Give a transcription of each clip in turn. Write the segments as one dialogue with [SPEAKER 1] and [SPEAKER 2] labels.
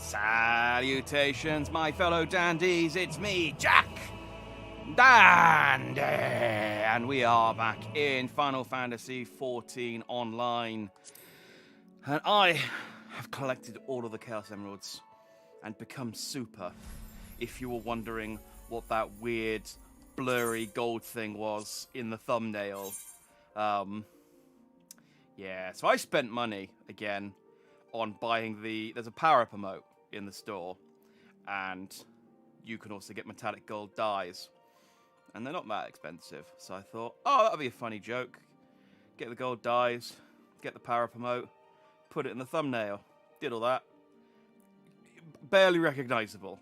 [SPEAKER 1] Salutations, my fellow dandies, it's me, Jack Dandy, and we are back in Final Fantasy XIV Online, and I have collected all of the Chaos Emeralds and become super, if you were wondering what that weird, blurry gold thing was in the thumbnail. Yeah, so I spent money, again, on buying there's a power-up emote in the store, and you can also get metallic gold dyes, and they're not that expensive, so I thought, oh, that'll be a funny joke. Get the gold dyes, get the power-up emote, put it in the thumbnail. Did all that. Barely recognizable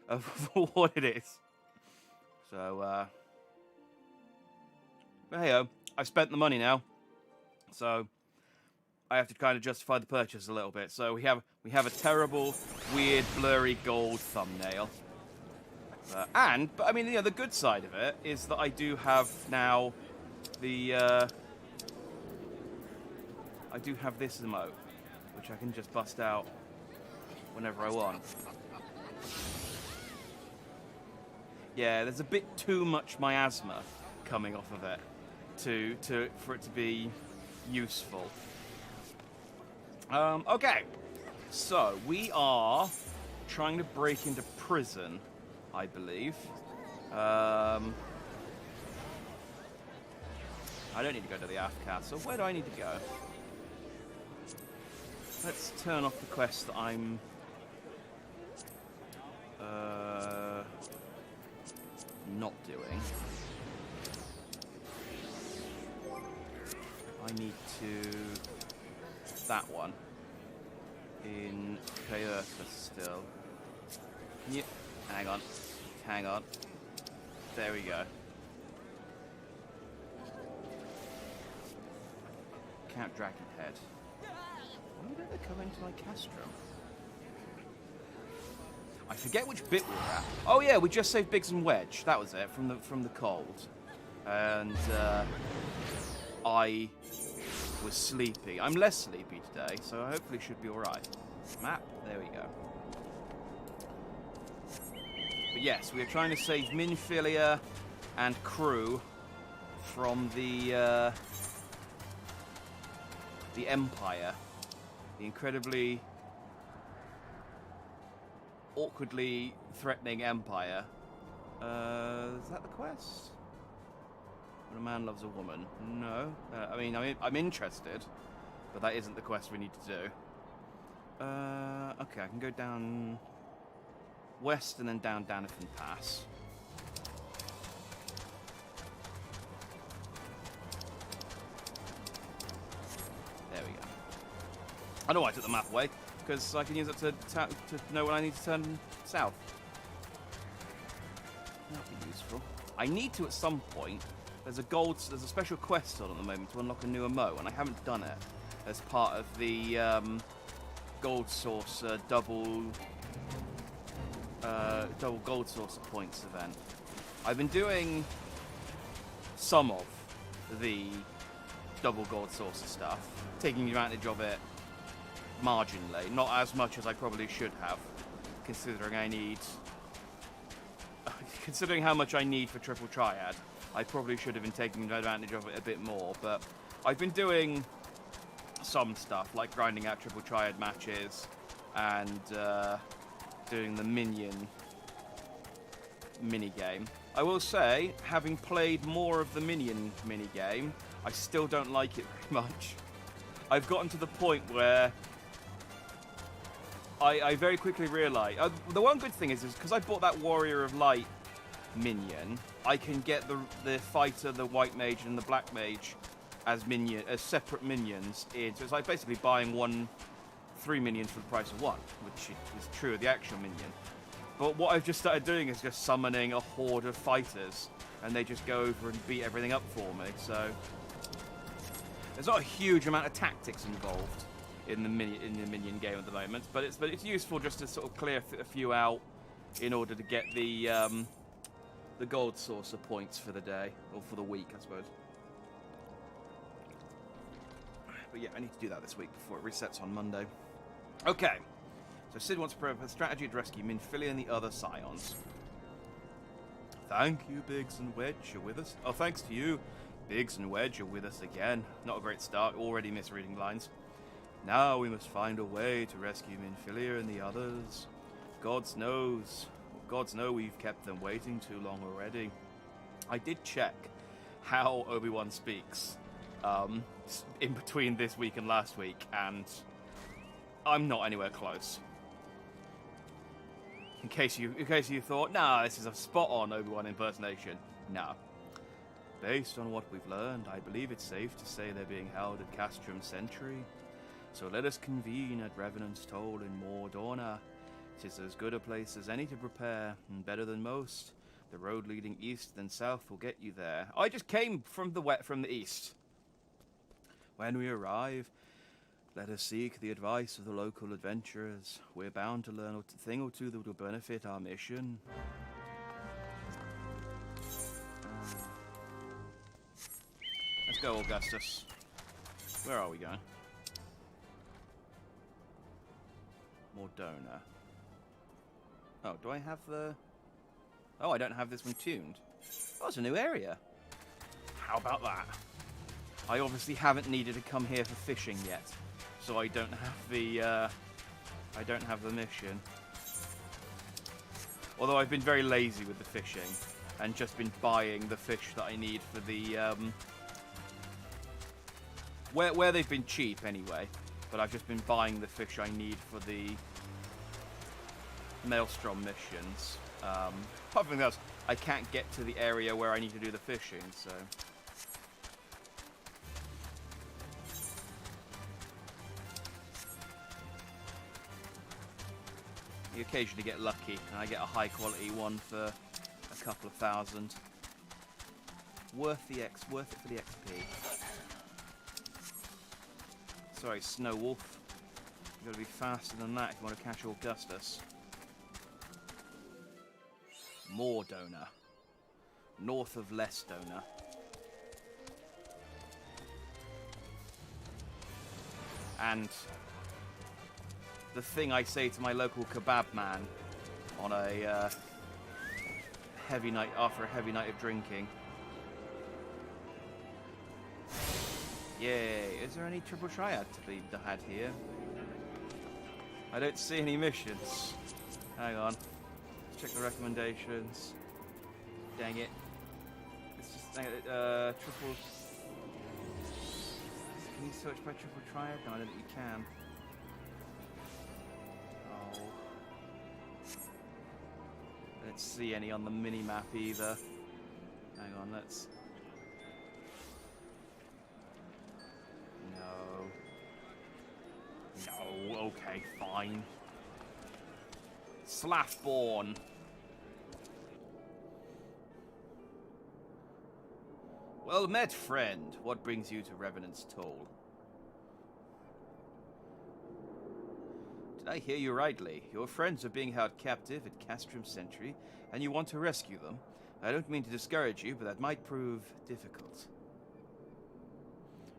[SPEAKER 1] for what it is. So, but hey-o, I've spent the money now, so I have to kind of justify the purchase a little bit. So we have a terrible, weird, blurry gold thumbnail. But I mean, you know, the good side of it is that I do have now the I do have this emote, which I can just bust out whenever I want. Yeah, there's a bit too much miasma coming off of it for it to be useful. Okay, so we are trying to break into prison, I believe. I don't need to go to the aft castle. Where do I need to go? Let's turn off the quest that I'm not doing. I need to... that one. In Kayursa still. Yep. Hang on. Hang on. There we go. Count Dragonhead. Why don't they come into my castrum? I forget which bit we're at. Oh yeah, we just saved Biggs and Wedge. That was it, from the cold. And I was sleepy. I'm less sleepy today, so I hopefully should be alright. Map, there we go. But yes, we are trying to save Minfilia and crew from the Empire. The incredibly awkwardly threatening Empire. Is that the quest? When a man loves a woman. No. I mean, I'm interested, but that isn't the quest we need to do. Okay, I can go down west and then down Danifin Pass. There we go. I know why I took the map away, because I can use it to know when I need to turn south. That'd be useful. I need to at some point. There's a special quest on at the moment to unlock a new emote, and I haven't done it as part of the gold source double gold source points event. I've been doing some of the double gold source stuff, taking advantage of it marginally, not as much as I probably should have, considering how much I need for Triple Triad. I probably should have been taking advantage of it a bit more, but I've been doing some stuff, like grinding out Triple Triad matches, and doing the minion minigame. I will say, having played more of the minion minigame, I still don't like it very much. I've gotten to the point where I very quickly realised... the one good thing is because I bought that Warrior of Light minion, I can get the fighter, the white mage, and the black mage as separate minions in. So it's like basically buying 3 minions for the price of 1, which is true of the actual minion. But what I've just started doing is just summoning a horde of fighters, and they just go over and beat everything up for me. So there's not a huge amount of tactics involved in the minion game at the moment, but it's useful just to sort of clear a few out in order to get the gold source of points for the day, or for the week, I suppose. But yeah, I need to do that this week before it resets on Monday. Okay, So Sid wants to prepare a strategy to rescue Minfilia and the other Scions. Thank you, Biggs and Wedge, you're with us. Oh, thanks to you, Biggs and Wedge, you're with us again. Not a great start, already misreading lines. Now we must find a way to rescue Minfilia and the others. Gods know we've kept them waiting too long already. I did check how Obi-Wan speaks in between this week and last week, and I'm not anywhere close. In case you thought, nah, this is a spot-on Obi-Wan impersonation. No. Based on what we've learned, I believe it's safe to say they're being held at Castrum Sentry. So let us convene at Revenant's Toll in Mor Dorna. 'Tis as good a place as any to prepare, and better than most. The road leading east and south will get you there. I just came from the east. When we arrive, let us seek the advice of the local adventurers. We're bound to learn a thing or two that will benefit our mission. Let's go, Augustus. Where are we going? Mordona. Oh, do I have the... Oh, I don't have this one tuned. Oh, it's a new area. How about that? I obviously haven't needed to come here for fishing yet, so I don't have the mission. Although I've been very lazy with the fishing, and just been buying the fish that I need for the where they've been cheap anyway. But I've just been buying the fish I need for the Maelstrom missions. Apart from else, I can't get to the area where I need to do the fishing, so... You occasionally get lucky, and I get a high quality one for a couple of thousand. Worth it for the XP. Sorry, Snow Wolf. You gotta be faster than that if you want to catch Augustus. Mor Dorna. North of Less Dorna. And the thing I say to my local kebab man on a heavy night after a heavy night of drinking. Yay! Is there any triple triad to be had here? I don't see any missions. Hang on. Let's check the recommendations. Dang it. It's just triple. Can you search by triple triad? No, I don't think you can. Oh. I don't see any on the mini map either. Hang on, let's. No, okay, fine. Slathborn. Well met, friend. What brings you to Revenant's Toll? Did I hear you rightly? Your friends are being held captive at Castrum Sentry, and you want to rescue them. I don't mean to discourage you, but that might prove difficult.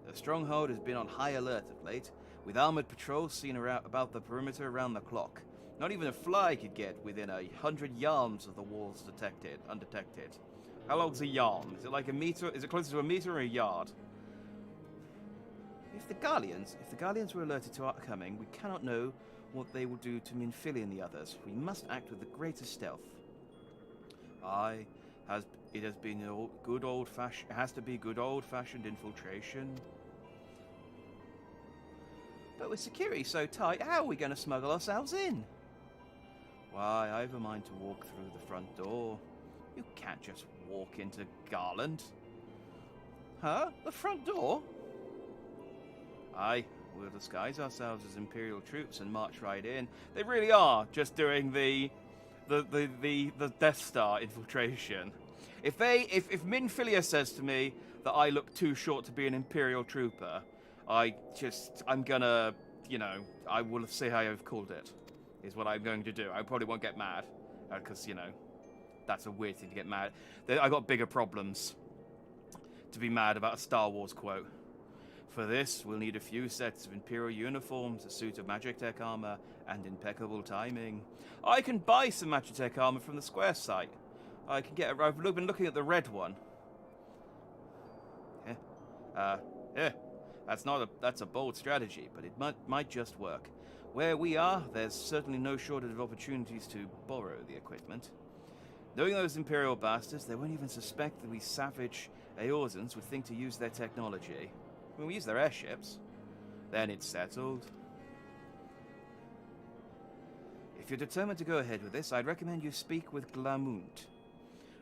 [SPEAKER 1] The stronghold has been on high alert of late, with armored patrols seen about the perimeter around the clock. Not even a fly could get within 100 yards of the walls undetected. How long's a yard? Is it like a meter? Is it closer to a meter or a yard? If the Garleans were alerted to our coming, we cannot know what they will do to Minfilia and the others. We must act with the greatest stealth. It has been has to be good old-fashioned infiltration. But with security so tight, how are we going to smuggle ourselves in? Why, I've a mind to walk through the front door. You can't just walk into Garland. Huh? The front door? Aye, we'll disguise ourselves as Imperial troops and march right in. They really are just doing the Death Star infiltration. If Minfilia says to me that I look too short to be an Imperial trooper, I'm gonna, I will say how I've called it, is what I'm going to do. I probably won't get mad, because, that's a weird thing to get mad. I got bigger problems to be mad about a Star Wars quote. For this, we'll need a few sets of Imperial uniforms, a suit of Magitech armor, and impeccable timing. I can buy some Magitech armor from the Square site. I've been looking at the red one. Yeah. That's a bold strategy, but it might just work. Where we are, there's certainly no shortage of opportunities to borrow the equipment. Knowing those Imperial bastards, they won't even suspect that we savage Eorzans would think to use their technology. When we use their airships, then it's settled. If you're determined to go ahead with this, I'd recommend you speak with Glamunt.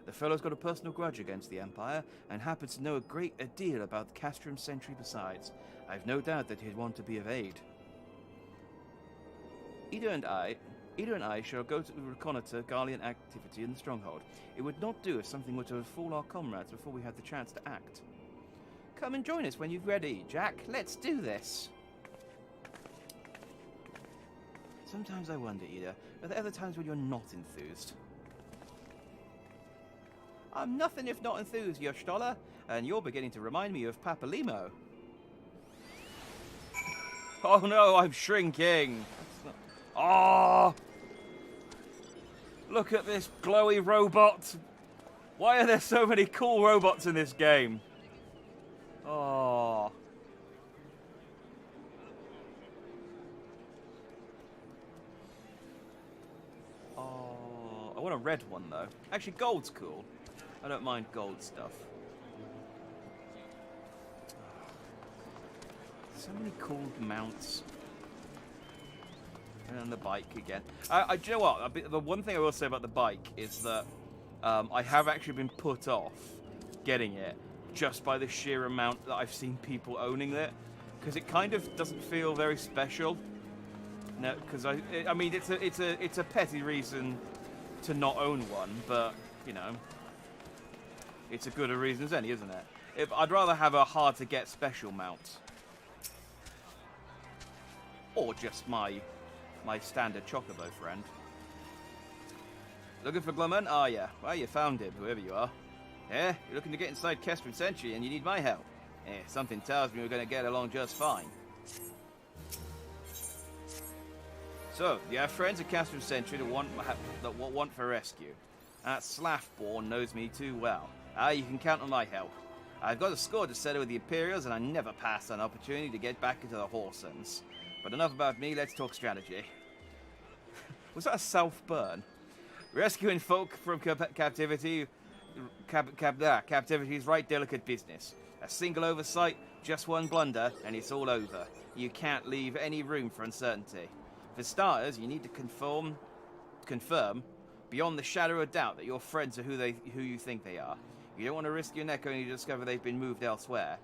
[SPEAKER 1] The fellow's got a personal grudge against the Empire, and happens to know a deal about the Castrum Sentry besides. I've no doubt that he'd want to be of aid. Ida and I shall go to reconnoiter Garlean activity in the stronghold. It would not do if something were to befall our comrades before we had the chance to act. Come and join us when you're ready, Jack. Let's do this. Sometimes I wonder, Ida, are there other times when you're not enthused? I'm nothing if not enthused, Yoshtola, and you're beginning to remind me of Papalimo. Oh no, I'm shrinking. Oh! Look at this glowy robot. Why are there so many cool robots in this game? Oh. Oh, I want a red one though. Actually, gold's cool. I don't mind gold stuff. So many cool mounts. And then the bike again. Do you know what? The one thing I will say about the bike is that I have actually been put off getting it just by the sheer amount that I've seen people owning it, because it kind of doesn't feel very special. No, because I mean it's a petty reason to not own one, but you know, it's a good a reason as any, isn't it? I'd rather have a hard to get special mount, or just my standard chocobo friend. Looking for Glumman? Oh yeah. Well, you found him, whoever you are. Yeah? You're looking to get inside Castrum Sentry and you need my help. Yeah, something tells me we're going to get along just fine. So, you have friends at Castrum Sentry that want for rescue. That Slaffborn knows me too well. You can count on my help. I've got a score to settle with the Imperials and I never pass an opportunity to get back into the Horsens. But enough about me, let's talk strategy. Was that a self-burn? Rescuing folk from captivity is right delicate business. A single oversight, just one blunder, and it's all over. You can't leave any room for uncertainty. For starters, you need to confirm, beyond the shadow of doubt, that your friends are who you think they are. You don't want to risk your neck only to discover they've been moved elsewhere.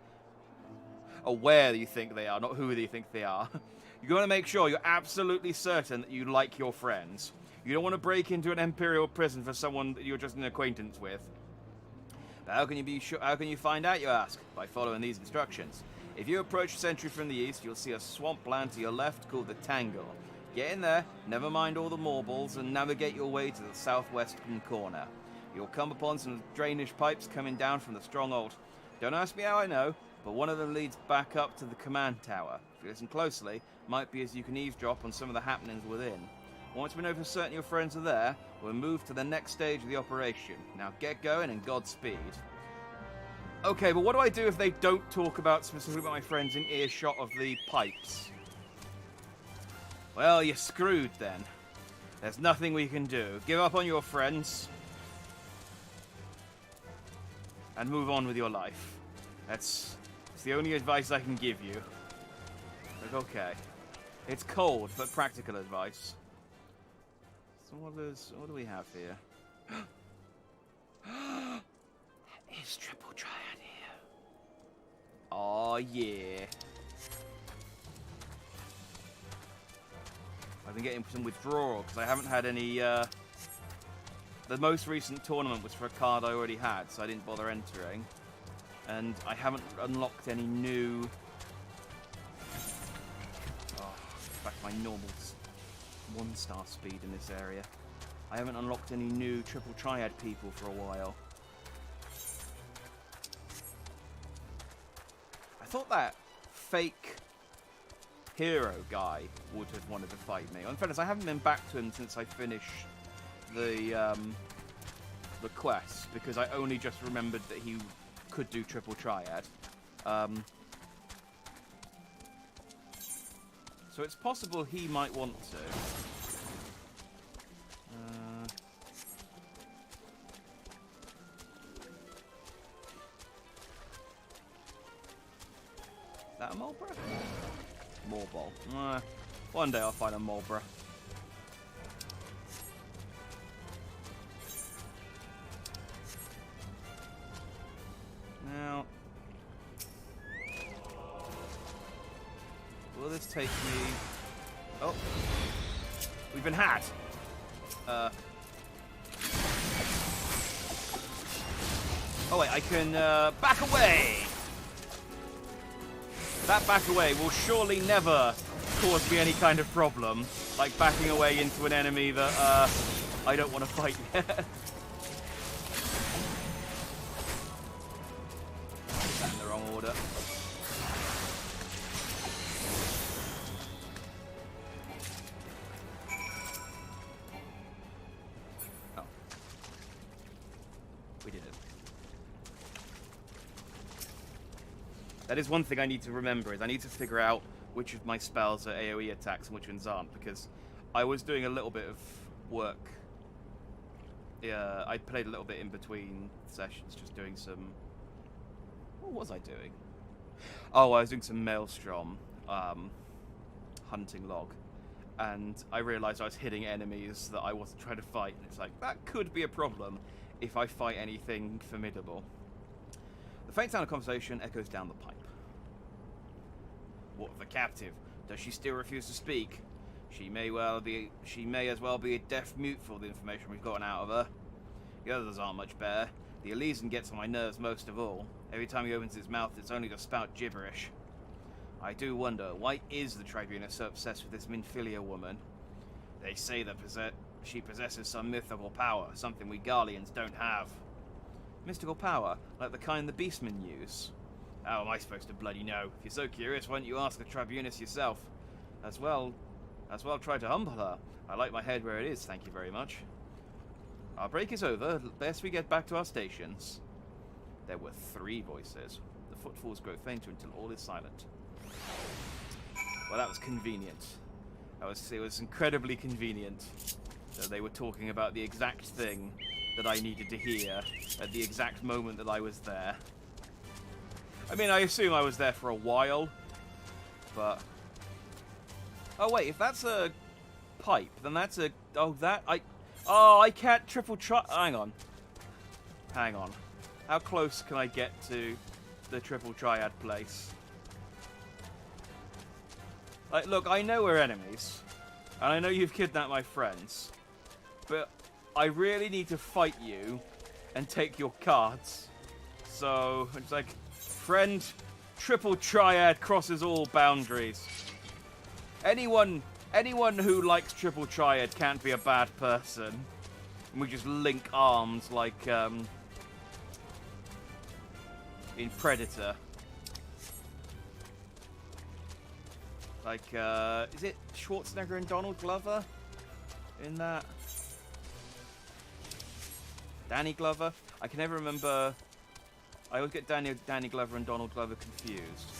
[SPEAKER 1] Or where you think they are, not who you think they are. You want to make sure you're absolutely certain that you like your friends. You don't want to break into an Imperial prison for someone that you're just an acquaintance with. But how can you be sure? How can you find out, you ask? By following these instructions. If you approach Sentry from the east, you'll see a swamp land to your left called the Tangle. Get in there, never mind all the marbles, and navigate your way to the southwestern corner. You'll come upon some drainage pipes coming down from the stronghold. Don't ask me how I know, but one of them leads back up to the command tower. If you listen closely, might be as you can eavesdrop on some of the happenings within. Once we know for certain your friends are there, we'll move to the next stage of the operation. Now get going and Godspeed. Okay, but what do I do if they don't talk about specifically about my friends in earshot of the pipes? Well, you're screwed then. There's nothing we can do. Give up on your friends and move on with your life. That's the only advice I can give you. Like, okay. It's cold, but practical advice. So what do we have here? Is Triple Triad here? Oh yeah. I've been getting some withdrawal because I haven't had any. The most recent tournament was for a card I already had, so I didn't bother entering, and I haven't unlocked any new. Back my normal 1-star speed in this area. I haven't unlocked any new Triple Triad people for a while. I thought that fake hero guy would have wanted to fight me. In fairness, I haven't been back to him since I finished the quest, because I only just remembered that he could do triple triad. So it's possible he might want to. Is that a Mulbra? Morbol. One day I'll find a Mulbra. Now, will this take me? Oh, we've been had. Oh wait, I can back away. That back away will surely never cause me any kind of problem, like backing away into an enemy that I don't want to fight yet. Put that in the wrong order. Oh. We did it. That is one thing I need to remember, is I need to figure out which of my spells are AoE attacks and which ones aren't, because I was doing a little bit of work. Yeah, I played a little bit in between sessions, just doing some... What was I doing? Oh, I was doing some Maelstrom hunting log, and I realised I was hitting enemies that I wasn't trying to fight, and it's like, that could be a problem if I fight anything formidable. The faint sound of conversation echoes down the pipe. What of the captive? Does she still refuse to speak? She may as well be a deaf mute for the information we've gotten out of her. The others aren't much better. The Elysian gets on my nerves most of all. Every time he opens his mouth, it's only to spout gibberish. I do wonder, why is the Tribunus so obsessed with this Minfilia woman? They say that she possesses some mythical power, something we Garleans don't have. Mystical power, like the kind the Beastmen use. How am I supposed to bloody know? If you're so curious, why don't you ask the Tribunus yourself? As well try to humble her. I like my head where it is, thank you very much. Our break is over. Best we get back to our stations. There were 3 voices. The footfalls grow fainter until all is silent. Well, that was convenient. It was incredibly convenient that they were talking about the exact thing that I needed to hear at the exact moment that I was there. I mean, I assume I was there for a while, but... Oh, wait, if that's a pipe, then that's a... Oh, I can't triple tri... Hang on. Hang on. How close can I get to the triple triad place? Like, look, I know we're enemies, and I know you've kidnapped my friends, but I really need to fight you and take your cards. So, it's like, friend, triple triad crosses all boundaries. Anyone who likes triple triad can't be a bad person. And we just link arms like in Predator. Like, is it Schwarzenegger and Donald Glover in that? Danny Glover? I can never remember. I always get Danny Glover and Donald Glover confused.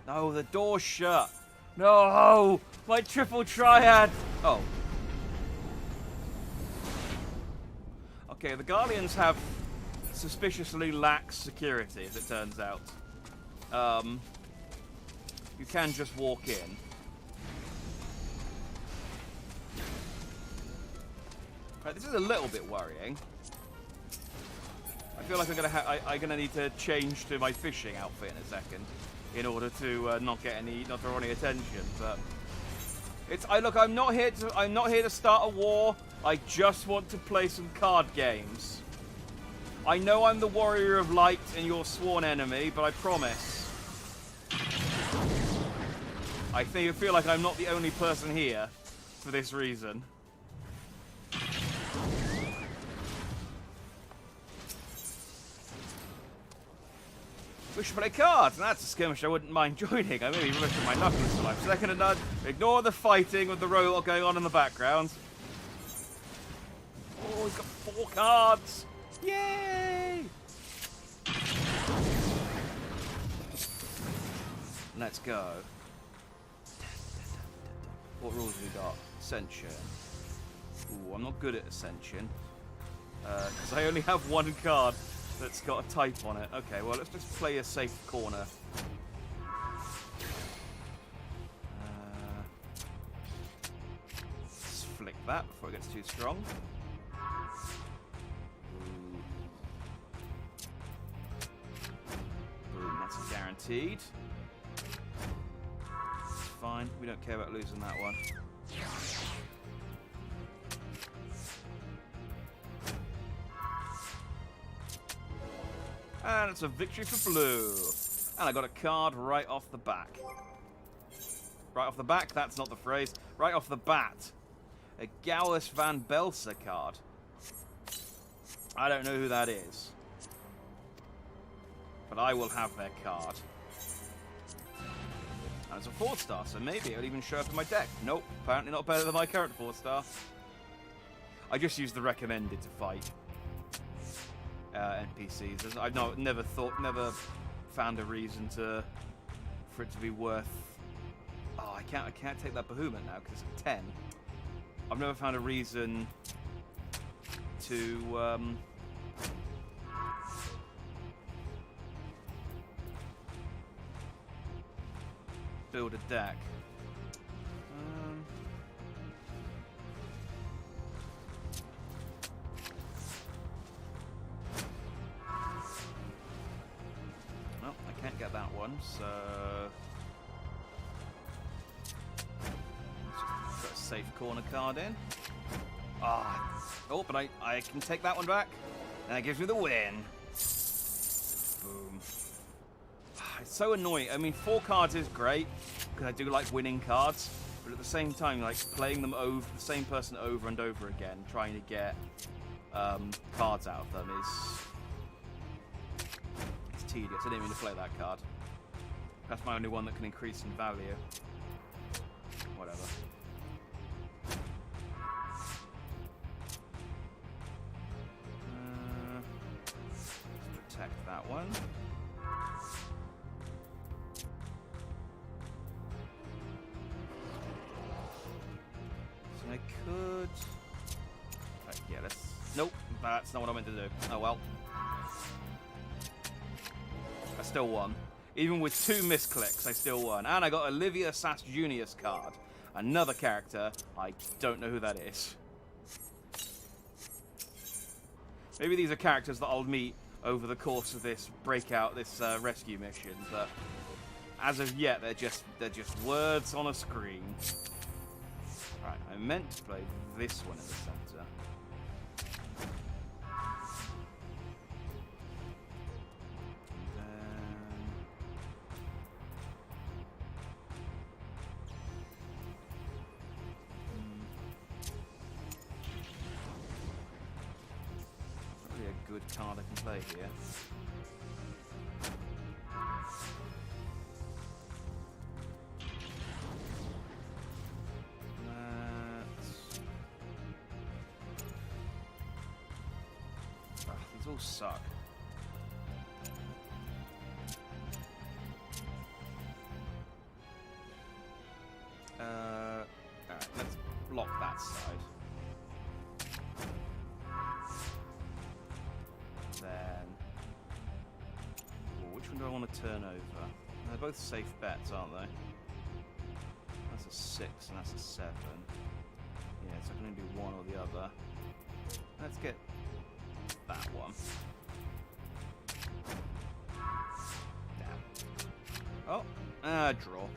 [SPEAKER 1] No, the door's shut. No, my triple triad. Oh. Okay, the Garleans have suspiciously lax security, as it turns out. You can just walk in. Right, this is a little bit worrying. I feel like I'm gonna need to change to my fishing outfit in a second, in order to not draw any attention. But I'm not here to start a war. I just want to play some card games. I know I'm the warrior of light and your sworn enemy, but I promise. I feel like I'm not the only person here for this reason. We should play cards, and that's a skirmish I wouldn't mind joining. I may be rushing my knuckles for life. Second and none. Ignore the fighting with the robot going on in the background. Oh, he's got 4 cards. Yay! Let's go. What rules have we got? Ascension. Ooh, I'm not good at Ascension. Because I only have 1 card that's got a type on it. Okay, well, let's just play a safe corner. Let's flick that before it gets too strong. Ooh. Boom, that's guaranteed. It's fine, we don't care about losing that one. And it's a victory for blue. And I got a card right off the back. Right off the back? That's not the phrase. Right off the bat. A Gaulis Van Belser card. I don't know who that is. But I will have their card. And it's a 4-star, so maybe it'll even show up in my deck. Nope, apparently not better than my current 4-star. I just used the recommended to fight. NPCs. I've never found a reason for it to be worth. Oh, I can't take that behemoth now because it's a 10. I've never found a reason to build a deck. Get that one, so let's put a safe corner card in. Oh, but I can take that one back, and that gives me the win. Boom. It's so annoying. I mean, 4 cards is great because I do like winning cards, but at the same time, like playing them over the same person over and over again, trying to get cards out of them is. Tedious. I didn't mean to play that card. That's my only one that can increase in value. Whatever. Let's protect that one. So I could. Yeah, let's. Nope, that's not what I meant to do. Oh well. I still won. Even with 2 misclicks, I still won. And I got Olivia Sass Junior's card. Another character. I don't know who that is. Maybe these are characters that I'll meet over the course of this rescue mission. But as of yet, they're just words on a screen. Right, I meant to play this one in the center. Good card I can play here. These all suck. Alright, let's block that side. Which one do I want to turn over? They're both safe bets, aren't they? That's a 6 and that's a 7. Yeah, so I can only do one or the other. Let's get that one. Damn. Oh, draw.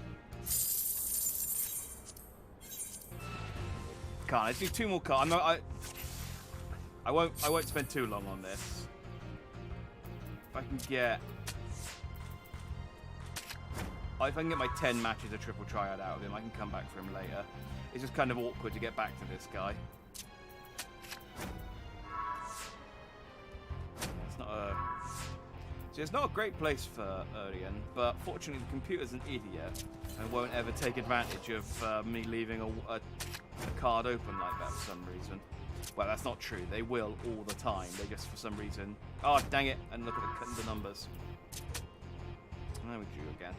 [SPEAKER 1] Can't. Let's do 2 more cards. I won't spend too long on this. If I can get my 10 matches of triple triad out of him, I can come back for him later. It's just kind of awkward to get back to this guy. Yeah, it's not a So it's not a great place for Urian, but fortunately the computer's an idiot and won't ever take advantage of me leaving a card open like that for some reason. Well, that's not true. They will all the time. They just, for some reason... Oh, dang it. And look at the numbers. There we drew again.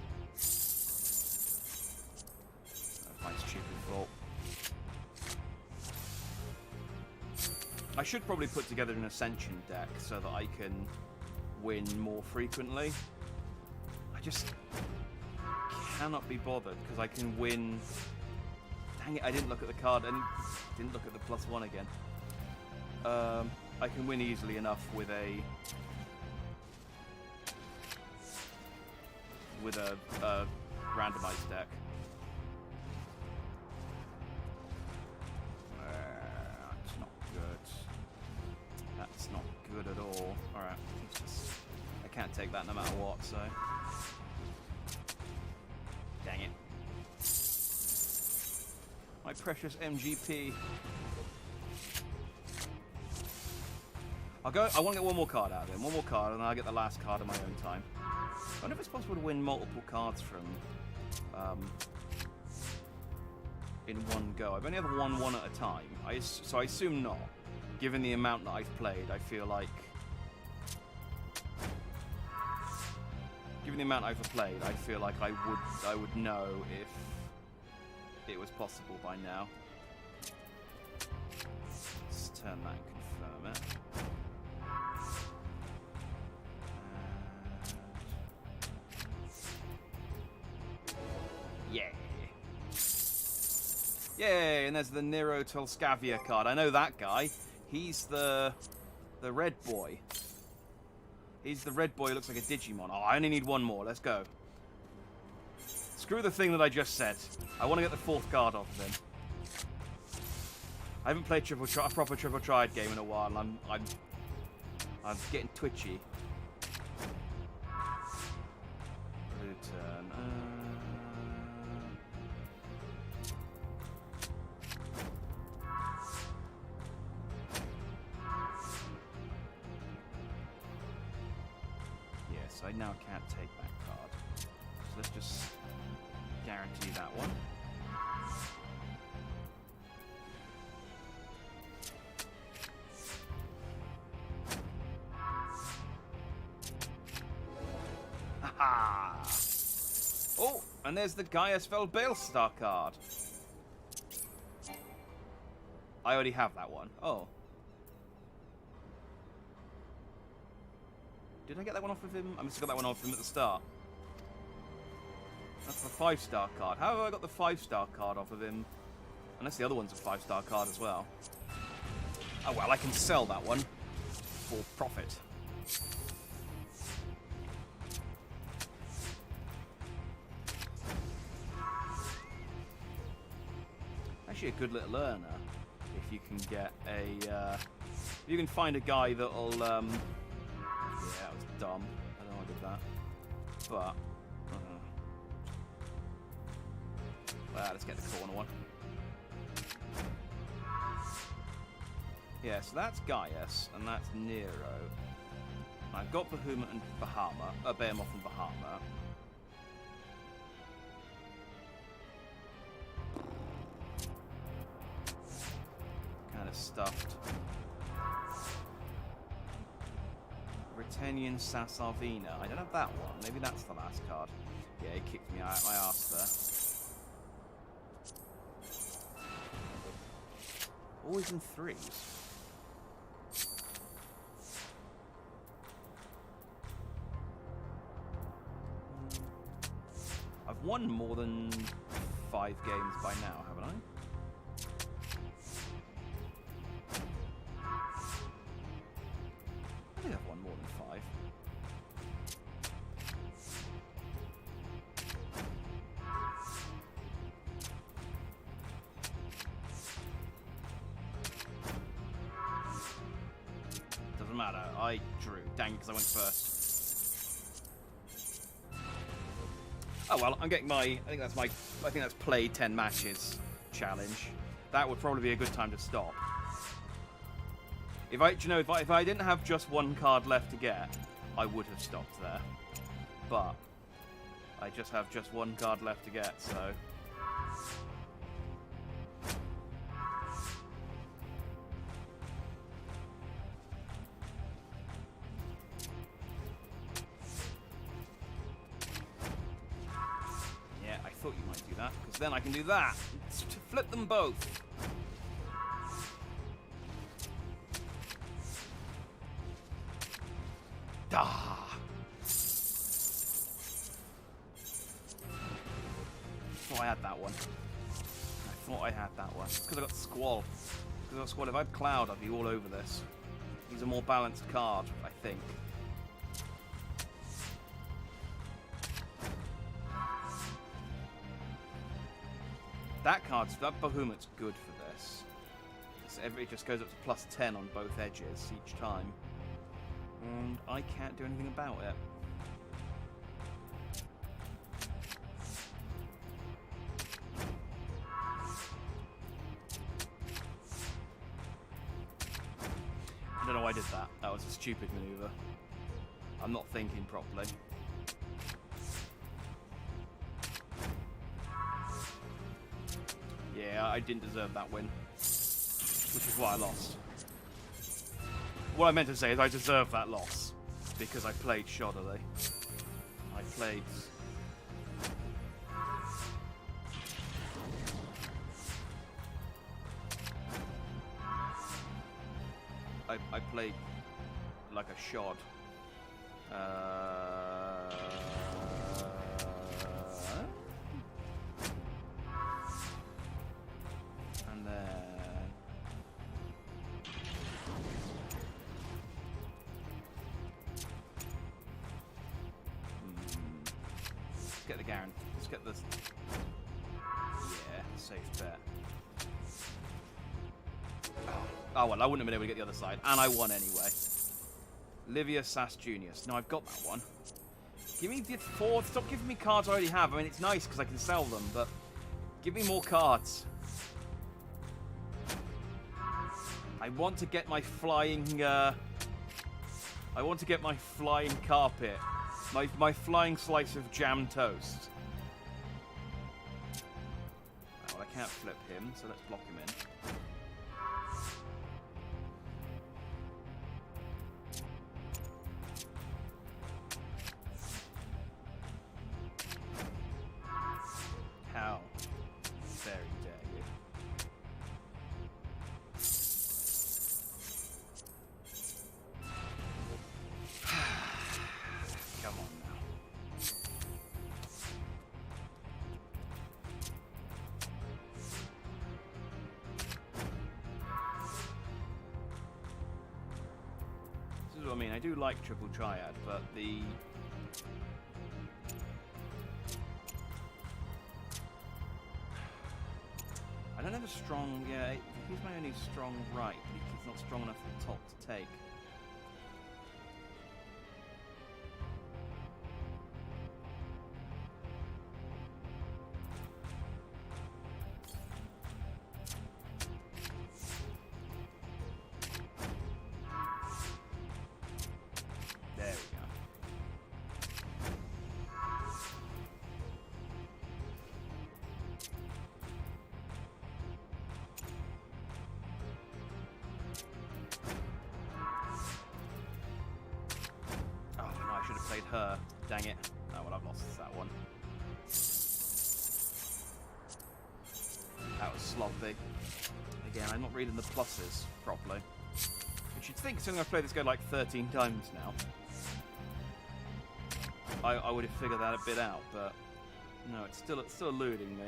[SPEAKER 1] That's my stupid fault. I should probably put together an Ascension deck so that I can win more frequently. I just cannot be bothered because I can win... Dang it, I didn't look at the card and didn't look at the +1 again. I can win easily enough with a randomized deck. That's not good. That's not good at all. Alright, it's just... I can't take that no matter what, so... Dang it. My precious MGP. I want to get one more card out of him. One more card, and then I'll get the last card in my own time. I wonder if it's possible to win multiple cards from... in one go. I've only ever won one at a time. So I assume not. Given the amount that I've played, I feel like... Given the amount I've played, I feel like I would know if it was possible by now. Let's turn that and confirm it. Yeah. Yay, and there's the Nero Tolskavia card. I know that guy. He's the red boy. He's the red boy who looks like a Digimon. Oh, I only need one more. Let's go. Screw the thing that I just said. I want to get the 4th card off of him. I haven't played a proper triple triad game in a while, and I'm getting twitchy. Blue turn. Yes, I now can't take that card. So let's just guarantee that one. Haha! Oh, and there's the Gaiusfeld Balestar card. I already have that one. Oh. Did I get that one off of him? I must have got that one off him at the start. That's the 5-star card. How have I got the 5-star card off of him? Unless the other one's a 5-star card as well. Oh well, I can sell that one for profit. Actually a good little earner if you can get a... if you can find a guy that'll... yeah, that was dumb. I don't know why I did that. But... well, let's get the corner one. Yeah, so that's Gaius, and that's Nero. I've got Behemoth and Bahamut, Behemoth and Bahamut. Kind of stuffed. Britannian Sassarvina. I don't have that one. Maybe that's the last card. Yeah, he kicked me out my ass there. Always in 3s. I've won more than 5 games by now, haven't I? I think I've won more than 5. Doesn't matter. I drew. Dang, because I went first. Oh well, I'm getting my. I think that's play 10 matches challenge. That would probably be a good time to stop. If I didn't have just one card left to get, I would have stopped there. But I just have just one card left to get, so... Yeah, I thought you might do that, because then I can do that to flip them both. Ah. I thought I had that one. I thought I had that one. Because I got Squall. Because I got Squall. If I had Cloud, I'd be all over this. He's a more balanced card, I think. That Bahamut's good for this. It just goes up to +10 on both edges each time. And I can't do anything about it. I don't know why I did that. That was a stupid maneuver. I'm not thinking properly. Yeah, I didn't deserve that win. Which is why I lost. What I meant to say is I deserve that loss. Because I played shoddily. I played... I played like a shod. And then... Let's get the Garen. Let's get this. Yeah, safe bet. Oh well, I wouldn't have been able to get the other side, and I won anyway. Livia Sass Junius. No, I've got that one. Give me the 4th. Stop giving me cards I already have. I mean, it's nice because I can sell them, but give me more cards. I want to get my flying. I want to get my flying carpet. My flying slice of jam toast. Oh, well, I can't flip him, so let's block him in. How very dare you. Come on now. This is what I mean. I do like Triple Triad, but the... I don't have a strong... Yeah, he's my only strong right, but he's not strong enough at the top to take. There we go. Oh, no, I should have played her. Dang it. Oh, well, I've lost that one. That was sloppy. Again, I'm not reading the pluses properly. Which you'd think, considering I've played this game like 13 times now, I would have figured that a bit out, but no, it's still eluding me.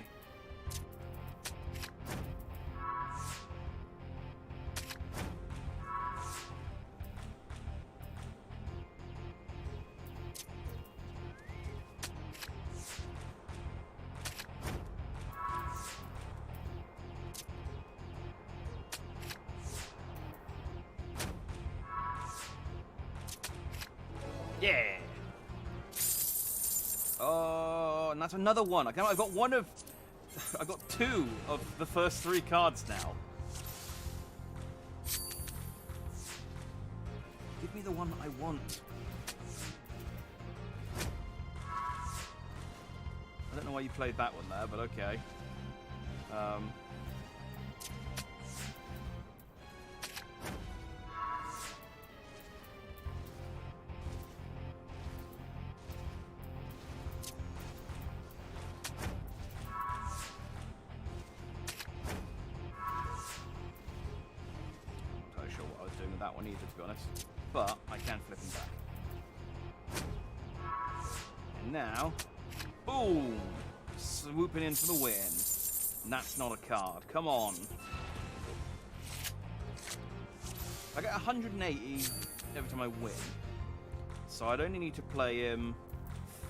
[SPEAKER 1] Yeah. Oh, and that's another one. I've got one of... I've got 2 of the first 3 cards now. Give me the one I want. I don't know why you played that one there, but okay. That one either, to be honest, but I can flip him back. And now, boom! Swooping in for the win. And that's not a card. Come on. I get 180 every time I win, so I'd only need to play him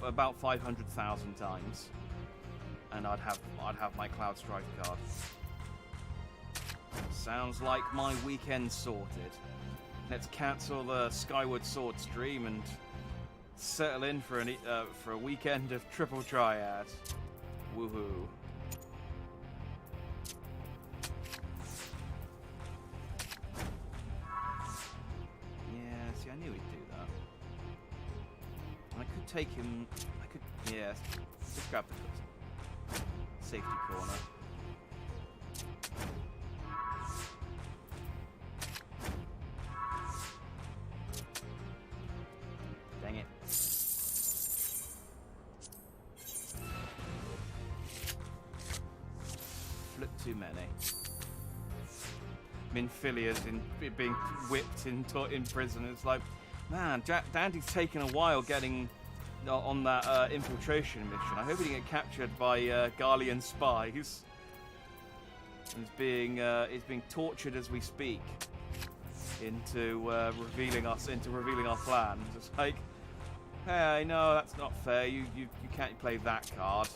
[SPEAKER 1] about 500,000 times, and I'd have my Cloud Strike card. Sounds like my weekend sorted. Let's cancel the Skyward Sword stream and settle in for a weekend of Triple Triad. Woohoo! Yeah, see, I knew he'd do that. I could take him. I could. Yeah, just grab the safety corner. Dang it. Flip too many. Minfilia's being whipped in prison. It's like, man, Dandy's taken a while getting on that infiltration mission. I hope he didn't get captured by Garlean spies. He's being tortured as we speak into revealing our plan. It's like, hey, no, that's not fair. You can't play that card.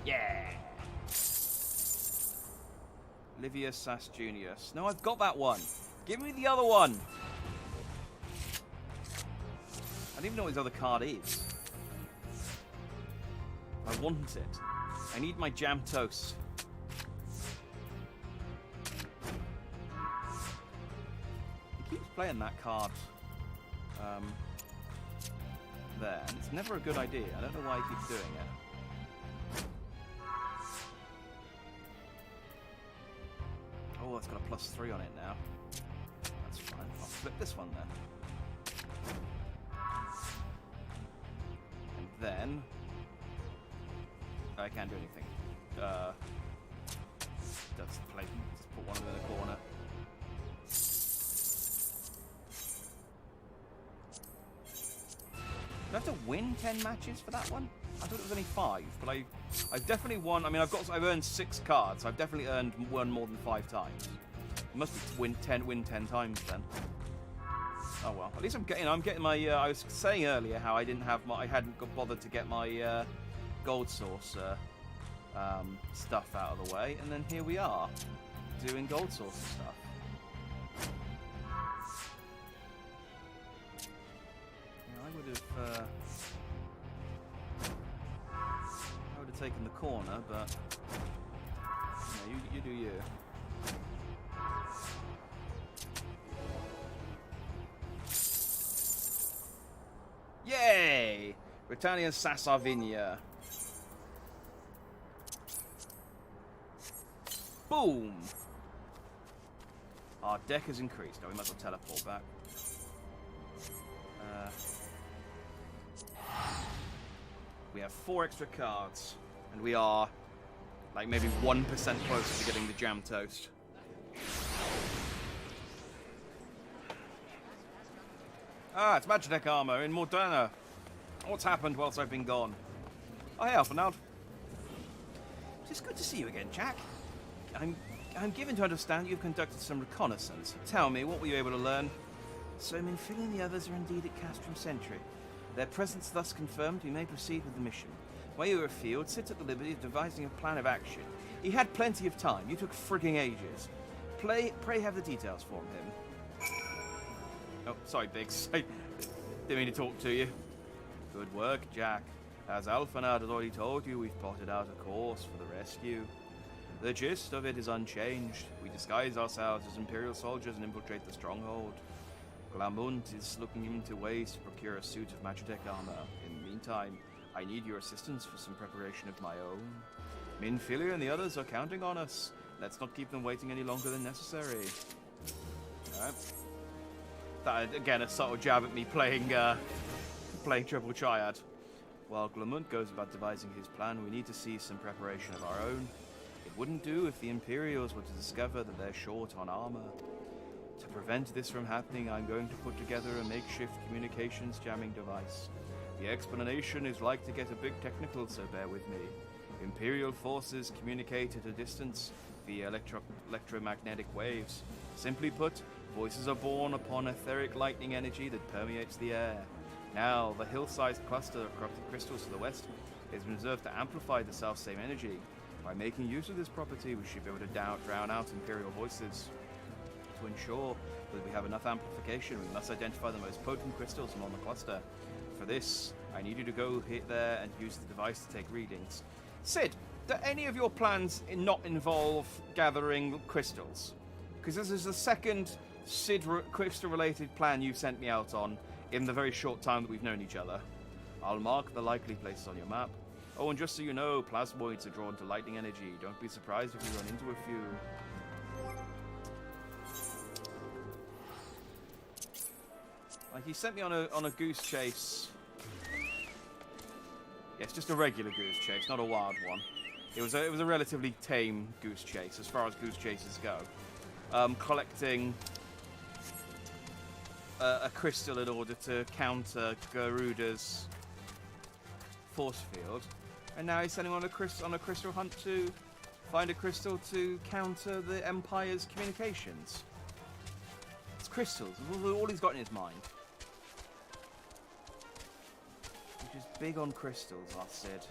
[SPEAKER 1] Yeah. Livius Sass Junius. No, I've got that one. Give me the other one. I don't even know what his other card is. I want it. I need my jam toast. He keeps playing that card there, and it's never a good idea. I don't know why he keeps doing it. Oh, it's got a +3 on it now. That's fine. I'll flip this one then. And then I can't do anything. Just put one of them in the corner. Do I have to win 10 matches for that one? I thought it was only 5, but I've definitely won. I mean, I've earned 6 cards. I've definitely won more than 5 times. It must be win 10 times then. Oh well. At least I'm getting my. I was saying earlier how I hadn't bothered to get my gold source stuff out of the way, and then here we are doing gold source stuff. Yeah, I would have taken the corner, but you do you. Yay! Britannia Sassarvinia. Boom! Our deck has increased. Now we might as well teleport back. We have 4 extra cards, and we are like maybe 1% closer to getting the jam toast. Ah, it's Magitech armor in Morderna. What's happened whilst I've been gone? Oh, hey, Alphanald. It's good to see you again, Jack. I'm given to understand you've conducted some reconnaissance. Tell me, what were you able to learn? So Minfilia and the others are indeed at Castrum Sentry. Their presence thus confirmed, we may proceed with the mission. While you were afield, sit at the liberty of devising a plan of action. He had plenty of time. You took frigging ages. Pray have the details for him. Oh, sorry, Biggs. I didn't mean to talk to you. Good work, Jack. As Alphanard has already told you, we've plotted out a course for the rescue. The gist of it is unchanged. We disguise ourselves as Imperial soldiers and infiltrate the stronghold. Glamunt is looking into ways to procure a suit of Magitech armor. In the meantime, I need your assistance for some preparation of my own. Minfilia and the others are counting on us. Let's not keep them waiting any longer than necessary. Alright. That, again, a subtle jab at me playing Triple Triad. While Glamunt goes about devising his plan, we need to see some preparation of our own. It wouldn't do if the Imperials were to discover that they're short on armor. To prevent this from happening, I'm going to put together a makeshift communications jamming device. The explanation is like to get a bit technical, so bear with me. Imperial forces communicate at a distance via electromagnetic waves. Simply put, voices are born upon etheric lightning energy that permeates the air. Now, the hill-sized cluster of corrupted crystals to the west is reserved to amplify the self-same energy. By making use of this property, we should be able to drown out Imperial voices. To ensure that we have enough amplification, we must identify the most potent crystals along the cluster. For this, I need you to go hit there and use the device to take readings. Sid, do any of your plans not involve gathering crystals? Because this is the second Sid crystal-related plan you've sent me out on in the very short time that we've known each other. I'll mark the likely places on your map. Oh, and just so you know, plasmoids are drawn to lightning energy. Don't be surprised if you run into a few. Like, he sent me on a goose chase. Yeah, it's just a regular goose chase, not a wild one. It was a relatively tame goose chase, as far as goose chases go. Collecting a crystal in order to counter Garuda's force field, and now he's sending on a crystal hunt to find a crystal to counter the Empire's communications. It's crystals. All he's got in his mind. Which is big on crystals, I said.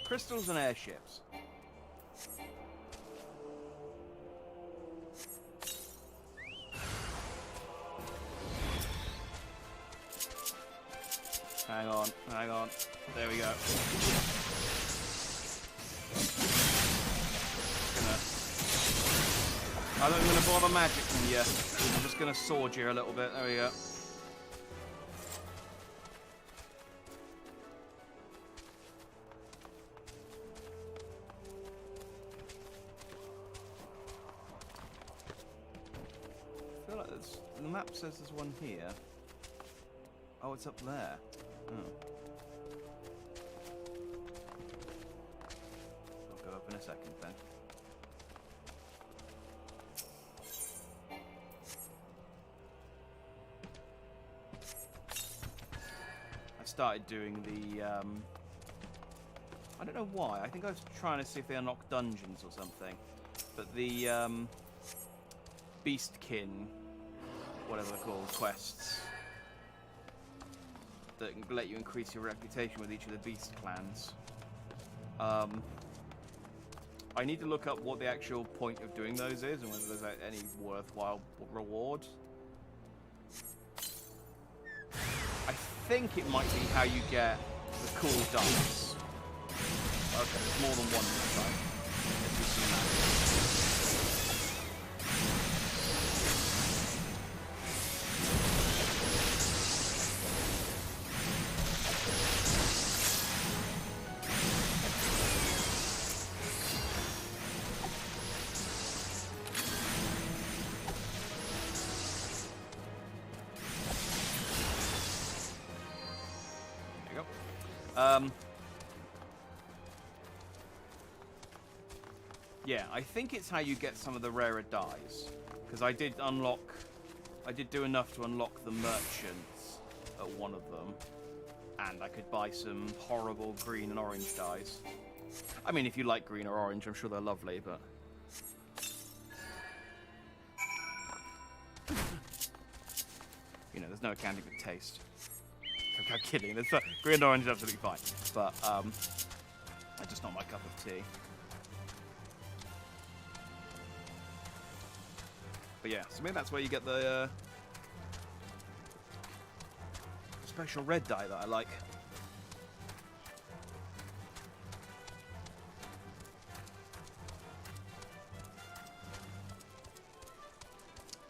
[SPEAKER 1] Crystals and airships. Hang on. There we go. I'm not going to bother magic from you. I'm just going to sword you a little bit. There we go. I feel like the map says there's one here. Oh, it's up there. Oh. I'll go up in a second then. I started doing the, I don't know why. I think I was trying to see if they unlock dungeons or something. But the, Beastkin, whatever they're called, quests, that can let you increase your reputation with each of the beast clans. I need to look up what the actual point of doing those is and whether there's any worthwhile reward. I think it might be how you get the cool dice. Okay, there's more than one this time. Let's do some magic. Yeah, I think it's how you get some of the rarer dies, because I did do enough to unlock the merchants at one of them, and I could buy some horrible green and orange dies. I mean, if you like green or orange, I'm sure they're lovely, but... You know, there's no accounting for taste. I'm kidding. Green and orange is absolutely fine, but it's just not my cup of tea. But yeah, so maybe that's where you get the special red dye that I like.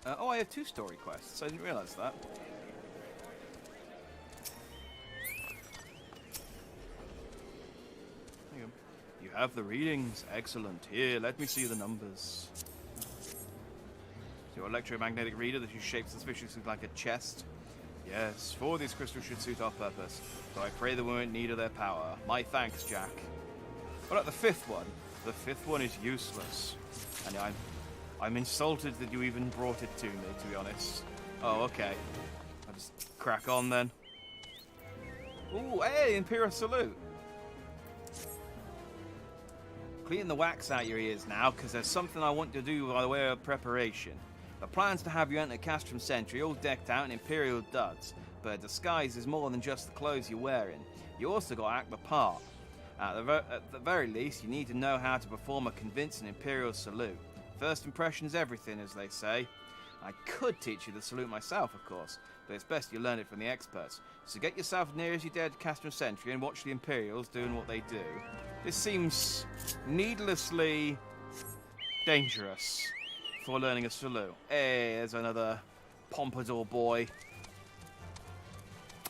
[SPEAKER 1] Oh, I have 2 story quests. I didn't realise that. There you go. You have the readings. Excellent. Here, let me see the numbers. Your electromagnetic reader that you shape suspiciously like a chest. Yes, 4 of these crystals should suit our purpose, so I pray that we won't need of their power. My thanks, Jack. What about the 5th one? The 5th one is useless. And I'm insulted that you even brought it to me, to be honest. Oh, okay. I'll just crack on then. Ooh, hey, Imperial Salute. Clean the wax out your ears now, because there's something I want to do by the way of preparation. The plan's to have you enter Castrum Sentry all decked out in Imperial duds, but a disguise is more than just the clothes you're wearing. You also got to act the part. At the very least, you need to know how to perform a convincing Imperial salute. First impression's everything, as they say. I could teach you the salute myself, of course, but it's best you learn it from the experts. So get yourself near as you dare to Castrum Sentry and watch the Imperials doing what they do. This seems needlessly dangerous for learning a salute. Hey, there's another Pompadour boy.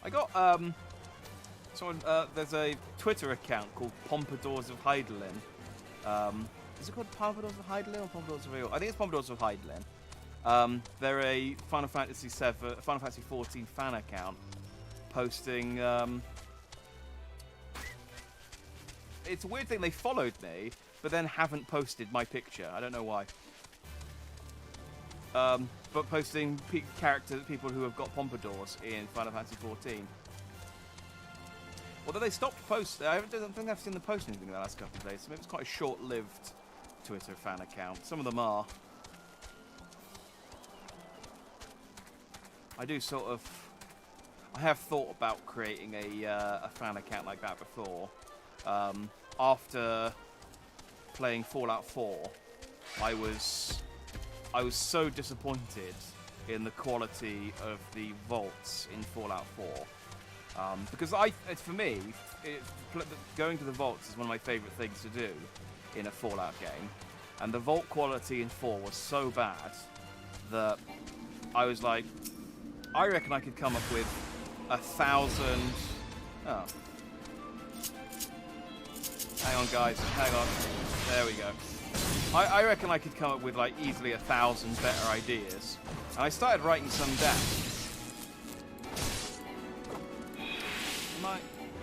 [SPEAKER 1] I got, there's a Twitter account called Pompadours of Heidelin. Is it called Pompadours of Heidelin or Pompadours of Real? I think it's Pompadours of Heidelin. They're a Final Fantasy XIV fan account posting. It's a weird thing. They followed me, but then haven't posted my picture. I don't know why. But posting people who have got pompadours in Final Fantasy XIV. Although they stopped posting, I don't think I've seen them post anything in the last couple of days. So maybe it's quite a short-lived Twitter fan account. Some of them are. I have thought about creating a fan account like that before. After playing Fallout 4, I was so disappointed in the quality of the vaults in Fallout 4. Because for me, going to the vaults is one of my favourite things to do in a Fallout game. And the vault quality in 4 was so bad that I was like, I reckon I could come up with 1,000... Oh. Hang on, guys. Hang on. There we go. I reckon I could come up with, like, easily 1,000 better ideas. And I started writing some down.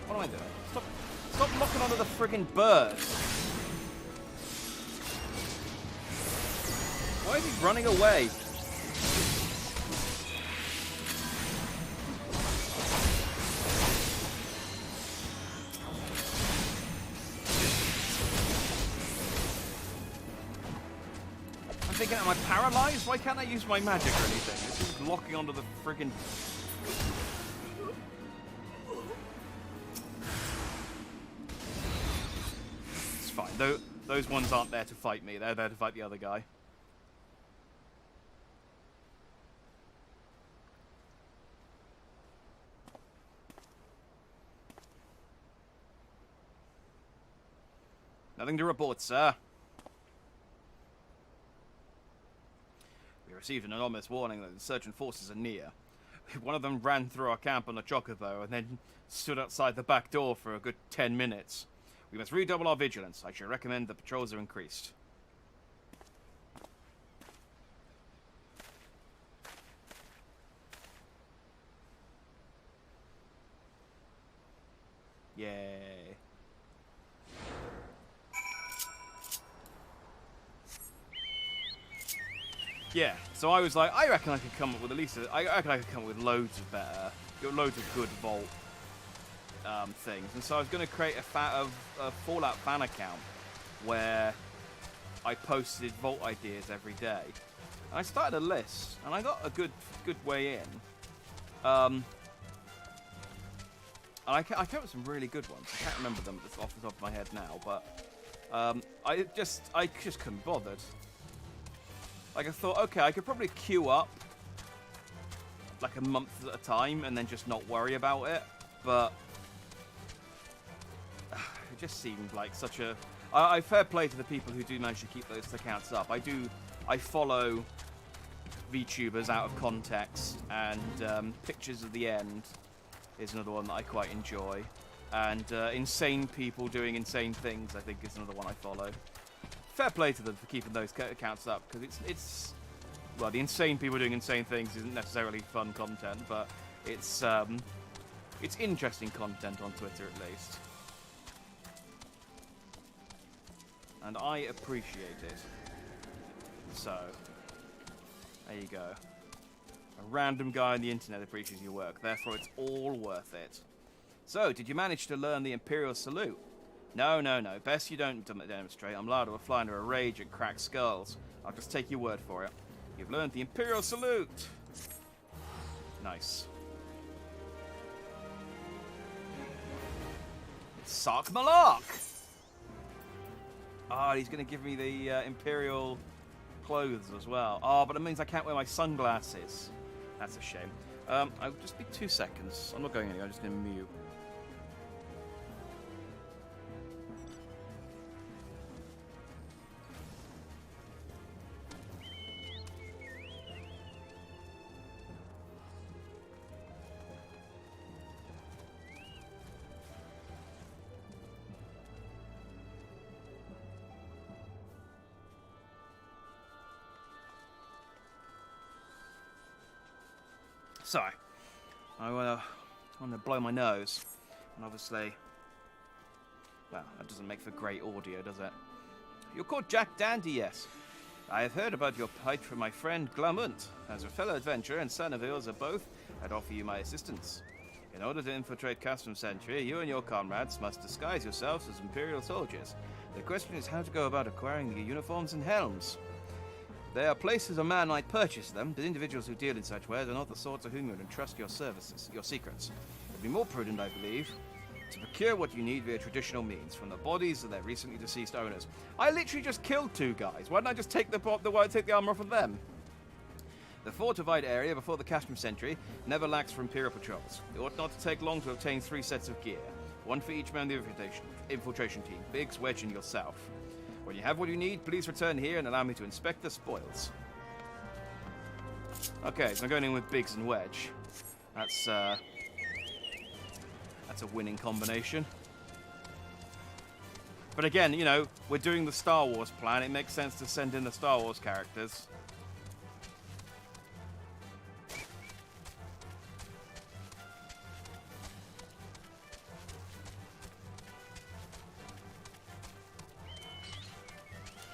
[SPEAKER 1] What am I doing? Stop locking onto the friggin' bird. Why is he running away? I'm thinking, am I paralyzed? Why can't I use my magic or anything? This is locking onto the friggin'... It's fine. Those ones aren't there to fight me. They're there to fight the other guy. Nothing to report, sir. We received an anonymous warning that insurgent forces are near. One of them ran through our camp on a chocobo and then stood outside the back door for a good 10 minutes. We must redouble our vigilance. I should recommend the patrols are increased. Yay. Yeah, so I was like, I reckon I could come up with at least, I reckon I could come up with loads of good vault things. And so I was going to create a Fallout fan account where I posted vault ideas every day. And I started a list, and I got a good way in. And I came up with some really good ones. I can't remember them off the top of my head now, but I just couldn't be bothered. Like, I thought, okay, I could probably queue up like a month at a time and then just not worry about it, but it just seemed like such a... I fair play to the people who do manage to keep those accounts up. I follow VTubers out of context, and pictures of the end is another one that I quite enjoy. And insane people doing insane things, I think, is another one I follow. Fair play to them for keeping those accounts up, because it's well, the insane people doing insane things isn't necessarily fun content, but it's interesting content on Twitter at least. And I appreciate it. So, there you go. A random guy on the internet appreciates your work, therefore it's all worth it. So, did you manage to learn the Imperial Salute? No. Best you don't demonstrate. I'm liable to fly under a rage and crack skulls. I'll just take your word for it. You've learned the Imperial Salute. Nice. Sark Malak! Oh, he's going to give me the Imperial clothes as well. Oh, but it means I can't wear my sunglasses. That's a shame. I'll just be 2 seconds. I'm not going anywhere. I'm just going to mute. So, I want to blow my nose, and obviously, well, that doesn't make for great audio, does it? You're called Jack Dandy, yes. I have heard about your plight from my friend Glamunt. As a fellow adventurer and son of Ilza both, I'd offer you my assistance. In order to infiltrate Customs Sentry, you and your comrades must disguise yourselves as Imperial soldiers. The question is how to go about acquiring the uniforms and helms. There are places a man might purchase them, but individuals who deal in such wares are not the sort to whom you would entrust your services, your secrets. It would be more prudent, I believe, to procure what you need via traditional means, from the bodies of their recently deceased owners. I literally just killed 2 guys. Why didn't I just take the armor off of them? The fortified area before the Customs Sentry never lacks for Imperial patrols. It ought not to take long to obtain 3 sets of gear, 1 for each member of the infiltration team, Biggs, Wedge, and yourself. When you have what you need, please return here and allow me to inspect the spoils. Okay, so I'm going in with Biggs and Wedge. That's a winning combination. But again, you know, we're doing the Star Wars plan. It makes sense to send in the Star Wars characters.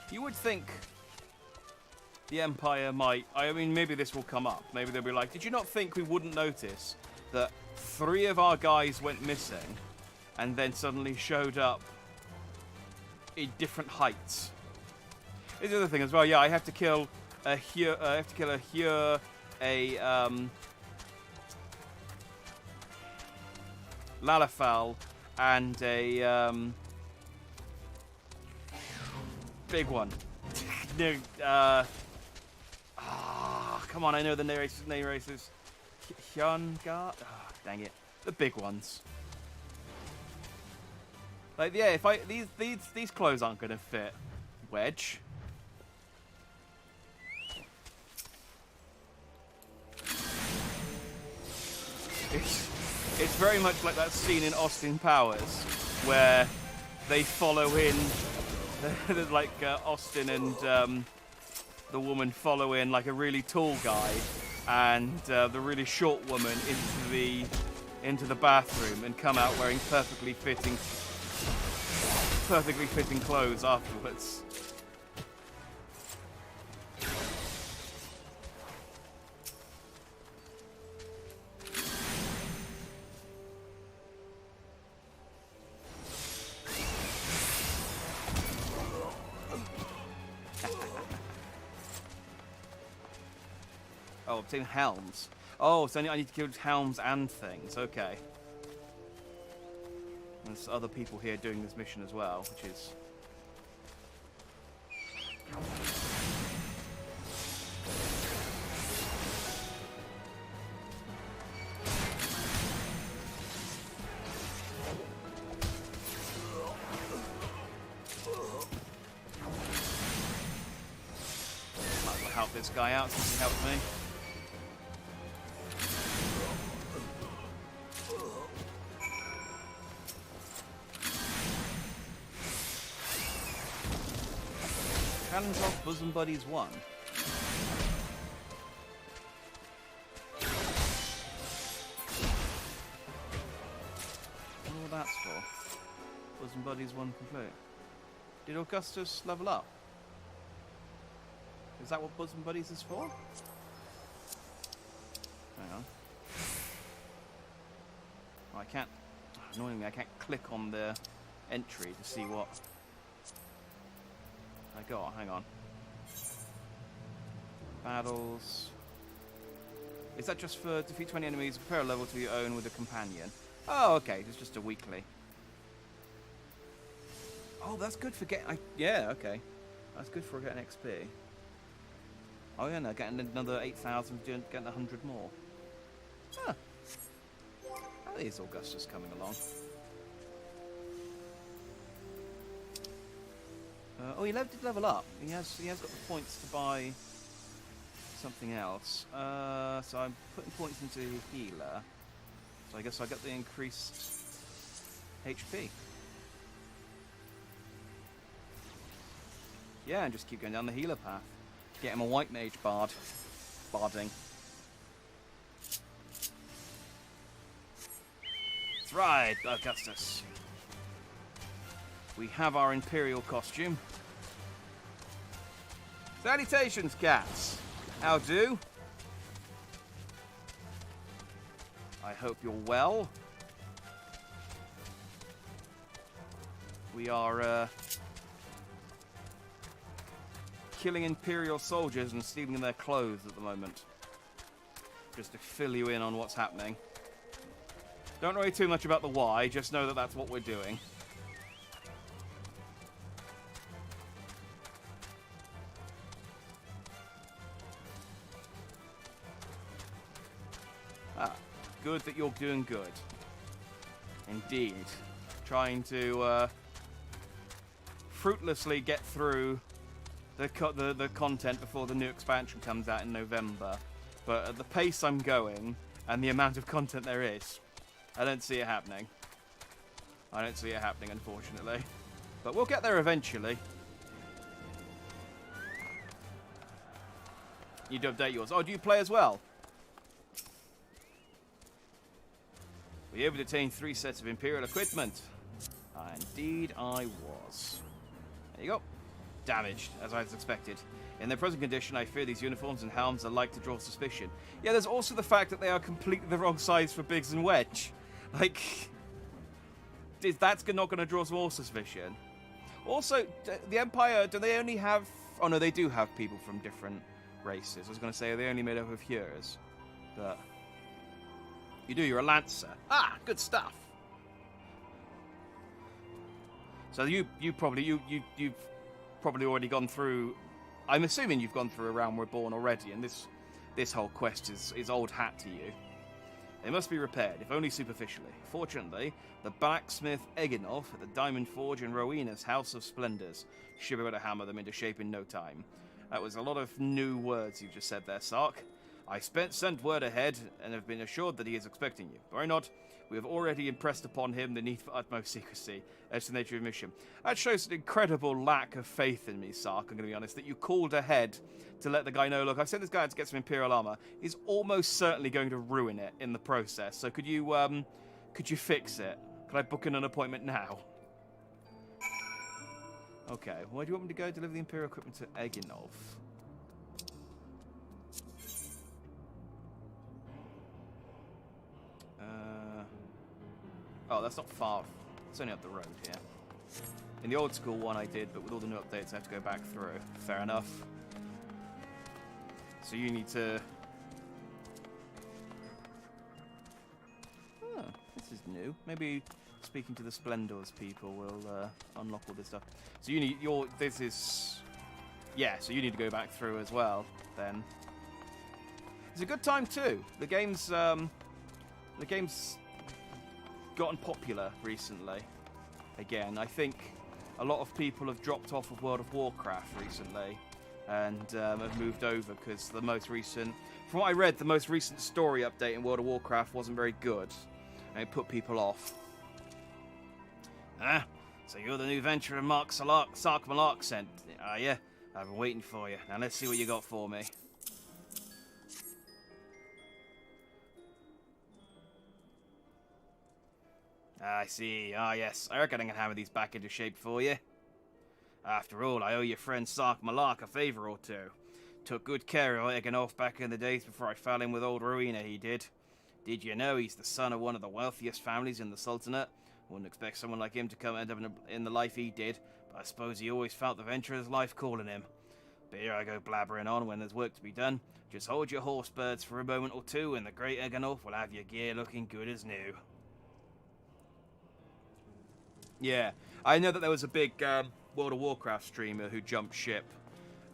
[SPEAKER 1] You would think the Empire might... I mean, maybe this will come up. Maybe they'll be like, did you not think we wouldn't notice that 3 of our guys went missing and then suddenly showed up in different heights? Here's the other thing as well. Yeah, I have to kill a Lalafal and a big one. No, come on, I know the name races. Hyungar? Oh, dang it. The big ones. Like, yeah, if I these clothes aren't gonna fit Wedge. It's very much like that scene in Austin Powers where they follow in like Austin and the woman follow in like a really tall guy and the really short woman into the bathroom and come out wearing perfectly fitting clothes afterwards. Oh, obtain helms. Oh, so I need to kill helms and things. Okay. There's other people here doing this mission as well, which is... this guy out since he helped me. Challenge off Bosom Buddies 1. What that's for? Bosom Buddies 1 complete. Did Augustus level up? Is that what Bosom Buddies is for? Hang on. Oh, I can't... Annoyingly, I can't click on the entry to see what I got. Hang on. Battles. Is that just for defeat 20 enemies, prepare a level to your own with a companion? Oh, okay. It's just a weekly. Oh, that's good for getting... yeah, okay. That's good for getting XP. Oh, yeah, no, getting another 8,000, getting 100 more. Huh. How is Augustus coming along? Oh, he did level up. He has got the points to buy something else. So I'm putting points into healer. So I guess I got the increased HP. Yeah, and just keep going down the healer path. Get him a white mage bard. Barding. That's right, Augustus. We have our Imperial costume. Salutations, cats. How do? I hope you're well. We are, killing Imperial soldiers and stealing their clothes at the moment. Just to fill you in on what's happening. Don't worry too much about the why, just know that that's what we're doing. Ah, good that you're doing good. Indeed. Trying to fruitlessly get through the content before the new expansion comes out in November. But at the pace I'm going, and the amount of content there is, I don't see it happening. I don't see it happening, unfortunately. But we'll get there eventually. You do update yours. Oh, do you play as well? Were you able to obtain 3 sets of Imperial equipment? Indeed I was. There you go. Damaged, as I was expected. In their present condition, I fear these uniforms and helms are like to draw suspicion. Yeah, there's also the fact that they are completely the wrong size for Biggs and Wedge. Like, that's not going to draw some more suspicion. Also, the Empire, do they only have... Oh, no, they do have people from different races. I was going to say, are they only made up of Hearers? But... You do, you're a Lancer. Ah, good stuff. So you've probably already gone through... I'm assuming you've gone through A Realm Reborn already, and this whole quest is old hat to you. They must be repaired, if only superficially. Fortunately, the blacksmith Eginolf at the Diamond Forge in Rowena's House of Splendors should be able to hammer them into shape in no time. That was a lot of new words you just said there, Sark. I sent word ahead and have been assured that he is expecting you. Worry not, we have already impressed upon him the need for utmost secrecy. That's the nature of mission. That shows an incredible lack of faith in me, Sark, I'm going to be honest, that you called ahead to let the guy know, look, I've sent this guy out to get some Imperial armor. He's almost certainly going to ruin it in the process. So could you fix it? Could I book in an appointment now? Okay, where do you want me to go? Deliver the Imperial equipment to Eginolf. Oh, that's not far. It's only up the road here. In the old school one I did, but with all the new updates I have to go back through. Fair enough. So you need to... Oh, this is new. Maybe speaking to the Splendors people will unlock all this stuff. So you need... This is... Yeah, so you need to go back through as well, then. It's a good time too. The game's gotten popular recently. Again, I think a lot of people have dropped off of World of Warcraft recently, and have moved over because the most recent, from what I read, the most recent story update in World of Warcraft wasn't very good, and it put people off. Ah, so you're the new venturer Sark Malak sent, are you? I've been waiting for you. Now let's see what you got for me. I see. Ah, yes. I reckon I can hammer these back into shape for you. After all, I owe your friend Sark Malak a favour or two. Took good care of Eganoff back in the days before I fell in with old Rowena, he did. Did you know he's the son of one of the wealthiest families in the Sultanate? Wouldn't expect someone like him to come end up in the life he did, but I suppose he always felt the venturer's life calling him. But here I go blabbering on when there's work to be done. Just hold your horse birds for a moment or two, and the great Eganoff will have your gear looking good as new. Yeah, I know that there was a big World of Warcraft streamer who jumped ship,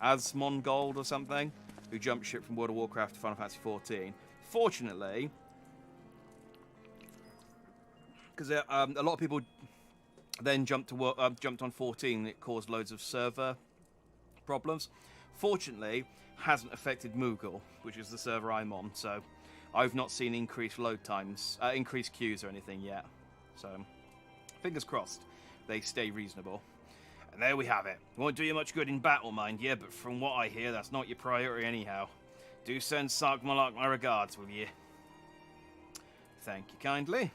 [SPEAKER 1] Asmongold or something, who jumped ship from World of Warcraft to Final Fantasy XIV. Fortunately, because a lot of people then jumped on 14, and it caused loads of server problems. Fortunately, hasn't affected Moogle, which is the server I'm on, so I've not seen increased load times, increased queues or anything yet. So, fingers crossed, they stay reasonable. And there we have it. Won't do you much good in battle, mind you, but from what I hear, that's not your priority anyhow. Do send Sark Malak my regards, will you? Thank you kindly.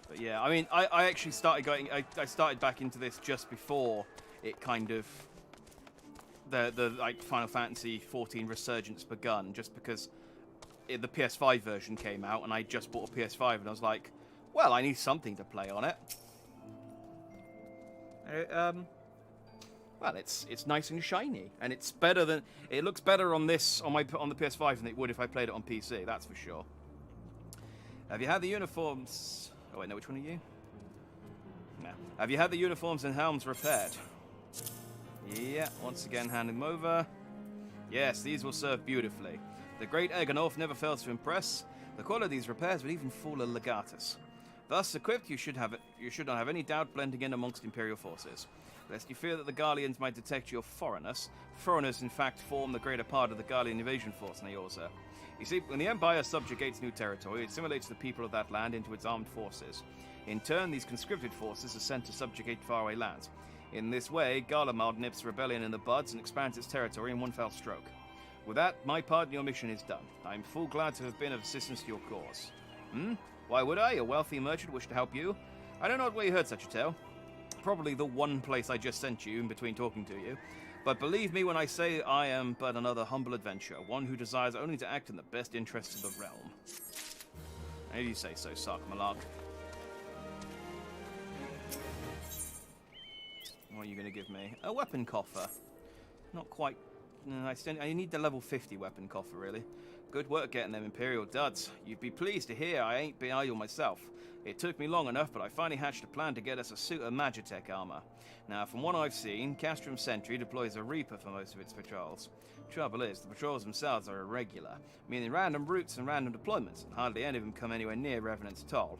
[SPEAKER 1] But yeah, I mean, I actually started going. I started back into this just before it kind of the like Final Fantasy XIV resurgence begun, just because the PS5 version came out, and I just bought a PS5, and I was like, well, I need something to play on it. Well, it's nice and shiny, and it looks better on the PS5 than it would if I played it on PC. That's for sure. Have you had the uniforms? Oh wait, no, which one are you? No. Have you had the uniforms and helms repaired? Yeah, once again handing them over. Yes, these will serve beautifully. The great Eganoff never fails to impress. The quality of these repairs would even fool a legatus. Thus equipped, you should not have any doubt blending in amongst Imperial forces. Lest you fear that the Garleans might detect your foreignness, foreigners in fact form the greater part of the Garlean invasion force in Eorza. You see, when the Empire subjugates new territory, it assimilates the people of that land into its armed forces. In turn, these conscripted forces are sent to subjugate faraway lands. In this way, Garlemald nips rebellion in the buds and expands its territory in one fell stroke. With that, my part in your mission is done. I am full glad to have been of assistance to your cause. Why would I? A wealthy merchant wish to help you? I don't know where you heard such a tale. Probably the one place I just sent you in between talking to you. But believe me when I say I am but another humble adventurer, one who desires only to act in the best interests of the realm. How do you say so, Sark Malak? What are you going to give me? A weapon coffer. Not quite. No, I need the level 50 weapon coffer, really. Good work getting them Imperial duds. You'd be pleased to hear I ain't been idle myself. It took me long enough, but I finally hatched a plan to get us a suit of Magitech armor. Now, from what I've seen, Castrum Sentry deploys a Reaper for most of its patrols. Trouble is, the patrols themselves are irregular, meaning random routes and random deployments, and hardly any of them come anywhere near Revenants at all.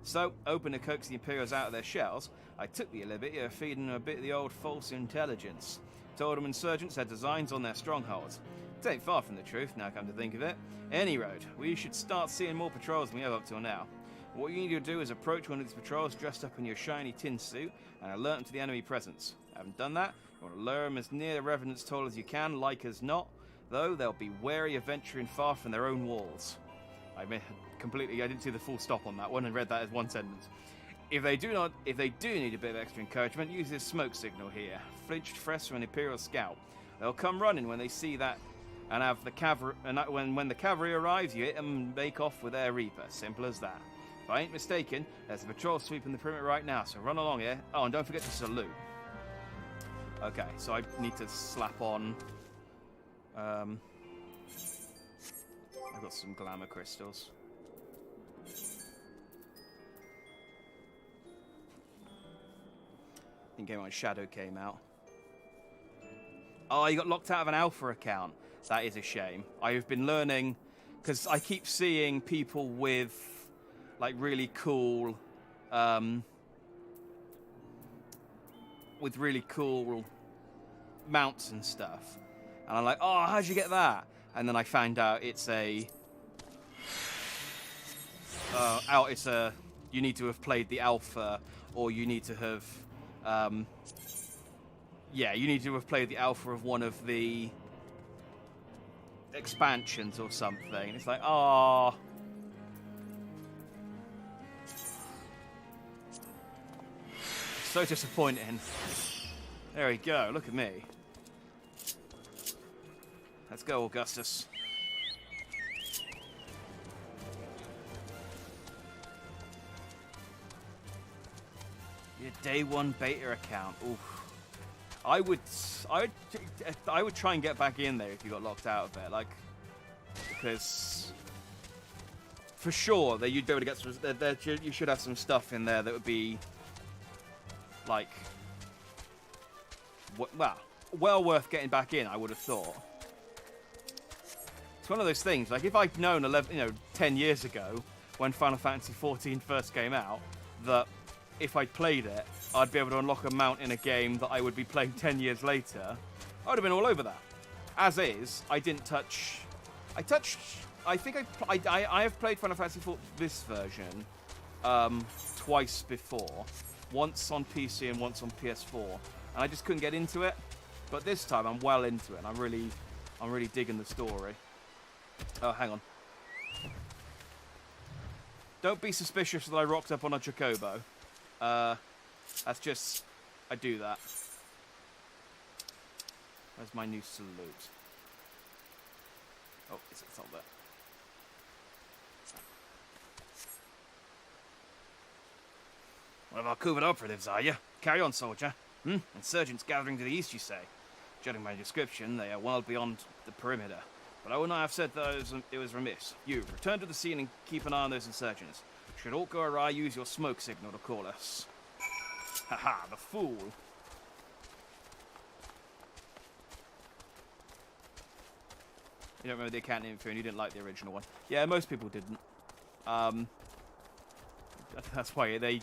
[SPEAKER 1] So, hoping to coax the Imperials out of their shells, I took the liberty of feeding them a bit of the old false intelligence. Told them insurgents had designs on their strongholds. It ain't far from the truth, now come to think of it. Any road, we should start seeing more patrols than we have up till now. What you need to do is approach one of these patrols dressed up in your shiny tin suit and alert them to the enemy presence. Haven't done that? You want to lure them as near the Revenant's toll as you can, like as not, though they'll be wary of venturing far from their own walls. I didn't see the full stop on that one and read that as one sentence. If they do need a bit of extra encouragement, use this smoke signal here. Flinched fresh from an Imperial scout. They'll come running when they see that, and have the cavalry. And when the cavalry arrives, you hit them and make off with their Reaper. Simple as that. If I ain't mistaken, there's a patrol sweeping the perimeter right now, so run along here. Oh, and don't forget to salute. Okay, so I need to slap on. I've got some glamour crystals. In Game On Shadow came out. Oh, you got locked out of an alpha account. That is a shame. I have been learning, because I keep seeing people with, like, really cool, mounts and stuff. And I'm like, oh, how'd you get that? And then I found out it's you need to have played the alpha, or you need to have, you need to have played the alpha of one of the expansions or something. It's like, oh. So disappointing. There we go, look at me. Let's go, Augustus. Your day one beta account. Oof. I would try and get back in there if you got locked out of it, like, because for sure that you'd be able to get some. You should have some stuff in there that would be like, well worth getting back in. I would have thought. It's one of those things. Like if I'd known 10 years ago when Final Fantasy XIV first came out that if I'd played it, I'd be able to unlock a mount in a game that I would be playing 10 years later, I would have been all over that. As is, I didn't touch. I think I have played Final Fantasy XIV this version twice before, once on PC and once on PS4, and I just couldn't get into it. But this time I'm well into it, and I'm really digging the story. Oh, hang on. Don't be suspicious that I rocked up on a Chocobo. That's just, I do that. Where's my new salute? Oh, it's not there. One of our covert operatives, are you? Carry on, soldier. Insurgents gathering to the east, you say? Judging by description, they are well beyond the perimeter. But I would not have said that it was remiss. You, return to the scene and keep an eye on those insurgents. Should aught go awry, use your smoke signal to call us. Haha, the fool. You don't remember the account info and you didn't like the original one. Yeah, most people didn't. That's why they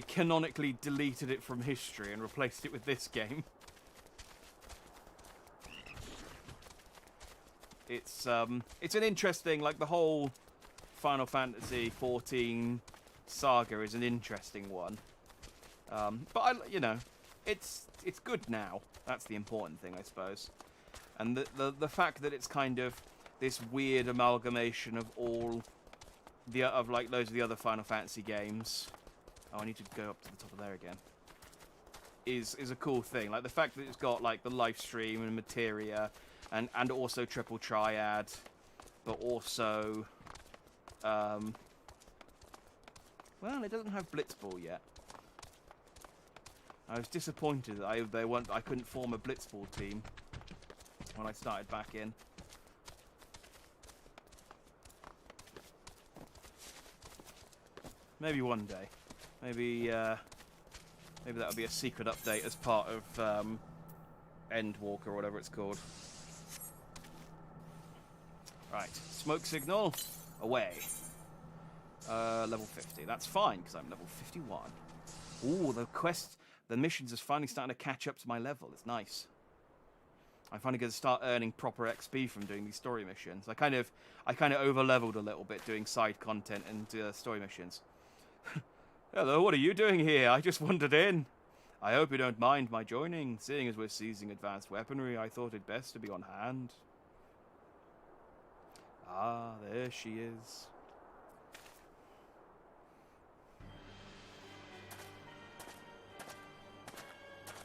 [SPEAKER 1] canonically deleted it from history and replaced it with this game. It's an interesting, like, the whole Final Fantasy XIV saga is an interesting one. But it's good now. That's the important thing, I suppose. And the fact that it's kind of this weird amalgamation of all like loads of the other Final Fantasy games. Oh, I need to go up to the top of there again. Is a cool thing. Like the fact that it's got like the live stream and materia, and also Triple Triad, but also well, it doesn't have Blitzball yet. I was disappointed that I couldn't form a Blitzball team when I started back in. Maybe one day. Maybe that'll be a secret update as part of Endwalker or whatever it's called. Right, smoke signal, away. Level 50. That's fine because I'm level 51. Ooh, the missions is finally starting to catch up to my level. It's nice. I'm finally going to start earning proper XP from doing these story missions. I kind of over-leveled a little bit doing side content and story missions. Hello, what are you doing here? I just wandered in. I hope you don't mind my joining. Seeing as we're seizing advanced weaponry, I thought it best to be on hand. Ah, there she is.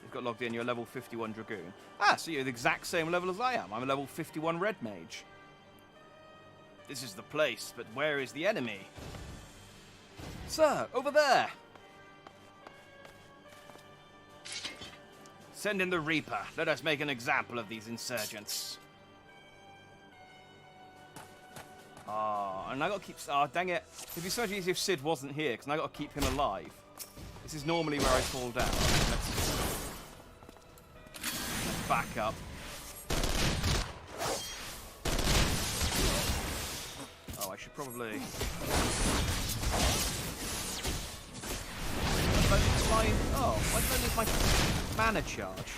[SPEAKER 1] You've got logged in, you're level 51 Dragoon. Ah, so you're the exact same level as I am. I'm a level 51 Red Mage. This is the place, but where is the enemy? Sir, over there! Send in the Reaper. Let us make an example of these insurgents. And I gotta keep... Oh, dang it. It'd be so much easier if Sid wasn't here, because I gotta keep him alive. This is normally where I fall down. Let's back up. Oh, I should probably... Oh, why did I lose my mana charge?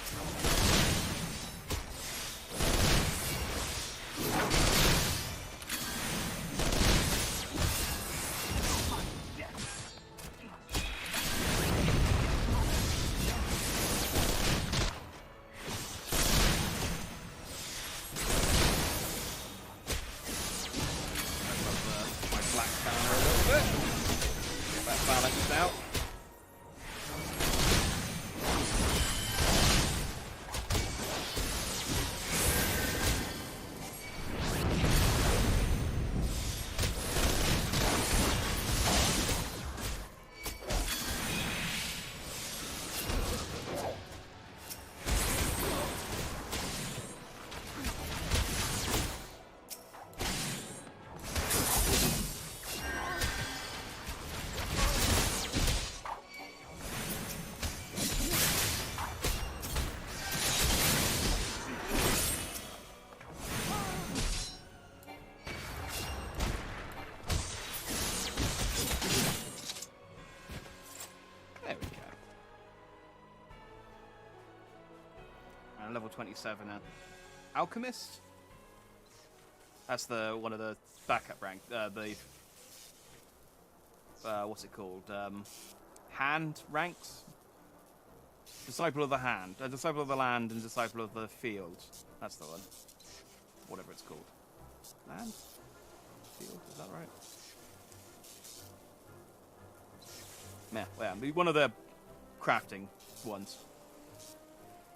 [SPEAKER 1] My black counter a little bit. Get that balanced out. Level 27 now. Alchemist? That's the one of the backup rank. What's it called? Hand ranks? Disciple of the Hand. Disciple of the Land and Disciple of the Field. That's the one. Whatever it's called. Land? Field? Is that right? Yeah, one of the crafting ones.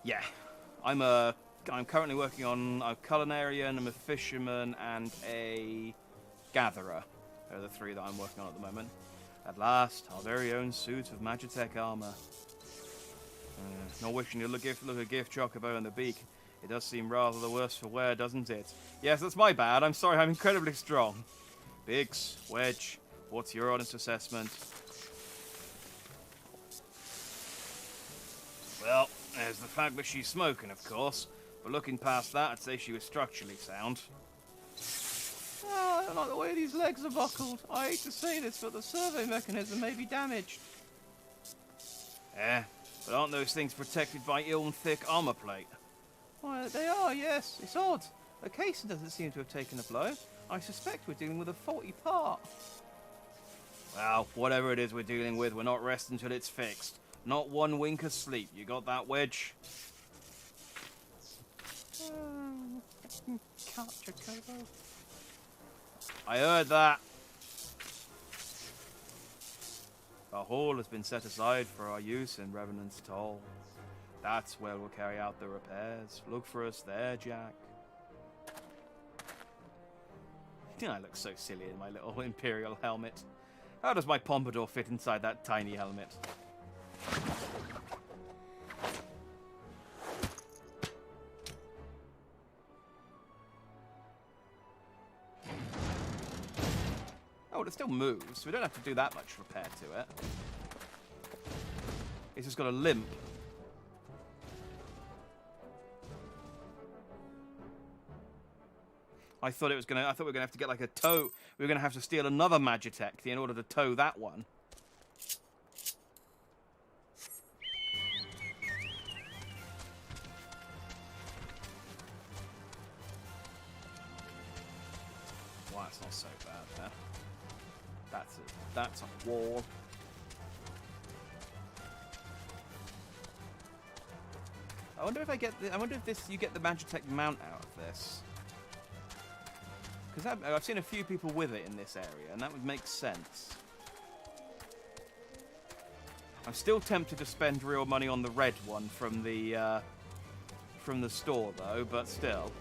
[SPEAKER 1] Yeah. I'm currently working on a culinarian, I'm a fisherman, and a gatherer. They're the three that I'm working on at the moment. At last, our very own suit of Magitech armor. Not wishing to look a gift chocobo in the beak. It does seem rather the worse for wear, doesn't it? Yes, that's my bad. I'm sorry, I'm incredibly strong. Biggs, Wedge, what's your honest assessment? Well, there's the fact that she's smoking, of course. But looking past that, I'd say she was structurally sound. Oh, I don't like the way these legs are buckled. I hate to say this, but the servo mechanism may be damaged. But aren't those things protected by ill and thick armor plate? Why, they are, yes. It's odd. The casing doesn't seem to have taken a blow. I suspect we're dealing with a faulty part. Well, whatever it is we're dealing with, we're not resting until it's fixed. Not one wink of sleep. You got that, Wedge? I heard that. Our hall has been set aside for our use in Revenant's Toll. That's where we'll carry out the repairs. Look for us there, Jack. I look so silly in my little Imperial helmet. How does my pompadour fit inside that tiny helmet? Oh, it still moves. We don't have to do that much repair to it. It's just got a limp. I thought we were gonna have to get like a tow. We were gonna have to steal another Magitech in order to tow that one. Wow, it's not so bad there. That's a wall. I wonder if you get the Magitech mount out of this. Because I've seen a few people with it in this area, and that would make sense. I'm still tempted to spend real money on the red one from the store, though, but still.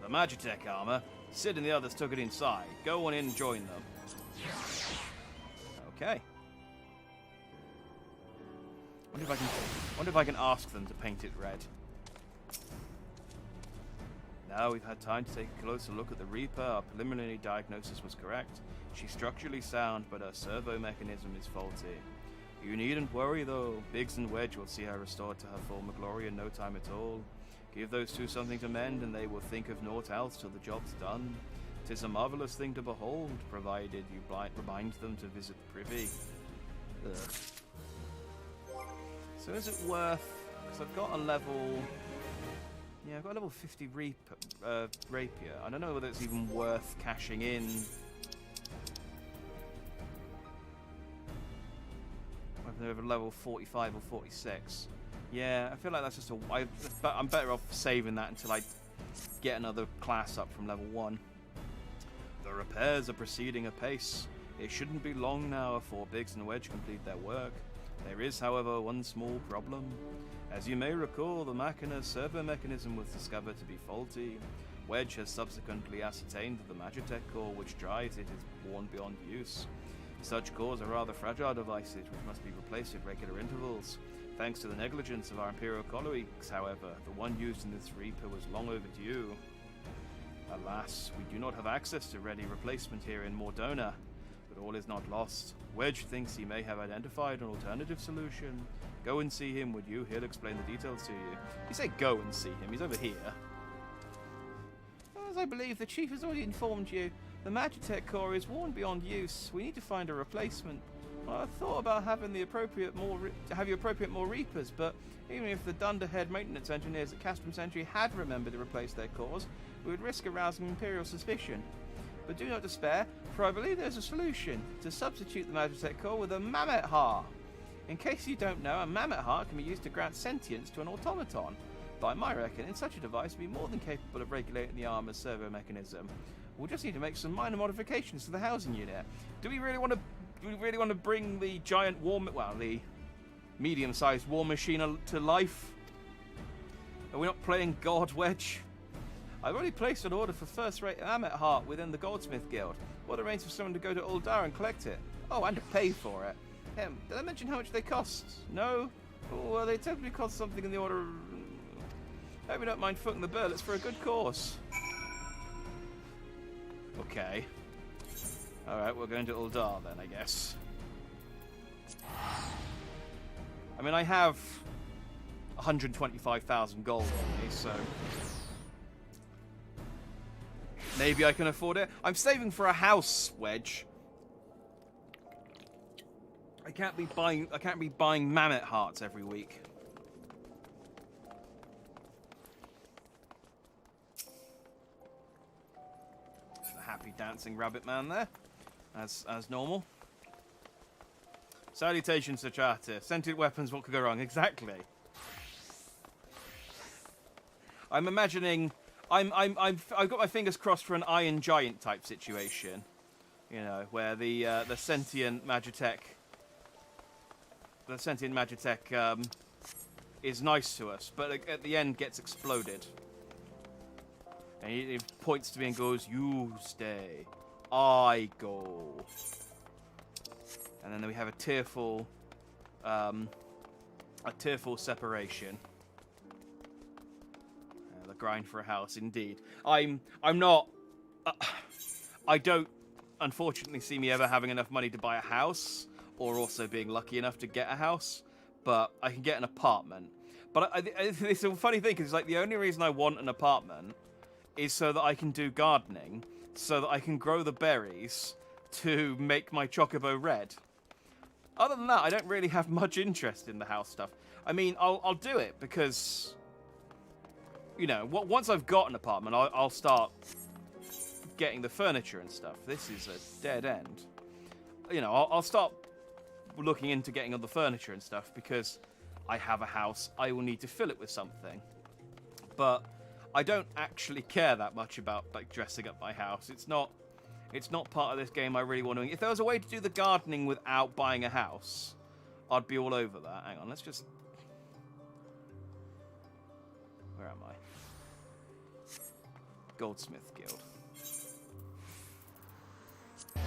[SPEAKER 1] The Magitech armor. Sid and the others took it inside. Go on in and join them. Okay. Wonder if I can ask them to paint it red. Now we've had time to take a closer look at the Reaper. Our preliminary diagnosis was correct. She's structurally sound, but her servo mechanism is faulty. You needn't worry, though. Biggs and Wedge will see her restored to her former glory in no time at all. Give those two something to mend, and they will think of naught else till the job's done. 'Tis a marvellous thing to behold, provided you remind them to visit the privy. Ugh. So is it worth... Because I've got a level... Yeah, I've got a level 50 rapier. I don't know whether it's even worth cashing in. Whether they're level 45 or 46. Yeah, I feel like that's just a... I'm better off saving that until I get another class up from level 1. The repairs are proceeding apace. It shouldn't be long now before Biggs and Wedge complete their work. There is, however, one small problem. As you may recall, the Machina's servo mechanism was discovered to be faulty. Wedge has subsequently ascertained that the Magitech core which drives it is worn beyond use. Such cores are rather fragile devices which must be replaced at regular intervals. Thanks to the negligence of our Imperial colleagues, however, the one used in this Reaper was long overdue. Alas, we do not have access to ready replacement here in Mordona, but all is not lost. Wedge thinks he may have identified an alternative solution. Go and see him, would you? He'll explain the details to you. You say go and see him, he's over here. As I believe the Chief has already informed you, the Magitech core is worn beyond use. We need to find a replacement. Well, I thought about having the appropriate more Reapers, but even if the dunderhead maintenance engineers at Castrum Sentry had remembered to replace their cores, we would risk arousing Imperial suspicion. But do not despair, for I believe there's a solution to substitute the Magitech core with a Mammoth Heart. In case you don't know, a Mammoth Heart can be used to grant sentience to an automaton. By my reckoning, such a device would be more than capable of regulating the armor's servo mechanism. We'll just need to make some minor modifications to the housing unit. Do we really want to bring the giant the medium-sized war machine to life? Are we not playing God, Wedge? I've already placed an order for first-rate Mammoth Heart within the Goldsmith Guild. What arrange for someone to go to Uldar and collect it? Oh, and to pay for it. Did I mention how much they cost? No? Well, they typically cost something in the order of... Hope you don't mind footing the bill. It's for a good cause. Okay. Alright, we're going to Uldar then, I guess. I mean, I have 125,000 gold on me, so... Maybe I can afford it. I'm saving for a house, Wedge. I can't be buying Mammoth Hearts every week. The happy dancing rabbit man there, as normal. Salutations, Sir Charter. Sentient weapons, what could go wrong? Exactly. I'm imagining. I've got my fingers crossed for an Iron Giant type situation, you know, where the sentient Magitech. The sentient Magitech is nice to us, but at the end gets exploded. And he points to me and goes, "You stay, I go." And then we have a tearful separation. The grind for a house, indeed. I'm not. I don't, unfortunately, see me ever having enough money to buy a house. Or also being lucky enough to get a house, but I can get an apartment. But it's a funny thing, because it's like the only reason I want an apartment is so that I can do gardening, so that I can grow the berries to make my chocobo red. Other than that, I don't really have much interest in the house stuff. I mean, I'll do it because, you know, once I've got an apartment, I'll start getting the furniture and stuff. This is a dead end. You know, I'll start looking into getting all the furniture and stuff because I have a house. I will need to fill it with something. But I don't actually care that much about like dressing up my house. It's not part of this game I really want to. If there was a way to do the gardening without buying a house, I'd be all over that. Hang on, let's just... Where am I? Goldsmith Guild. I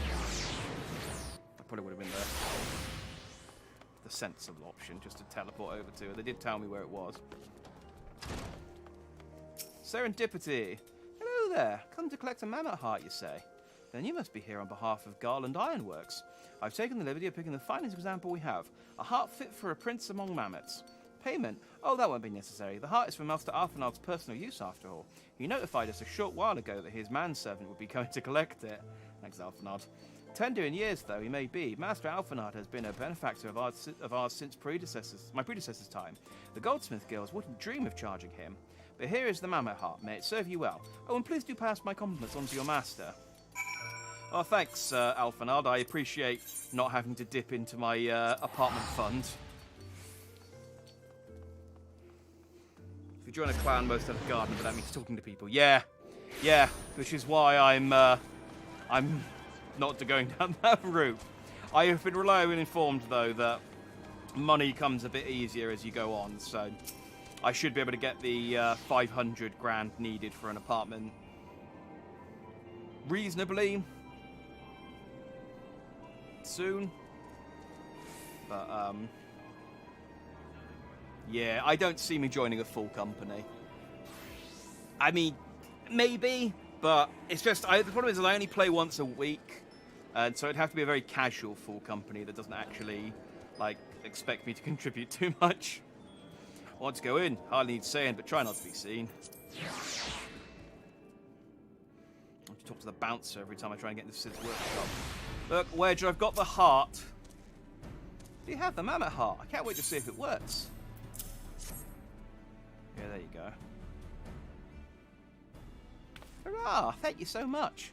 [SPEAKER 1] probably would have been the sensible option just to teleport over to. They did tell me where it was. Serendipity. there. Come to collect a mammoth heart, you say? Then you must be here on behalf of Garland Ironworks. I've taken the liberty of picking the finest example we have. A heart fit for a prince among mammoths. Payment? Oh, that won't be necessary. The heart is for Master Alphonard's personal use, after all. He notified us a short while ago that his manservant would be going to collect it. Thanks, Alphonard. Tender in years, though he may be, Master Alphonard has been a benefactor of ours since my predecessor's time. The Goldsmith Guilds wouldn't dream of charging him. But here is the mammoth heart. May it serve you well. Oh, and please do pass my compliments on to your master. Oh, thanks, Alphonard. I appreciate not having to dip into my apartment fund. If you join a clan, most have a garden, but that means talking to people. Yeah, which is why I'm not going down that route. I have been reliably informed, though, that money comes a bit easier as you go on, so I should be able to get the 500 grand needed for an apartment reasonably soon. But, yeah, I don't see me joining a full company. I mean, maybe, but it's just, the problem is that I only play once a week, and so it'd have to be a very casual full company that doesn't actually, like, expect me to contribute too much. I want to go in, hardly need saying, but try not to be seen. I have to talk to the bouncer every time I try and get into Sid's workshop. Look, Wedge, I've got the heart. Do you have the mammoth heart? I can't wait to see if it works. Yeah, there you go. Hurrah! Thank you so much.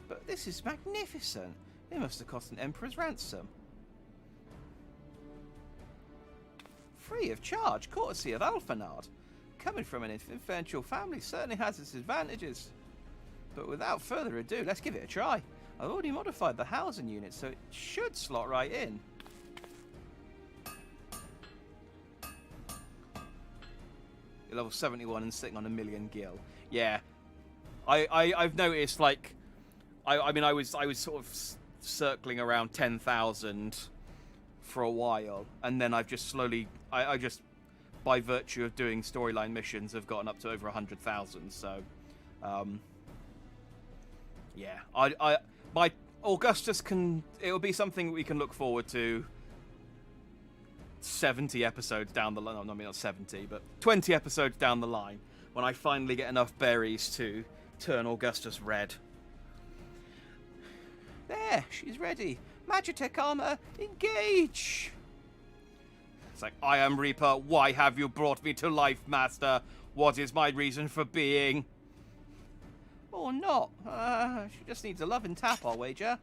[SPEAKER 1] But this is magnificent. It must have cost an emperor's ransom. Free of charge, courtesy of Alphonard. Coming from an influential family certainly has its advantages. But without further ado, let's give it a try. I've already modified the housing unit, so it should slot right in. You're level 71 and sitting on 1 million gil. Yeah. I've noticed, like, I mean, I was sort of circling around 10,000 for a while, and then I've just slowly, I just, by virtue of doing storyline missions, have gotten up to over 100,000. So, yeah, my Augustus it'll be something we can look forward to 70 episodes down the line. No, I mean, not 70, but 20 episodes down the line, when I finally get enough berries to turn Augustus red. There, she's ready. Magitech armor, engage! It's like, I am Reaper. Why have you brought me to life, Master? What is my reason for being? Or not. She just needs a loving tap, I'll wager.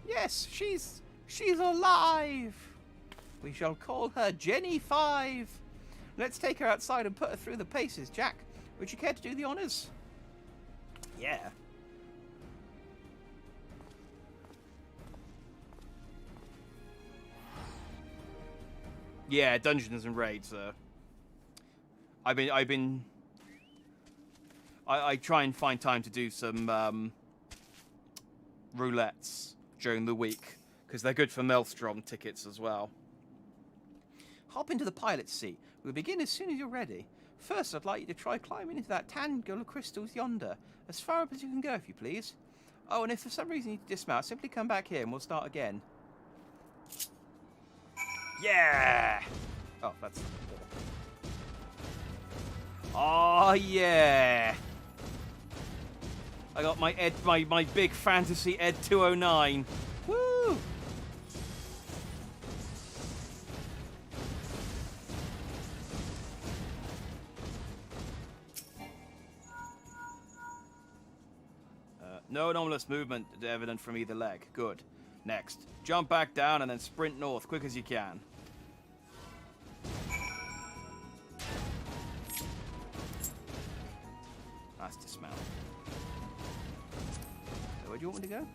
[SPEAKER 1] Yes, she's alive. We shall call her Jenny 5. Let's take her outside and put her through the paces. Jack, would you care to do the honors? Yeah. Yeah, Dungeons and Raids. I try and find time to do some roulettes during the week, because they're good for Maelstrom tickets as well. Hop into the pilot's seat. We'll begin as soon as you're ready. First, I'd like you to try climbing into that tangle of crystals yonder, as far up as you can go, if you please. Oh, and if for some reason you dismount, simply come back here and we'll start again. Yeah! Oh, that's... Oh, yeah! I got my big fantasy Ed 209. Woo! No anomalous movement evident from either leg. Good. Next. Jump back down and then sprint north, quick as you can. Nice dismount. So where do you want me to go?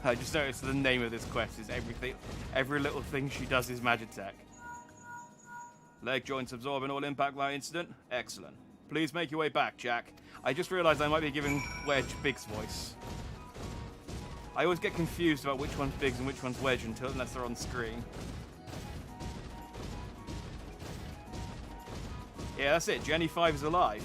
[SPEAKER 1] I just noticed the name of this quest is every little thing she does is Magitech. Leg joints absorbing all impact by incident. Excellent. Please make your way back, Jack. I just realized I might be giving Wedge Big's voice. I always get confused about which one's Biggs and which one's Wedge unless they're on screen. Yeah, that's it. Jenny 5 is alive.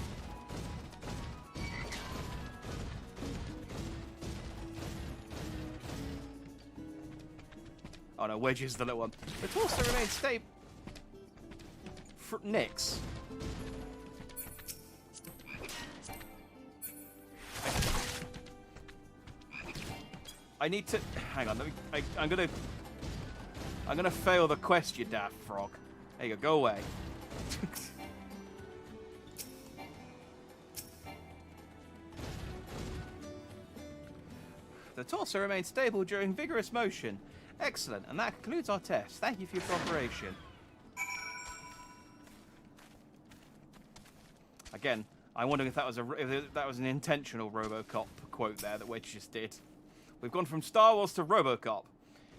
[SPEAKER 1] Oh no, Wedge is the little one. The torso remains stable. Nix. I need to hang on. Let me. I'm gonna fail the quest, you daft frog. There you go. Go away. The torso remains stable during vigorous motion. Excellent, and that concludes our test. Thank you for your cooperation. Again, I'm wondering if that was an intentional RoboCop quote there that Wedge just did. We've gone from Star Wars to RoboCop.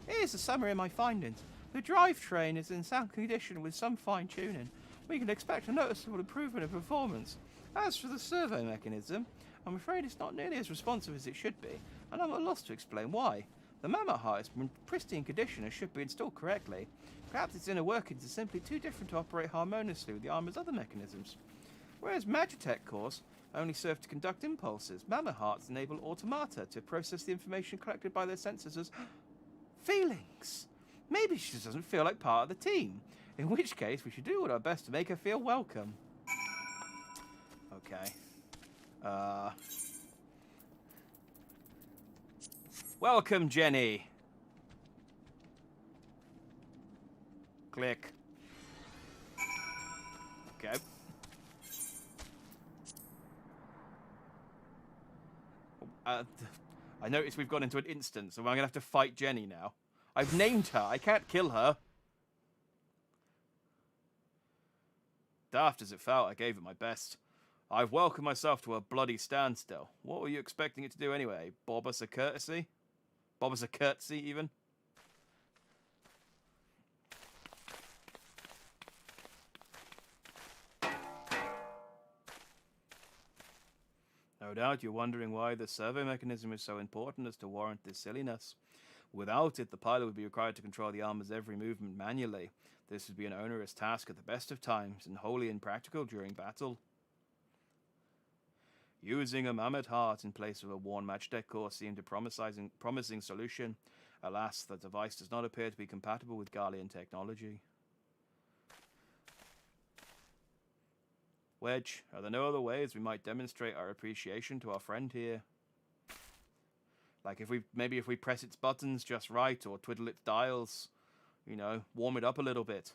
[SPEAKER 1] Here's a summary of my findings. The drivetrain is in sound condition with some fine-tuning. We can expect a noticeable improvement in performance. As for the servo mechanism, I'm afraid it's not nearly as responsive as it should be, and I'm at a loss to explain why. The mammoth heart is in pristine condition and should be installed correctly. Perhaps its inner workings are simply too different to operate harmoniously with the armor's other mechanisms. Whereas Magitech cores only serve to conduct impulses, mammoth hearts enable automata to process the information collected by their sensors as feelings. Maybe she just doesn't feel like part of the team, in which case we should do our best to make her feel welcome. Okay. Welcome, Jenny. Click. Okay. I noticed we've gone into an instance, so I'm going to have to fight Jenny now. I've named her. I can't kill her. Daft as it felt, I gave it my best. I've welcomed myself to a bloody standstill. What were you expecting it to do anyway? Bob us a courtesy? Bob us a curtsy, even? No doubt you're wondering why the servo mechanism is so important as to warrant this silliness. Without it, the pilot would be required to control the armor's every movement manually. This would be an onerous task at the best of times, and wholly impractical during battle. Using a mammoth heart in place of a worn Magitech core seemed a promising solution. Alas, the device does not appear to be compatible with Garlean technology. Wedge, are there no other ways we might demonstrate our appreciation to our friend here? Like if we press its buttons just right, or twiddle its dials, you know, warm it up a little bit.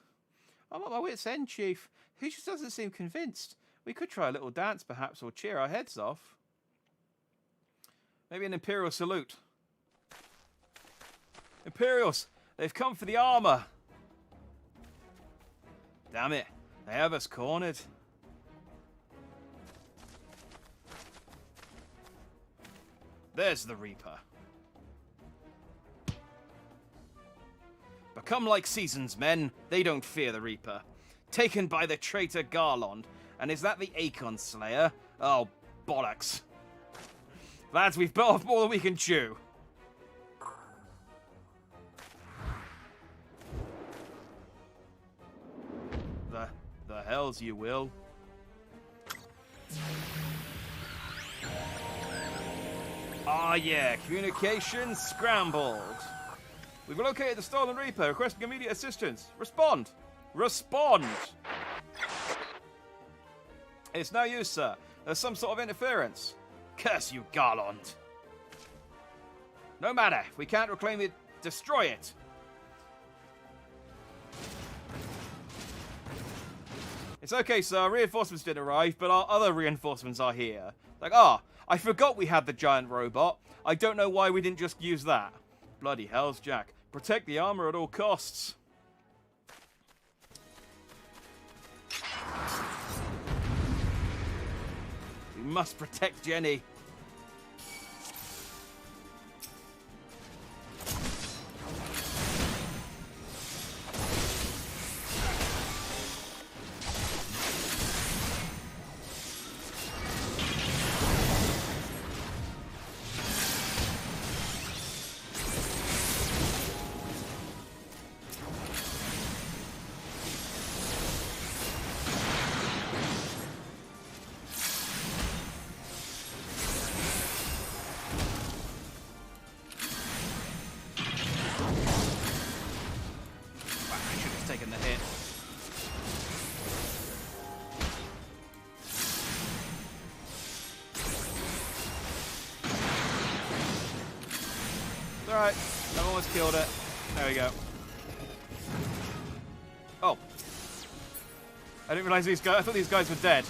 [SPEAKER 1] I'm at my wit's end, Chief. He just doesn't seem convinced. We could try a little dance, perhaps, or cheer our heads off. Maybe an Imperial salute. Imperials, they've come for the armor. Damn it, they have us cornered. There's the Reaper. Become like Season's men, they don't fear the Reaper. Taken by the traitor Garlond. And is that the Acorn Slayer? Oh, bollocks. Lads, we've bit off more than we can chew. The hells you will. Ah, yeah, communication scrambled. We've located the stolen Reaper, requesting immediate assistance. Respond! Respond! It's no use, sir. There's some sort of interference. Curse you, Garlond. No matter. If we can't reclaim it, destroy it. It's okay, sir. Reinforcements didn't arrive, but our other reinforcements are here. Like, I forgot we had the giant robot. I don't know why we didn't just use that. Bloody hells, Jack. Protect the armor at all costs. We must protect Jenny. killed it. There we go. Oh. I didn't realize these guys... I thought these guys were dead.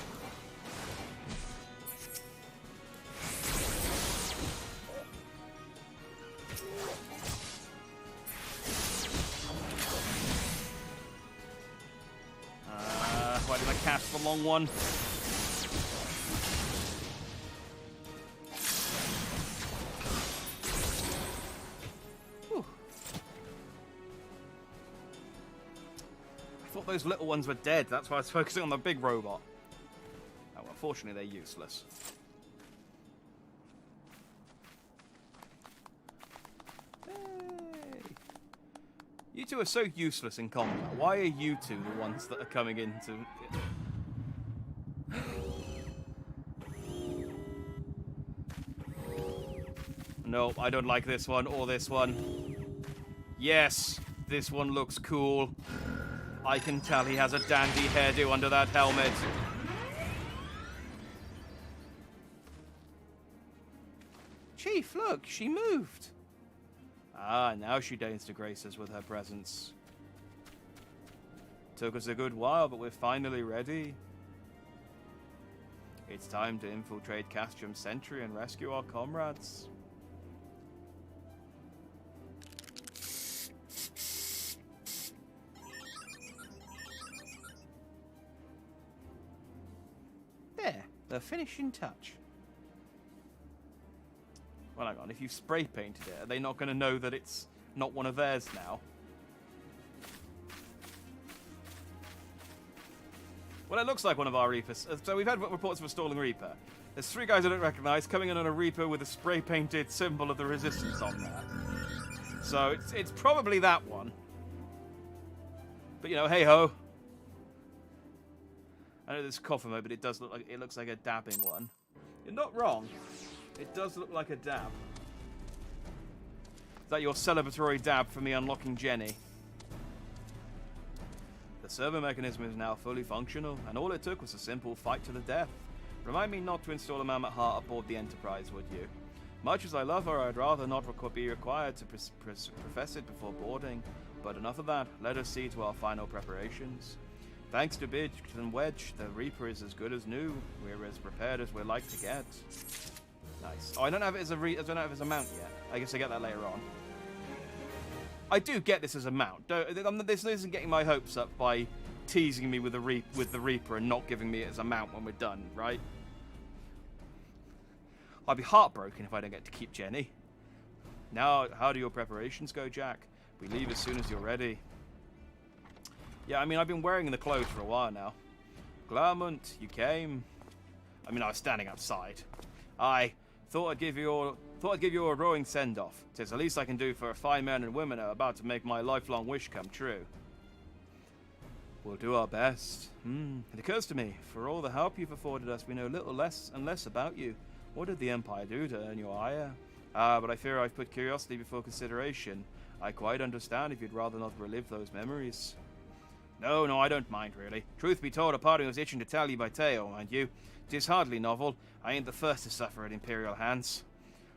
[SPEAKER 1] Why did I cast the long one? Whew. I thought those little ones were dead. That's why I was focusing on the big robot. Oh, unfortunately, they're useless. You two are so useless in combat. Why are you two the ones that are coming into... Nope, I don't like this one or this one. Yes, this one looks cool. I can tell he has a dandy hairdo under that helmet. Chief, look, she moved. Ah, now she deigns to grace us with her presence. Took us a good while, but we're finally ready. It's time to infiltrate Castrium's Sentry and rescue our comrades. There, the finishing touch. Well, hang on, if you've spray painted it, are they not going to know that it's not one of theirs now? Well, it looks like one of our Reapers. So we've had reports of a stalling Reaper. There's 3 guys I don't recognize coming in on a Reaper with a spray painted symbol of the Resistance on there. So it's probably that one. But, you know, hey-ho. I know there's coffin mode, but it does look like it looks like a dabbing one. You're not wrong. It does look like a dab. Is that your celebratory dab for me unlocking Jenny? The servo mechanism is now fully functional, and all it took was a simple fight to the death. Remind me not to install a Mammoth Heart aboard the Enterprise, would you? Much as I love her, I'd rather not be required to profess it before boarding. But enough of that, let us see to our final preparations. Thanks to Bidge and Wedge, the Reaper is as good as new. We're as prepared as we're like to get. Nice. Oh, I don't have it as a mount yet. I guess I get that later on. I do get this as a mount. This isn't getting my hopes up by teasing me with the Reaper and not giving me it as a mount when we're done, right? I'd be heartbroken if I don't get to keep Jenny. Now, how do your preparations go, Jack? We leave as soon as you're ready. Yeah, I mean, I've been wearing the clothes for a while now. Claremont, you came. I mean, I was standing outside. I thought I'd give you a rowing send-off. 'Tis the least I can do for a fine men and women who are about to make my lifelong wish come true. We'll do our best. It occurs to me, for all the help you've afforded us, we know little less and less about you. What did the Empire do to earn your ire? But I fear I've put curiosity before consideration. I quite understand if you'd rather not relive those memories. No, I don't mind, really. Truth be told, a party was itching to tell you my tale, mind you. 'Tis hardly novel. I ain't the first to suffer at Imperial hands.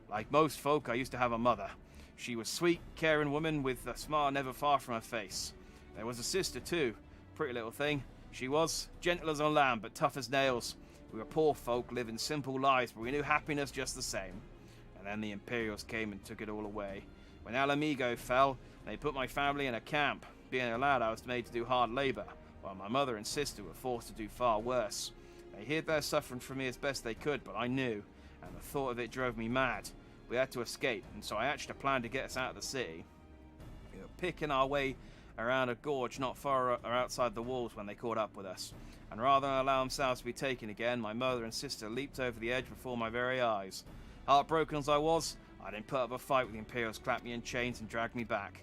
[SPEAKER 1] Like most folk, I used to have a mother. She was sweet, caring woman with a smile never far from her face. There was a sister, too. Pretty little thing. She was gentle as a lamb, but tough as nails. We were poor folk living simple lives, but we knew happiness just the same. And then the Imperials came and took it all away. When Alamigo fell, they put my family in a camp. Being a lad, I was made to do hard labor, while my mother and sister were forced to do far worse. They hid their suffering from me as best they could, but I knew, and the thought of it drove me mad. We had to escape, and so I hatched a plan to get us out of the city. We were picking our way around a gorge not far or outside the walls when they caught up with us. And rather than allow themselves to be taken again, my mother and sister leaped over the edge before my very eyes. Heartbroken as I was, I didn't put up a fight with the Imperials, clapped me in chains and dragged me back.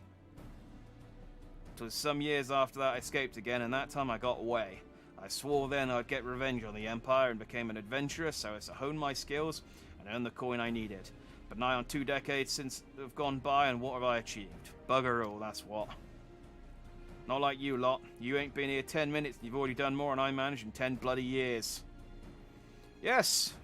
[SPEAKER 1] It was some years after that I escaped again, and that time I got away. I swore then I'd get revenge on the Empire and became an adventurer so as to hone my skills and earn the coin I needed. But nigh on 2 decades since have gone by, and what have I achieved? Bugger all, that's what. Not like you lot. You ain't been here 10 minutes and you've already done more than I managed in 10 bloody years. Yes,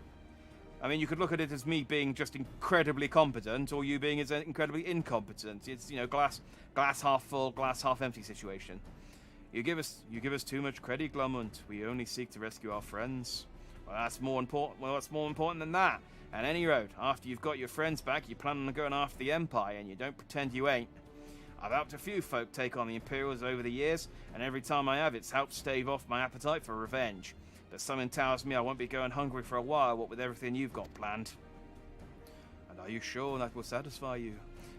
[SPEAKER 1] I mean, you could look at it as me being just incredibly competent, or you being as incredibly incompetent. It's, you know, glass half full, glass half empty situation. You give us too much credit, Glumont. We only seek to rescue our friends. Well, that's more important. Well, that's more important than that. At any rate, after you've got your friends back, you plan on going after the Empire, and you don't pretend you ain't. I've helped a few folk take on the Imperials over the years, and every time I have, it's helped stave off my appetite for revenge. But something tells me I won't be going hungry for a while, what with everything you've got planned. And are you sure that will satisfy you?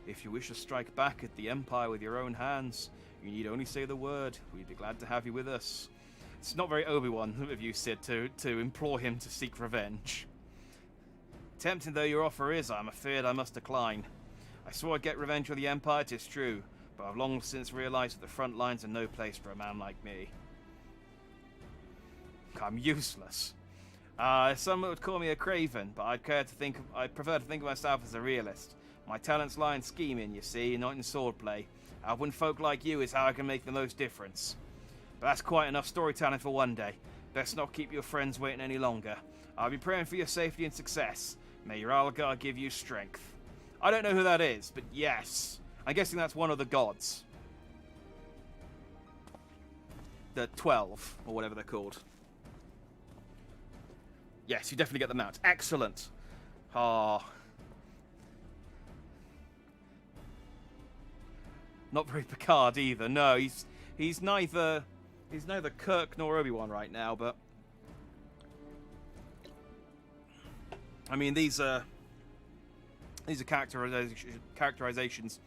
[SPEAKER 1] If you wish to strike back at the Empire with your own hands, you need only say the word. We'd be glad to have you with us. It's not very Obi-Wan of you, Sid, to implore him to seek revenge. Tempting though your offer is, I'm afraid I must decline. I swore I'd get revenge on the Empire, 'tis true, but I've long since realised that the front lines are no place for a man like me. I'm useless. Some would call me a craven, but I'd prefer to think of myself as a realist. My talents lie in scheming, you see, not in swordplay. Helping folk like you is how I can make the most difference. But that's quite enough storytelling for one day. Best not keep your friends waiting any longer. I'll be praying for your safety and success. May your Algar give you strength. I don't know who that is, but yes. I'm guessing that's one of the gods. The 12, or whatever they're called. Yes, you definitely get the mount. Excellent. Ah. Not very Picard either. No, he's neither Kirk nor Obi-Wan right now, but I mean these are characterizations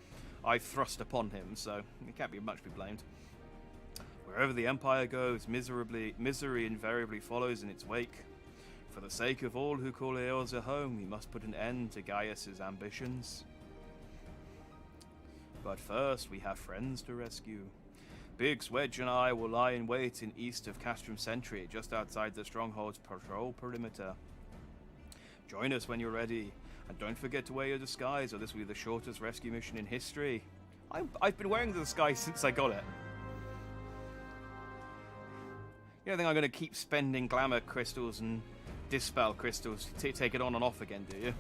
[SPEAKER 1] I've thrust upon him, so he can't be much be blamed. Wherever the Empire goes, misery invariably follows in its wake. For the sake of all who call Eorzea home, we must put an end to Gaius's ambitions. But first, we have friends to rescue. Biggs, Wedge, and I will lie in wait in east of Castrum Sentry, just outside the Stronghold's patrol perimeter. Join us when you're ready, and don't forget to wear your disguise, or this will be the shortest rescue mission in history. I've been wearing the disguise since I got it. You don't think I'm going to keep spending glamour crystals and dispel crystals to take it on and off again, do you?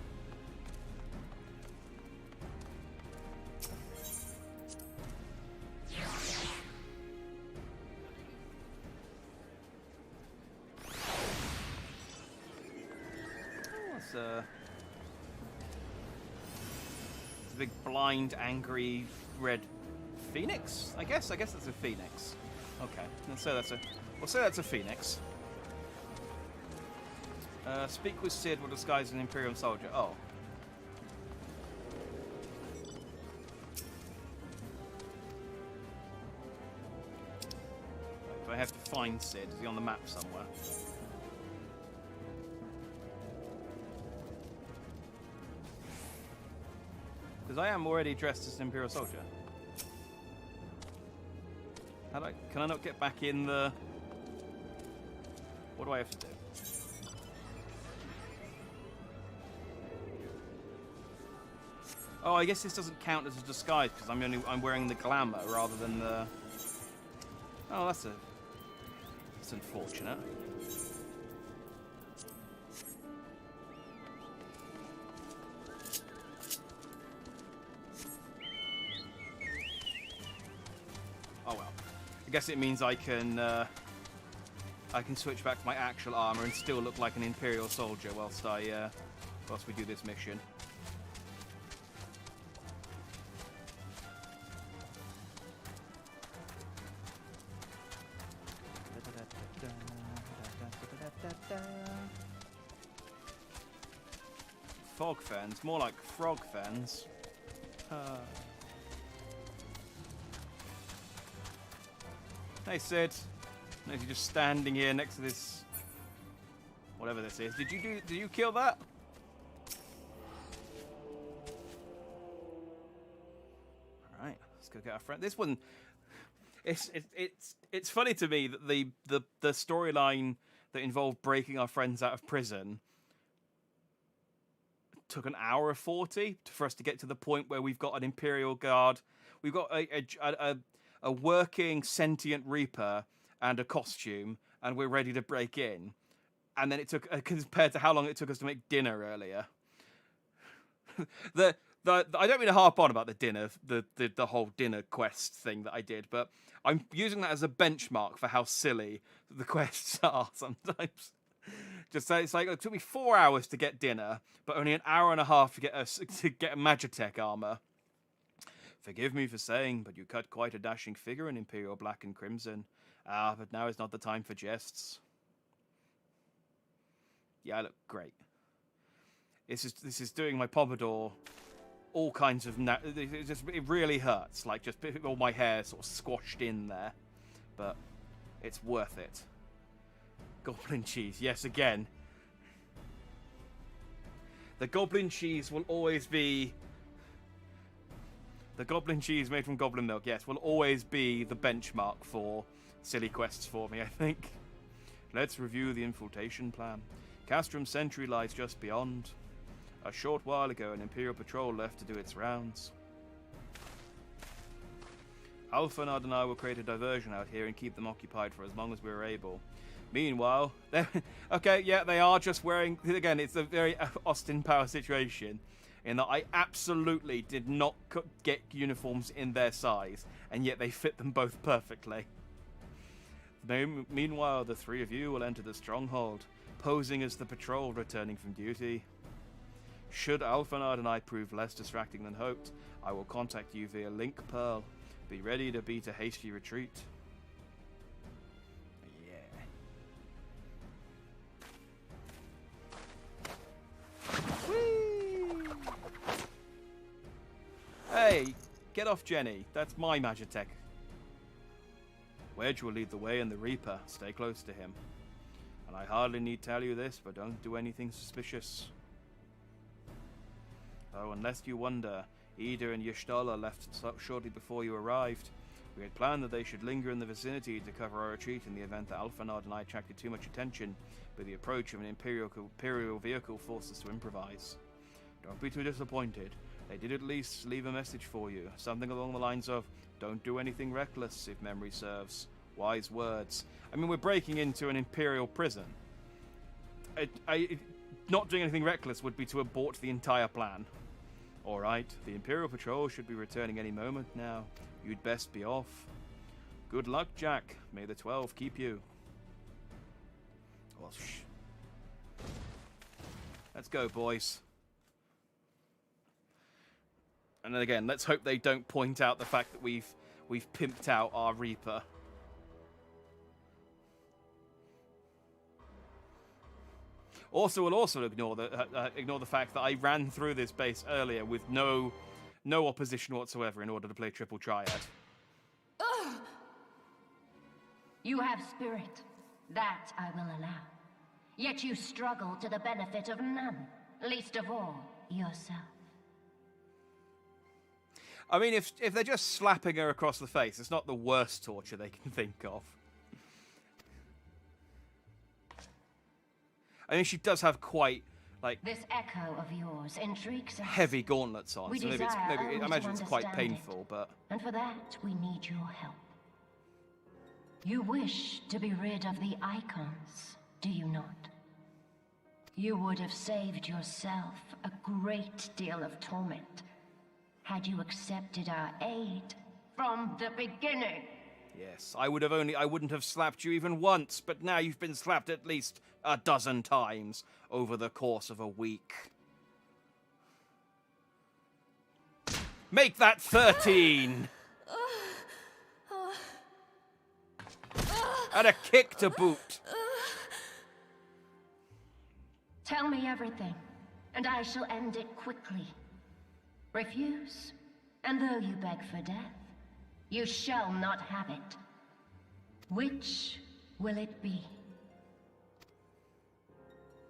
[SPEAKER 1] It's a big, blind, angry, red phoenix. I guess that's a phoenix. Okay, we'll say that's a phoenix. Speak with Sid while disguised as an Imperial soldier. Oh. Do I have to find Sid? Is he on the map somewhere? Because I am already dressed as an Imperial soldier. Can I not get back in the... What do I have to do? Oh, I guess this doesn't count as a disguise because I'm wearing the glamour rather than the... Oh, that's unfortunate. Oh well. I guess it means I can switch back to my actual armor and still look like an Imperial soldier whilst we do this mission. Fog fans, more like frog fans. Hey Sid, you're just standing here next to this, whatever this is. Did you kill that? All right, let's go get our friend. This one, it's funny to me that the storyline that involved breaking our friends out of prison took an hour of 40 for us to get to the point where we've got an Imperial Guard, we've got a working sentient Reaper and a costume, and we're ready to break in. And then it took, compared to how long it took us to make dinner earlier. I don't mean to harp on about the dinner, the whole dinner quest thing that I did, but I'm using that as a benchmark for how silly the quests are sometimes. Just say it's like it took me 4 hours to get dinner, but only an hour and a half to get a Magitech armor. Forgive me for saying, but you cut quite a dashing figure in Imperial Black and Crimson. Ah, but now is not the time for jests. Yeah, I look great. This is doing my pompadour all kinds of... it really hurts, like just all my hair sort of squashed in there. But it's worth it. Goblin cheese, yes, again. The goblin cheese will always be... The goblin cheese made from goblin milk, yes, will always be the benchmark for silly quests for me, I think. Let's review the infiltration plan. Castrum Sentry lies just beyond. A short while ago, an Imperial patrol left to do its rounds. Alphanard and I will create a diversion out here and keep them occupied for as long as we're able. Meanwhile, okay, yeah, they are just wearing... Again, it's a very Austin Power situation, in that I absolutely did not get uniforms in their size, and yet they fit them both perfectly. Meanwhile, the three of you will enter the stronghold, posing as the patrol returning from duty. Should Alphanard and I prove less distracting than hoped, I will contact you via Link Pearl. Be ready to beat a hasty retreat. Yeah. Whee! Hey, get off Jenny. That's my Magitech. Wedge will lead the way in the Reaper. Stay close to him. And I hardly need tell you this, but don't do anything suspicious. Oh, unless you wonder, Ida and Y'shtola left shortly before you arrived. We had planned that they should linger in the vicinity to cover our retreat in the event that Alphanard and I attracted too much attention, but the approach of an Imperial vehicle forced us to improvise. Don't be too disappointed. They did at least leave a message for you, something along the lines of, don't do anything reckless, if memory serves. Wise words. I mean, we're breaking into an Imperial prison. Not doing anything reckless would be to abort the entire plan. Alright, the Imperial Patrol should be returning any moment now. You'd best be off. Good luck, Jack. May the 12 keep you. Oh, let's go, boys. And then again, let's hope they don't point out the fact that we've pimped out our Reaper. Also, we'll also ignore the fact that I ran through this base earlier with no opposition whatsoever in order to play Triple Triad.
[SPEAKER 2] Ugh. You have spirit. That I will allow. Yet you struggle to the benefit of none, least of all yourself.
[SPEAKER 1] I mean, if they're just slapping her across the face, it's not the worst torture they can think of. I mean, she does have quite, like...
[SPEAKER 2] This echo of yours intrigues us.
[SPEAKER 1] Heavy gauntlets on, so maybe I imagine it's quite painful, but...
[SPEAKER 2] And for that, we need your help. You wish to be rid of the icons, do you not? You would have saved yourself a great deal of torment had you accepted our aid from the beginning.
[SPEAKER 1] Yes, I wouldn't have slapped you even once, but now you've been slapped at least a dozen times over the course of a week. Make that 13! And a kick to boot.
[SPEAKER 2] Tell me everything, and I shall end it quickly. Refuse, and though you beg for death, you shall not have it. Which will it be?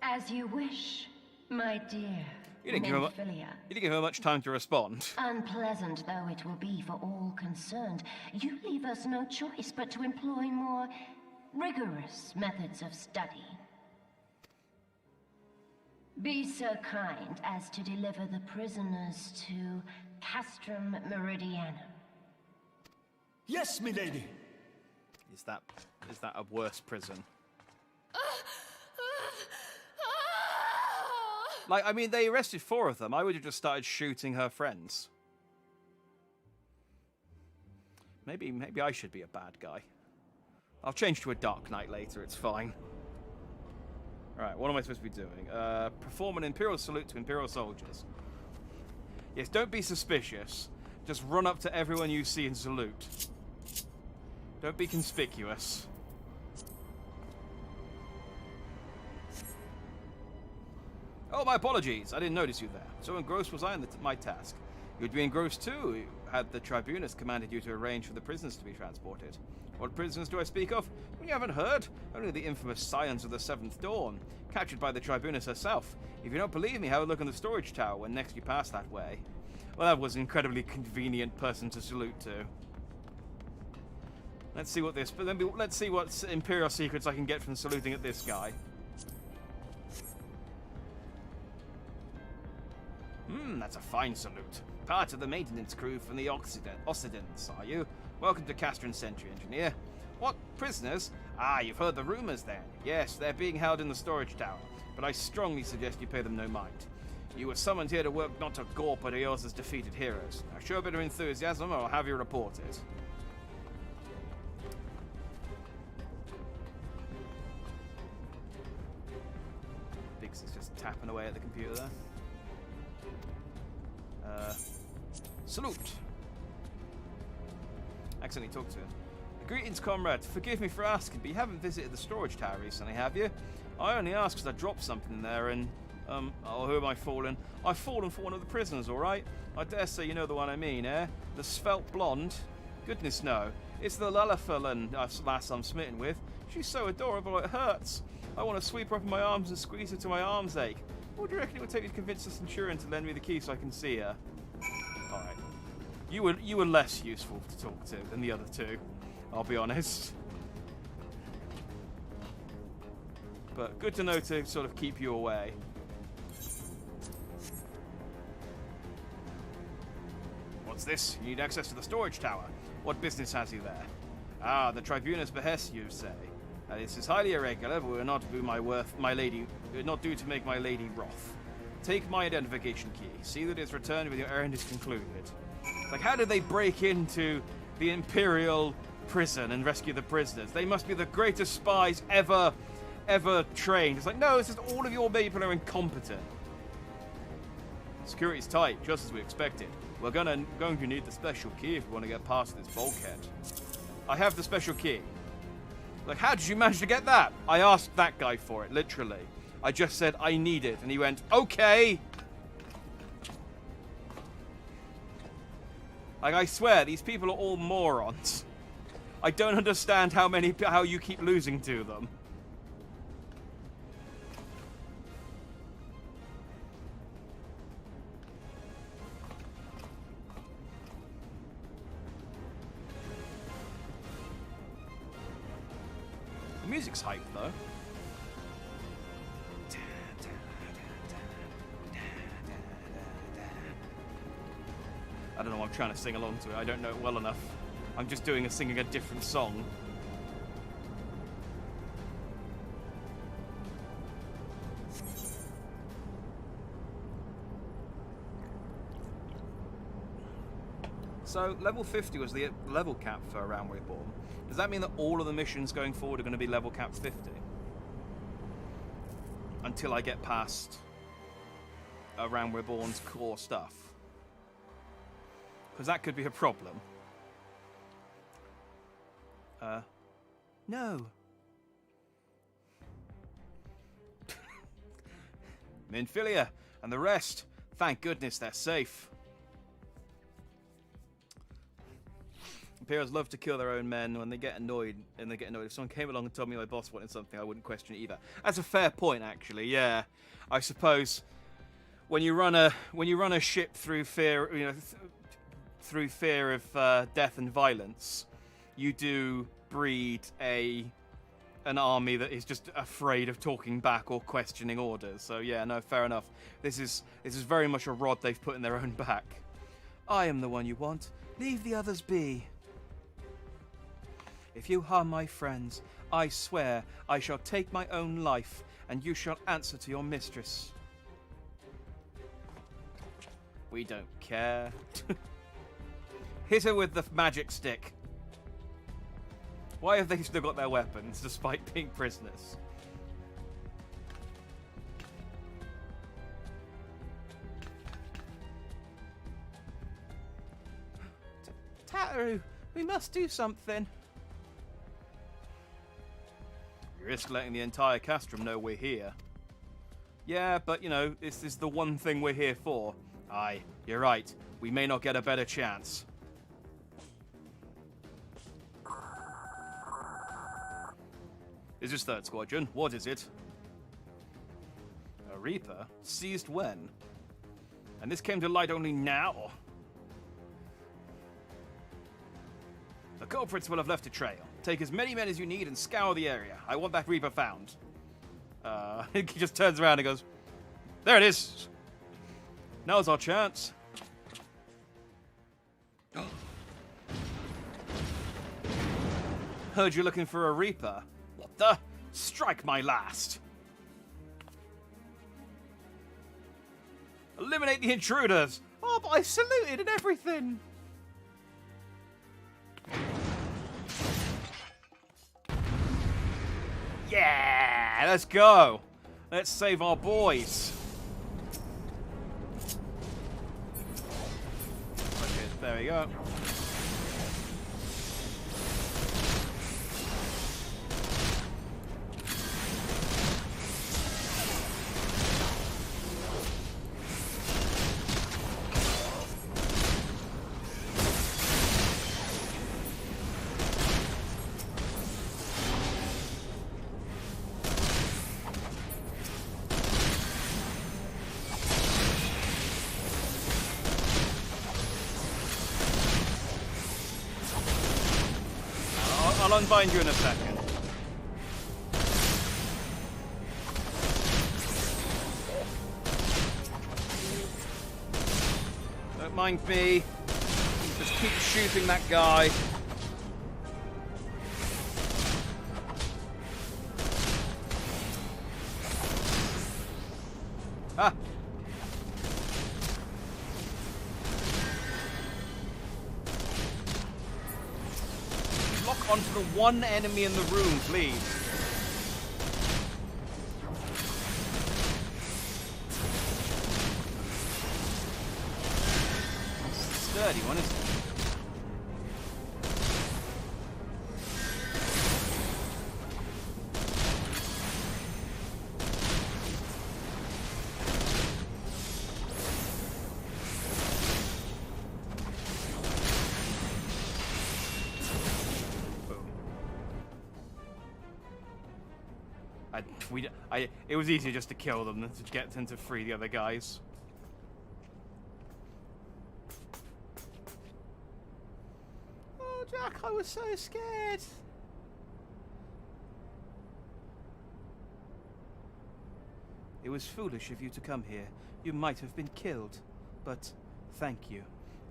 [SPEAKER 2] As you wish, my dear.
[SPEAKER 1] You didn't give her much time to respond.
[SPEAKER 2] Unpleasant though it will be for all concerned, you leave us no choice but to employ more rigorous methods of study. Be so kind as to deliver the prisoners to Castrum Meridianum.
[SPEAKER 3] Yes, milady.
[SPEAKER 1] Is that a worse prison? Like, I mean, they arrested 4 of them. I would have just started shooting her friends. Maybe I should be a bad guy. I'll change to a Dark Knight later. It's fine. Alright, what am I supposed to be doing? Perform an Imperial salute to Imperial soldiers. Yes, don't be suspicious. Just run up to everyone you see and salute. Don't be conspicuous. Oh, my apologies. I didn't notice you there. So engrossed was I in my task. You'd be engrossed too, had the Tribunus commanded you to arrange for the prisoners to be transported. What prisoners do I speak of? Well, you haven't heard. Only the infamous Scions of the Seventh Dawn, captured by the Tribunus herself. If you don't believe me, have a look in the storage tower when next you pass that way. Well, that was an incredibly convenient person to salute to. Let's see what let's see what Imperial secrets I can get from saluting at this guy. That's a fine salute. Part of the maintenance crew from the Occidents, are you? Welcome to Castron Sentry, Engineer. What, prisoners? Ah, you've heard the rumors then. Yes, they're being held in the storage tower, but I strongly suggest you pay them no mind. You were summoned here to work not to gawp at Eosa's defeated heroes. Now show a bit of enthusiasm or I'll have you reported. Biggs is just tapping away at the computer there. Salute. Accidentally talked to him. Greetings, comrade. Forgive me for asking, but you haven't visited the storage tower recently, have you? I only asked because I dropped something in there and, oh, who am I falling? I've fallen for one of the prisoners, alright? I dare say you know the one I mean, eh? The svelte blonde? Goodness no. It's the Lalafallen lass I'm smitten with. She's so adorable it hurts. I want to sweep her up in my arms and squeeze her till my arms ache. What do you reckon it would take you to convince the Centurion to lend me the key so I can see her? Alright. You were less useful to talk to than the other two, I'll be honest. But good to know to sort of keep you away. What's this? You need access to the storage tower. What business has you there? Ah, the Tribunus behest, you say. This is highly irregular, but we're not due to make my lady wroth. Take my identification key. See that it's returned when your errand is concluded. Like, how did they break into the Imperial prison and rescue the prisoners? They must be the greatest spies ever trained. It's like, no, it's just all of your people are incompetent. Security's tight, just as we expected. We're going to need the special key if we want to get past this bulkhead. I have the special key. Like, how did you manage to get that? I asked that guy for it, literally. I just said, I need it. And he went, okay. Like, I swear, these people are all morons. I don't understand how you keep losing to them. The music's hype, though. I don't know, I'm trying to sing along to it. I don't know it well enough. I'm just singing a different song. So, level 50 was the level cap for A Realm Reborn. Does that mean that all of the missions going forward are going to be level cap 50? Until I get past A Realm Reborn's core stuff. Because that could be a problem. No. Minfilia and the rest. Thank goodness they're safe. Imperials love to kill their own men when they get annoyed. If someone came along and told me my boss wanted something, I wouldn't question it either. That's a fair point, actually. Yeah, I suppose when you run a ship through fear, through fear of death and violence, you do breed an army that is just afraid of talking back or questioning orders. So yeah, no, fair enough. This is very much a rod they've put in their own back. I am the one you want. Leave the others be. If you harm my friends, I swear I shall take my own life, and you shall answer to your mistress. We don't care. Hit her with the magic stick. Why have they still got their weapons despite being prisoners? Tataru, we must do something. You risk letting the entire castrum know we're here. Yeah, but you know, this is the one thing we're here for. Aye, you're right. We may not get a better chance. Is this 3rd Squadron? What is it? A Reaper? Seized when? And this came to light only now? The culprits will have left a trail. Take as many men as you need and scour the area. I want that Reaper found. He just turns around and goes, there it is. Now's our chance. Heard you're looking for a Reaper. What the? Strike my last. Eliminate the intruders. Oh, but I saluted and everything. Yeah, let's go. Let's save our boys. Okay, there we go. I'll unbind you in a second. Don't mind me. Just keep shooting that guy. Ah! Onto the one enemy in the room, please. Sturdy one, isn't it? It was easier just to kill them than to get them to free the other guys. Oh, Jack, I was so scared. It was foolish of you to come here. You might have been killed. But thank you.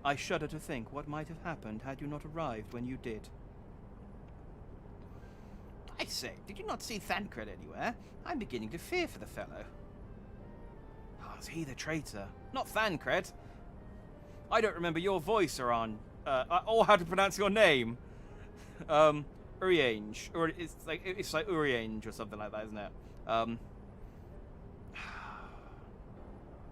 [SPEAKER 1] I shudder to think what might have happened had you not arrived when you did. I say, did you not see Thancred anywhere? I'm beginning to fear for the fellow. Oh, is he the traitor? Not Thancred. I don't remember your voice, or how to pronounce your name. Uriange, or it's like Uriange or something like that, isn't it?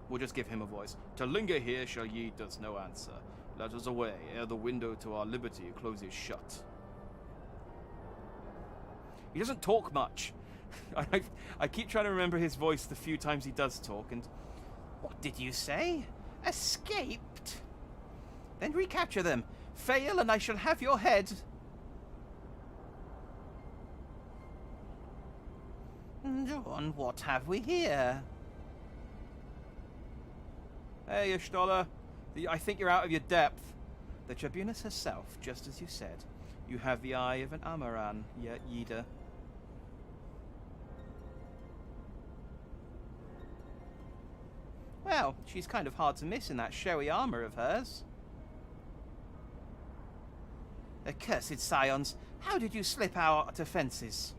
[SPEAKER 1] We'll just give him a voice. To linger here shall yield us no answer. Let us away ere the window to our liberty closes shut. He doesn't talk much. I keep trying to remember his voice the few times he does talk, and... What did you say? Escaped? Then recapture them. Fail and I shall have your head. Dawn, what have we here? Hey, Y'shtola. I think you're out of your depth. The Tribunus herself, just as you said. You have the eye of an Amaran, Yida. Well, she's kind of hard to miss in that showy armor of hers. Accursed scions, how did you slip our defenses?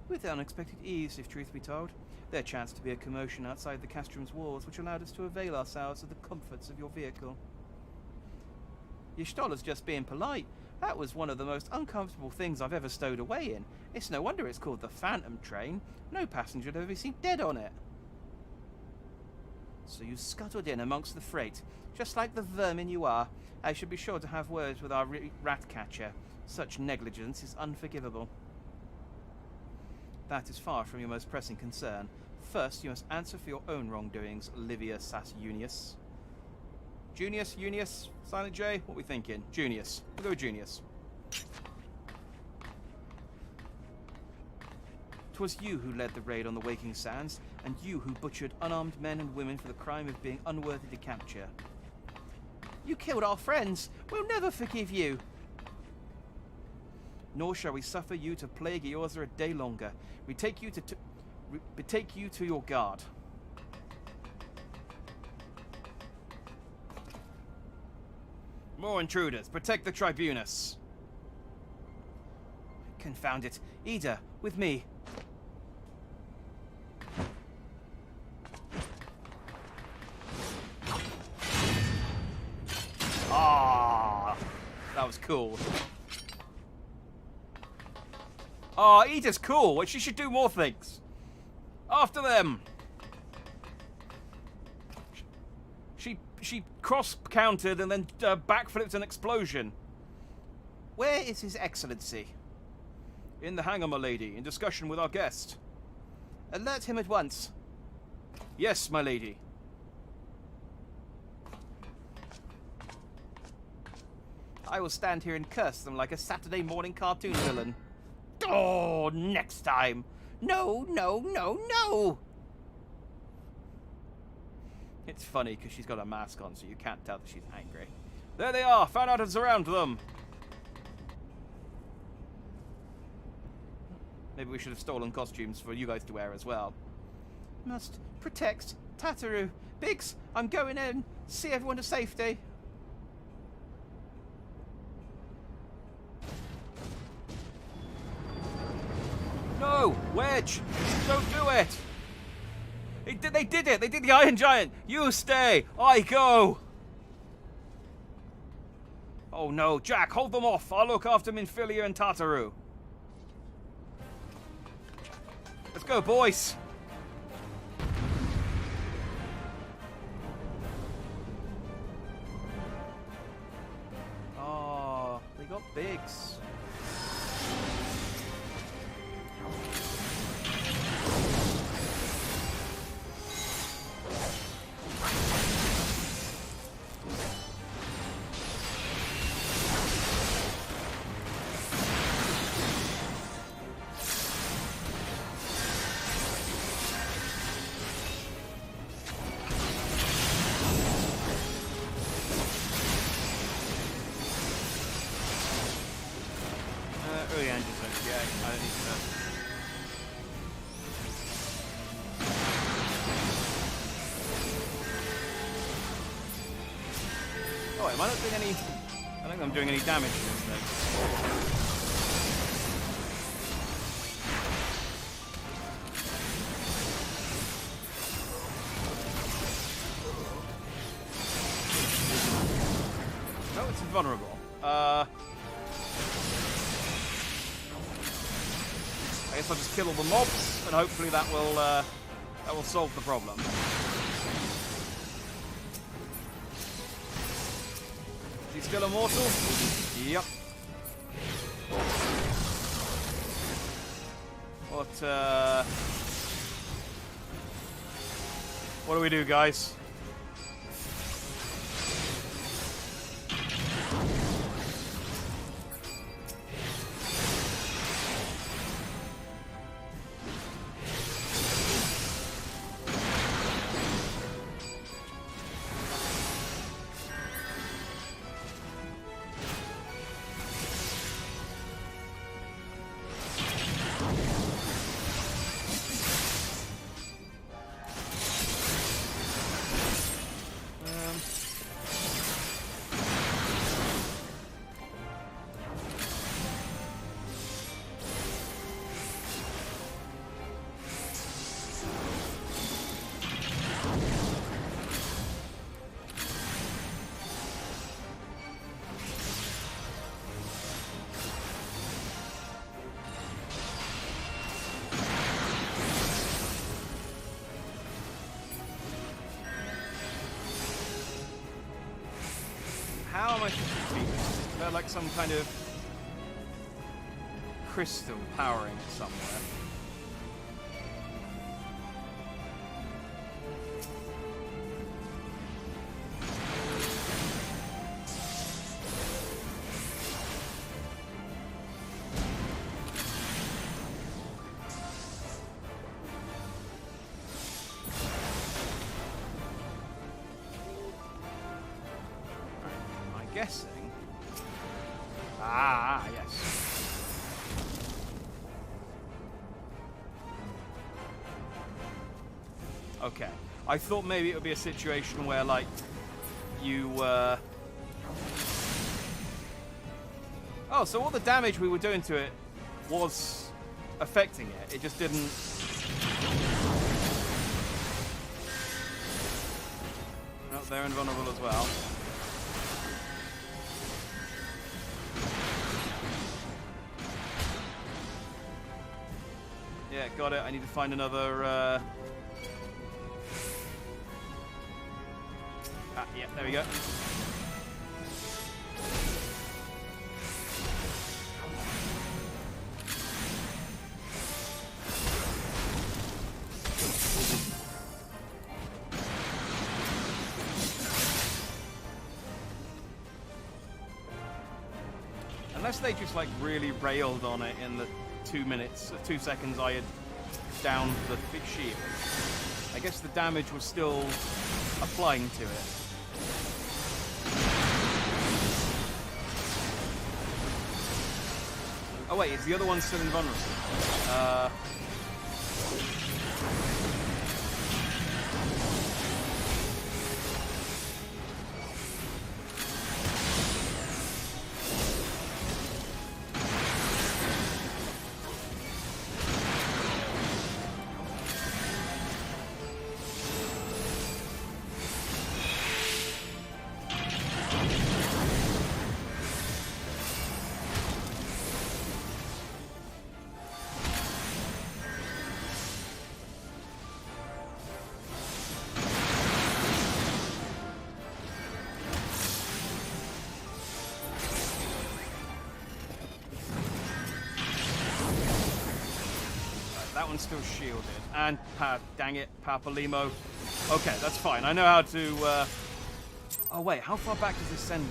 [SPEAKER 1] With unexpected ease, if truth be told. There chanced to be a commotion outside the castrum's walls, which allowed us to avail ourselves of the comforts of your vehicle. Y'shtoller's just being polite. That was one of the most uncomfortable things I've ever stowed away in. It's no wonder it's called the Phantom Train. No passenger had ever seemed dead on it. So you scuttled in amongst the freight, just like the vermin you are. I should be sure to have words with our rat catcher. Such negligence is unforgivable. That is far from your most pressing concern. First, you must answer for your own wrongdoings, Livia Sassiunius. Junius, Unius, Silent J, what are we thinking? Junius. We'll go with Junius. 'Twas you who led the raid on the Waking Sands, and you who butchered unarmed men and women for the crime of being unworthy to capture. You killed our friends. We'll never forgive you. Nor shall we suffer you to plague Eorza a day longer. We take you to your guard. More intruders. Protect the tribunus. Confound it. Ida, with me. Ah, that was cool. Ah, Ida's cool. She should do more things. After them. She cross-countered and then backflipped an explosion. Where is His Excellency? In the hangar, my lady, in discussion with our guest. Alert him at once. Yes, my lady. I will stand here and curse them like a Saturday morning cartoon villain. Oh, next time. No, no, no, no. It's funny because she's got a mask on, so you can't tell that she's angry. There they are. Found out how to surround them. Maybe we should have stolen costumes for you guys to wear as well. Must protect Tataru. Biggs, I'm going in. See everyone to safety. No! Wedge! Don't do it! They did it! They did the Iron Giant! You stay! I go! Oh no, Jack, hold them off! I'll look after Minfilia and Tataru. Let's go, boys! Oh, they got Biggs. Early engines, yeah, I don't need to know. Oh, am I not doing any... I don't think I'm doing any damage to this thing. No, it's invulnerable. I guess I'll just kill all the mobs, and hopefully that will solve the problem. Is he still immortal? Yep. What do we do, guys? should defeat this. Is there like some kind of crystal powering it somewhere? Guessing. Ah, yes. Okay. I thought maybe it would be a situation where, like, you, Oh, so all the damage we were doing to it was affecting it. It just didn't... Oh, they're invulnerable as well. Yeah, got it. I need to find another, yeah, there we go. Unless they just, like, really railed on it in the 2 seconds I had downed the big shield. I guess the damage was still applying to it. Oh wait, is the other one still invulnerable? That one's still shielded. And, dang it, Papalimo. Okay, that's fine. I know how to, Oh, wait, how far back does this send me?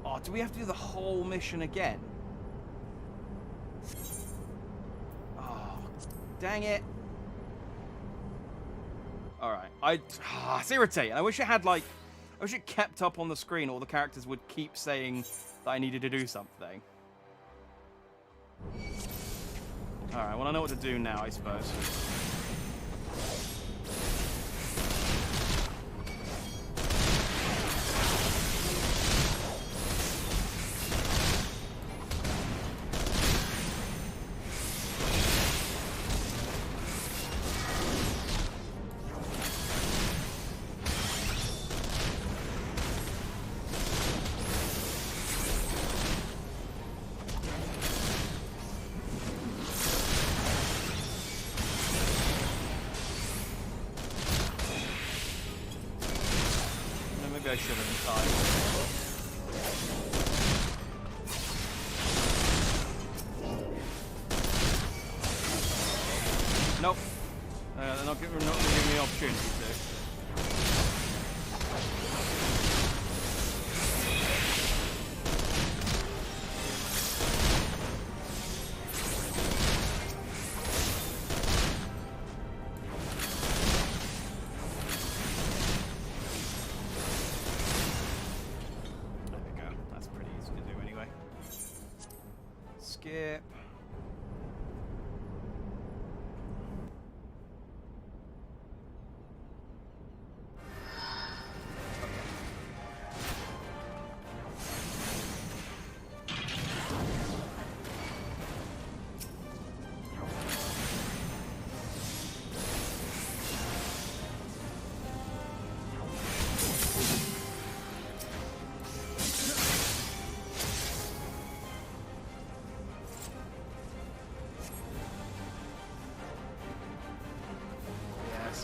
[SPEAKER 1] Oh, do we have to do the whole mission again? Oh, dang it. Alright, it's irritating. I wish it had, like... I wish it kept up on the screen. All the characters would keep saying that I needed to do something. Alright, well I know what to do now, I suppose. I should have in time. Nope. They're not giving me the opportunity to. Skip.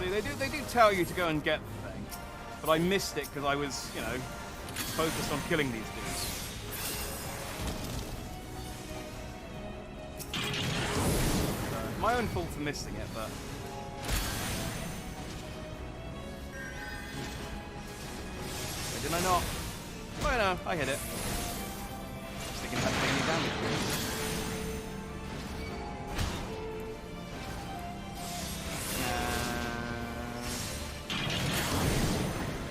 [SPEAKER 1] See, they do tell you to go and get the thing, but I missed it because I was, you know, focused on killing these dudes. So, my own fault for missing it, but. Did I not? Oh no, I hit it. Just thinking about taking any damage.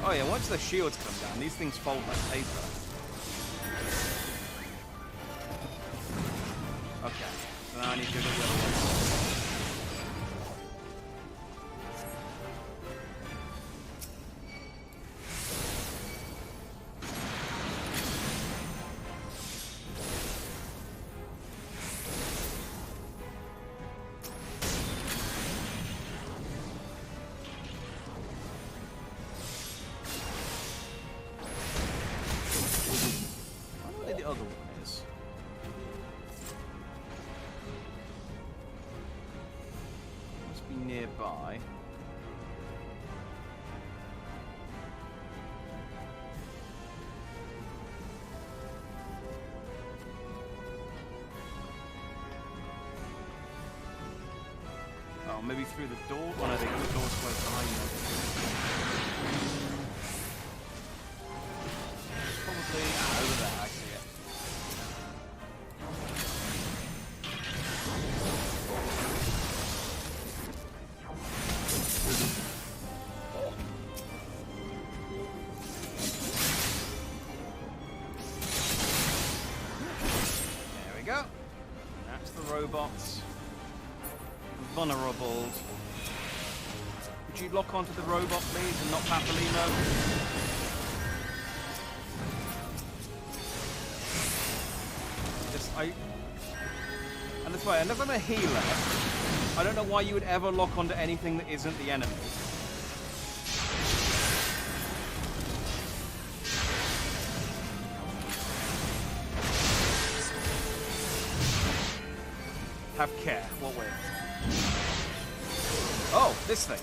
[SPEAKER 1] Oh yeah, once the shields come down, these things fold like paper. Okay, so now I need to go the other way. The other one is. Must be nearby. Oh, maybe through the door? Oh no, the door's closed behind me. Probably over there, I see it. There we go. That's the robots. Vulnerable. Would you lock onto the robot, please, and not Papalino? And that's why, unless I'm a healer, I don't know why you would ever lock onto anything that isn't the enemy. Have care. What with? Oh, this thing.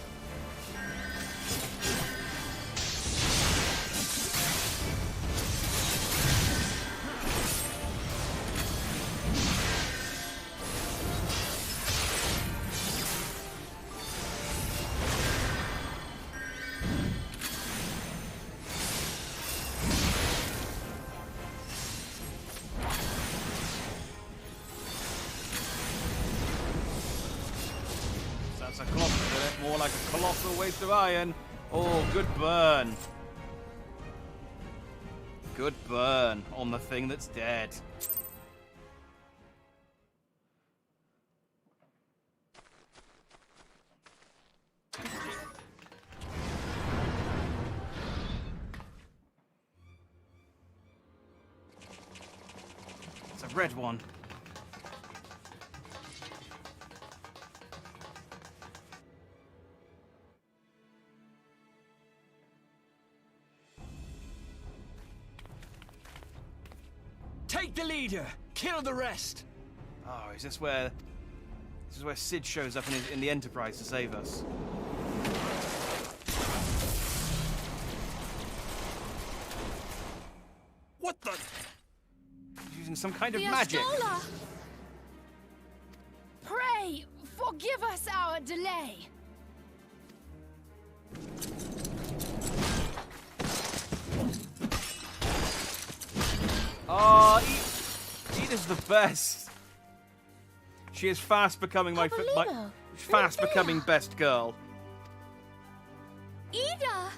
[SPEAKER 1] That's a colossal, isn't it? More like a colossal waste of iron. Oh, good burn. Good burn on the thing that's dead. It's a red one.
[SPEAKER 3] Take the leader. Kill the rest.
[SPEAKER 1] Oh, is this where Sid shows up in the Enterprise to save us?
[SPEAKER 3] What the?
[SPEAKER 1] He's using some kind of
[SPEAKER 4] The
[SPEAKER 1] magic.
[SPEAKER 4] Astola! Pray, forgive us our delay.
[SPEAKER 1] Oh, Ida's the best. She is fast becoming my fast becoming best girl.
[SPEAKER 4] Ida!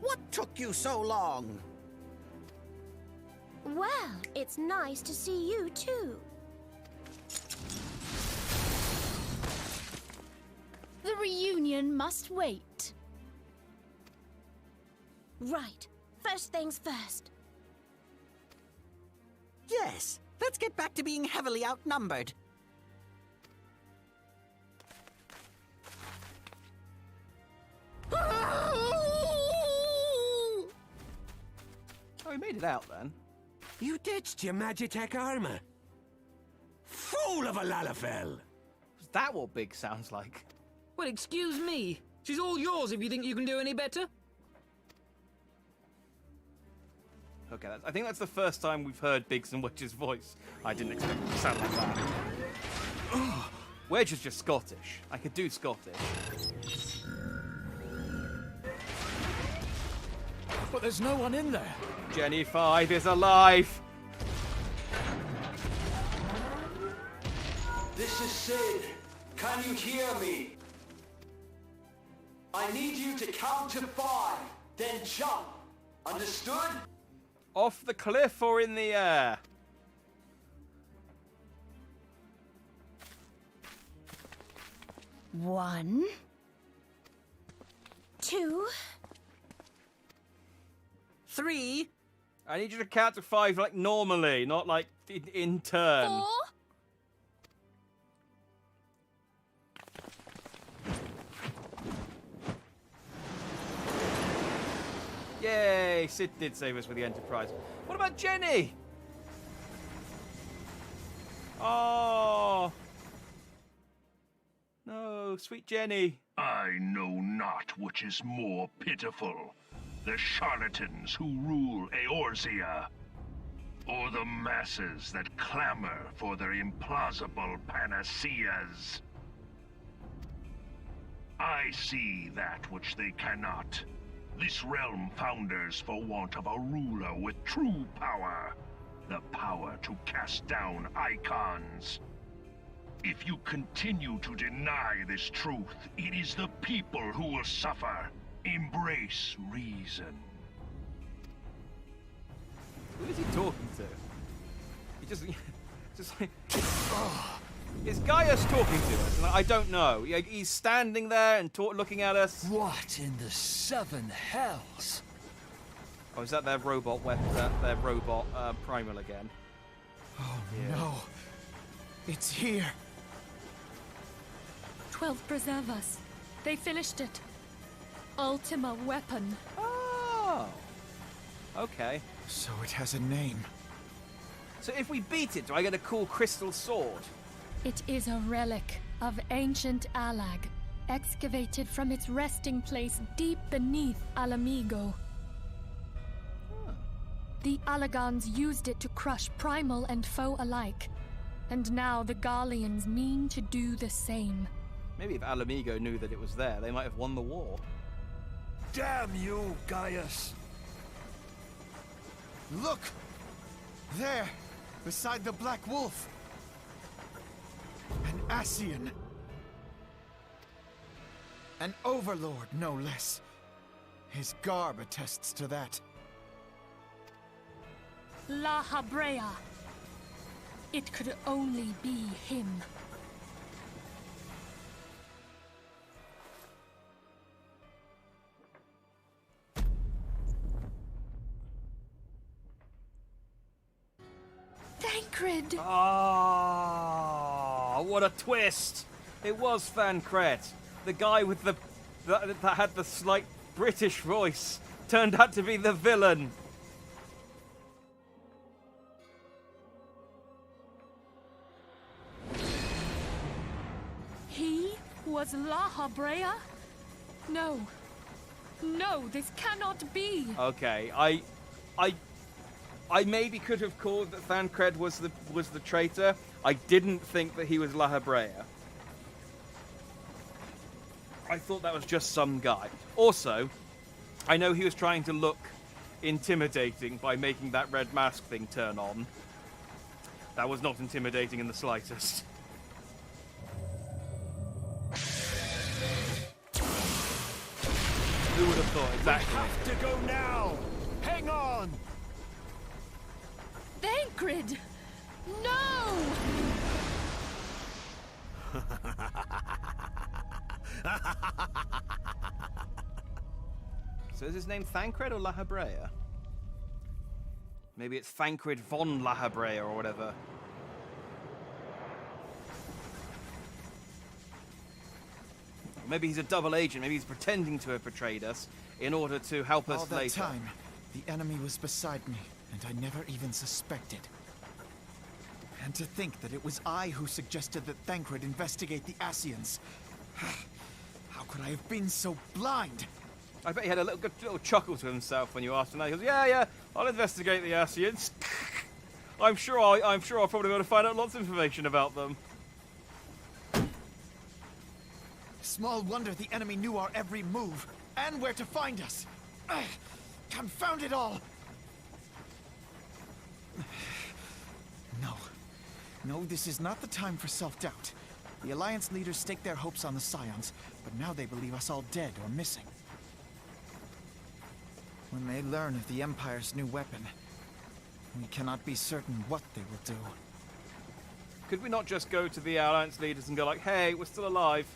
[SPEAKER 5] What took you so long?
[SPEAKER 6] Well, it's nice to see you too.
[SPEAKER 4] The reunion must wait.
[SPEAKER 6] Right. First things first.
[SPEAKER 5] Yes, let's get back to being heavily outnumbered.
[SPEAKER 1] Oh, we made it out then.
[SPEAKER 3] You ditched your Magitech armor. Fool of a Lalafell!
[SPEAKER 1] Is that what big sounds like?
[SPEAKER 3] Well, excuse me. She's all yours if you think you can do any better.
[SPEAKER 1] Okay, I think that's the first time we've heard Biggs and Wedge's voice. I didn't expect it to sound like that. Wedge is just Scottish. I could do Scottish.
[SPEAKER 3] But there's no one in there.
[SPEAKER 1] Jenny 5 is alive.
[SPEAKER 7] This is Sid. Can you hear me? I need you to count to 5, then jump. Understood?
[SPEAKER 1] Off the cliff or in the air?
[SPEAKER 4] One.
[SPEAKER 6] 2.
[SPEAKER 5] 3.
[SPEAKER 1] I need you to count to 5 like normally, not like in turn.
[SPEAKER 4] 4.
[SPEAKER 1] Yay! Sid did save us with the Enterprise. What about Jenny? Oh! No, sweet Jenny.
[SPEAKER 8] I know not which is more pitiful, the charlatans who rule Eorzea, or the masses that clamor for their implausible panaceas. I see that which they cannot. This realm founders for want of a ruler with true power, the power to cast down icons. If you continue to deny this truth, it is the people who will suffer. Embrace reason.
[SPEAKER 1] Who is he talking to? He just like... Is Gaius talking to us? I don't know. He's standing there and looking at us.
[SPEAKER 3] What in the 7 hells?
[SPEAKER 1] Oh, is that their robot weapon? Their robot primal again?
[SPEAKER 3] Oh, no. It's here.
[SPEAKER 9] 12 preserve us. They finished it. Ultima weapon.
[SPEAKER 1] Oh. Okay.
[SPEAKER 3] So it has a name.
[SPEAKER 1] So if we beat it, do I get a cool crystal sword?
[SPEAKER 9] It is a relic of ancient Alag, excavated from its resting place deep beneath Alamigo. The Alagans used it to crush primal and foe alike, and now the Garleans mean to do the same.
[SPEAKER 1] Maybe if Alamigo knew that it was there, they might have won the war.
[SPEAKER 3] Damn you, Gaius! Look! There, beside the Black Wolf. An Ascian. An overlord, no less. His garb attests to that.
[SPEAKER 9] La Habrea. It could only be him. Thancred!
[SPEAKER 1] Oh, what a twist! It was Thancred. The guy with that had the slight British voice turned out to be the villain.
[SPEAKER 9] He was La Habrea? No. No, this cannot be.
[SPEAKER 1] Okay, I maybe could have called that Thancred was the traitor. I didn't think that he was La Habrea. I thought that was just some guy. Also, I know he was trying to look intimidating by making that red mask thing turn on. That was not intimidating in the slightest. Who would have thought? Exactly.
[SPEAKER 3] We have to go now! Hang on!
[SPEAKER 9] Thancred! No!
[SPEAKER 1] So is his name Thancred or La Habrea? Maybe it's Thancred von La Habrea or whatever. Maybe he's a double agent. Maybe he's pretending to have betrayed us in order to help us
[SPEAKER 3] All that
[SPEAKER 1] later.
[SPEAKER 3] time, the enemy was beside me, and I never even suspected. And to think that it was I who suggested that Thancred investigate the Ascians. could I have been so blind?
[SPEAKER 1] I bet he had a good little chuckle to himself when you asked him that. He goes, yeah, I'll investigate the Ascians. I'm sure I'll probably be able to find out lots of information about them.
[SPEAKER 3] Small wonder the enemy knew our every move, and where to find us. Ugh, confound it all! No, this is not the time for self-doubt. The Alliance leaders staked their hopes on the Scions, but now they believe us all dead or missing. When they learn of the Empire's new weapon, we cannot be certain what they will do.
[SPEAKER 1] Could we not just go to the Alliance leaders and go like, hey, we're still alive?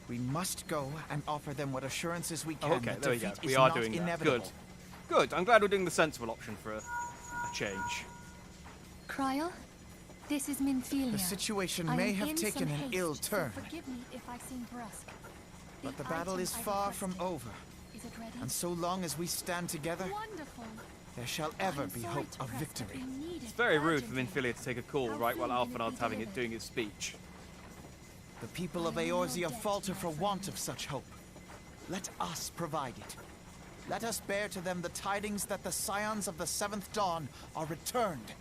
[SPEAKER 3] We must go and offer them what assurances we can
[SPEAKER 1] Okay,
[SPEAKER 3] that
[SPEAKER 1] there we
[SPEAKER 3] defeat
[SPEAKER 1] go. We
[SPEAKER 3] is
[SPEAKER 1] are
[SPEAKER 3] not
[SPEAKER 1] doing that.
[SPEAKER 3] inevitable.
[SPEAKER 1] Good. I'm glad we're doing the sensible option for a change.
[SPEAKER 9] Cryle, this is Minfilia.
[SPEAKER 3] The situation
[SPEAKER 9] I
[SPEAKER 3] may
[SPEAKER 9] am
[SPEAKER 3] have
[SPEAKER 9] in
[SPEAKER 3] taken
[SPEAKER 9] some
[SPEAKER 3] an
[SPEAKER 9] haste,
[SPEAKER 3] ill
[SPEAKER 9] so
[SPEAKER 3] turn,
[SPEAKER 9] forgive me if I seem brusque.
[SPEAKER 3] but the battle is far from over.
[SPEAKER 9] Is it ready?
[SPEAKER 3] And so long as we stand together,
[SPEAKER 9] Wonderful.
[SPEAKER 3] there shall ever be
[SPEAKER 9] Sorry
[SPEAKER 3] hope
[SPEAKER 9] to
[SPEAKER 3] of
[SPEAKER 9] press, but
[SPEAKER 3] victory.
[SPEAKER 9] we need
[SPEAKER 1] It's
[SPEAKER 9] it
[SPEAKER 1] very rude for
[SPEAKER 9] urgently.
[SPEAKER 1] Minfilia to take a call
[SPEAKER 9] How
[SPEAKER 1] right while
[SPEAKER 9] soon can it
[SPEAKER 1] Alphinaud's
[SPEAKER 9] be
[SPEAKER 1] doing his speech.
[SPEAKER 3] The people of
[SPEAKER 9] I am no
[SPEAKER 3] Eorzea
[SPEAKER 9] debt,
[SPEAKER 3] falter
[SPEAKER 9] my
[SPEAKER 3] for
[SPEAKER 9] friend.
[SPEAKER 3] want of such hope. Let us provide it. Let us bear to them the tidings that the Scions of the Seventh Dawn are returned.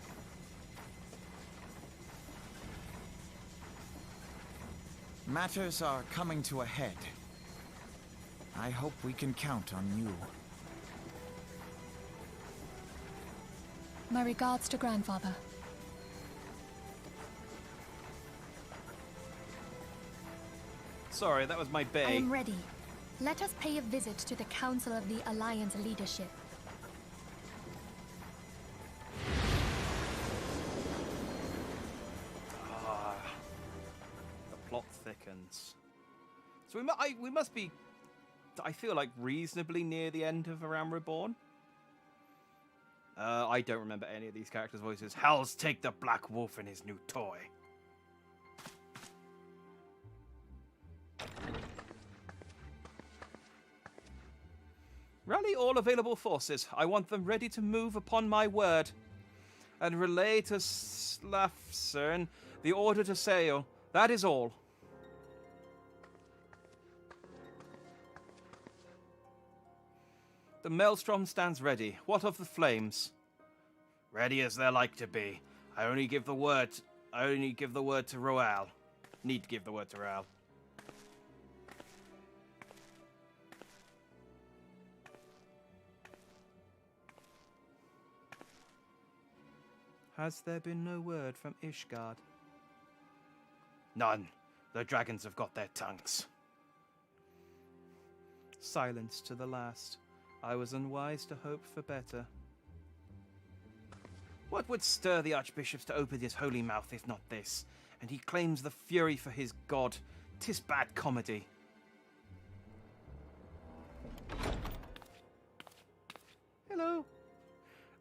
[SPEAKER 3] Matters are coming to a head. I hope we can count on you.
[SPEAKER 9] My regards to grandfather.
[SPEAKER 1] Sorry, that was my
[SPEAKER 9] I
[SPEAKER 1] bay.
[SPEAKER 9] am ready. Let us pay a visit to the Council of the Alliance leadership.
[SPEAKER 1] The plot thickens. So we must be, I feel like, reasonably near the end of Around Reborn. I don't remember any of these characters' voices. Hell's take the Black Wolf and his new toy. Rally all available forces. I want them ready to move upon my word. And relay to Slafcern the order to sail. That is all. The Maelstrom stands ready. What of the flames? Ready as they're like to be. I only give the word to Roal. Need to give the word to Roal. Has there been no word from Ishgard? None. The dragons have got their tongues. Silence to the last. I was unwise to hope for better. What would stir the archbishops to open his holy mouth if not this? And he claims the fury for his god. 'Tis bad comedy. Hello.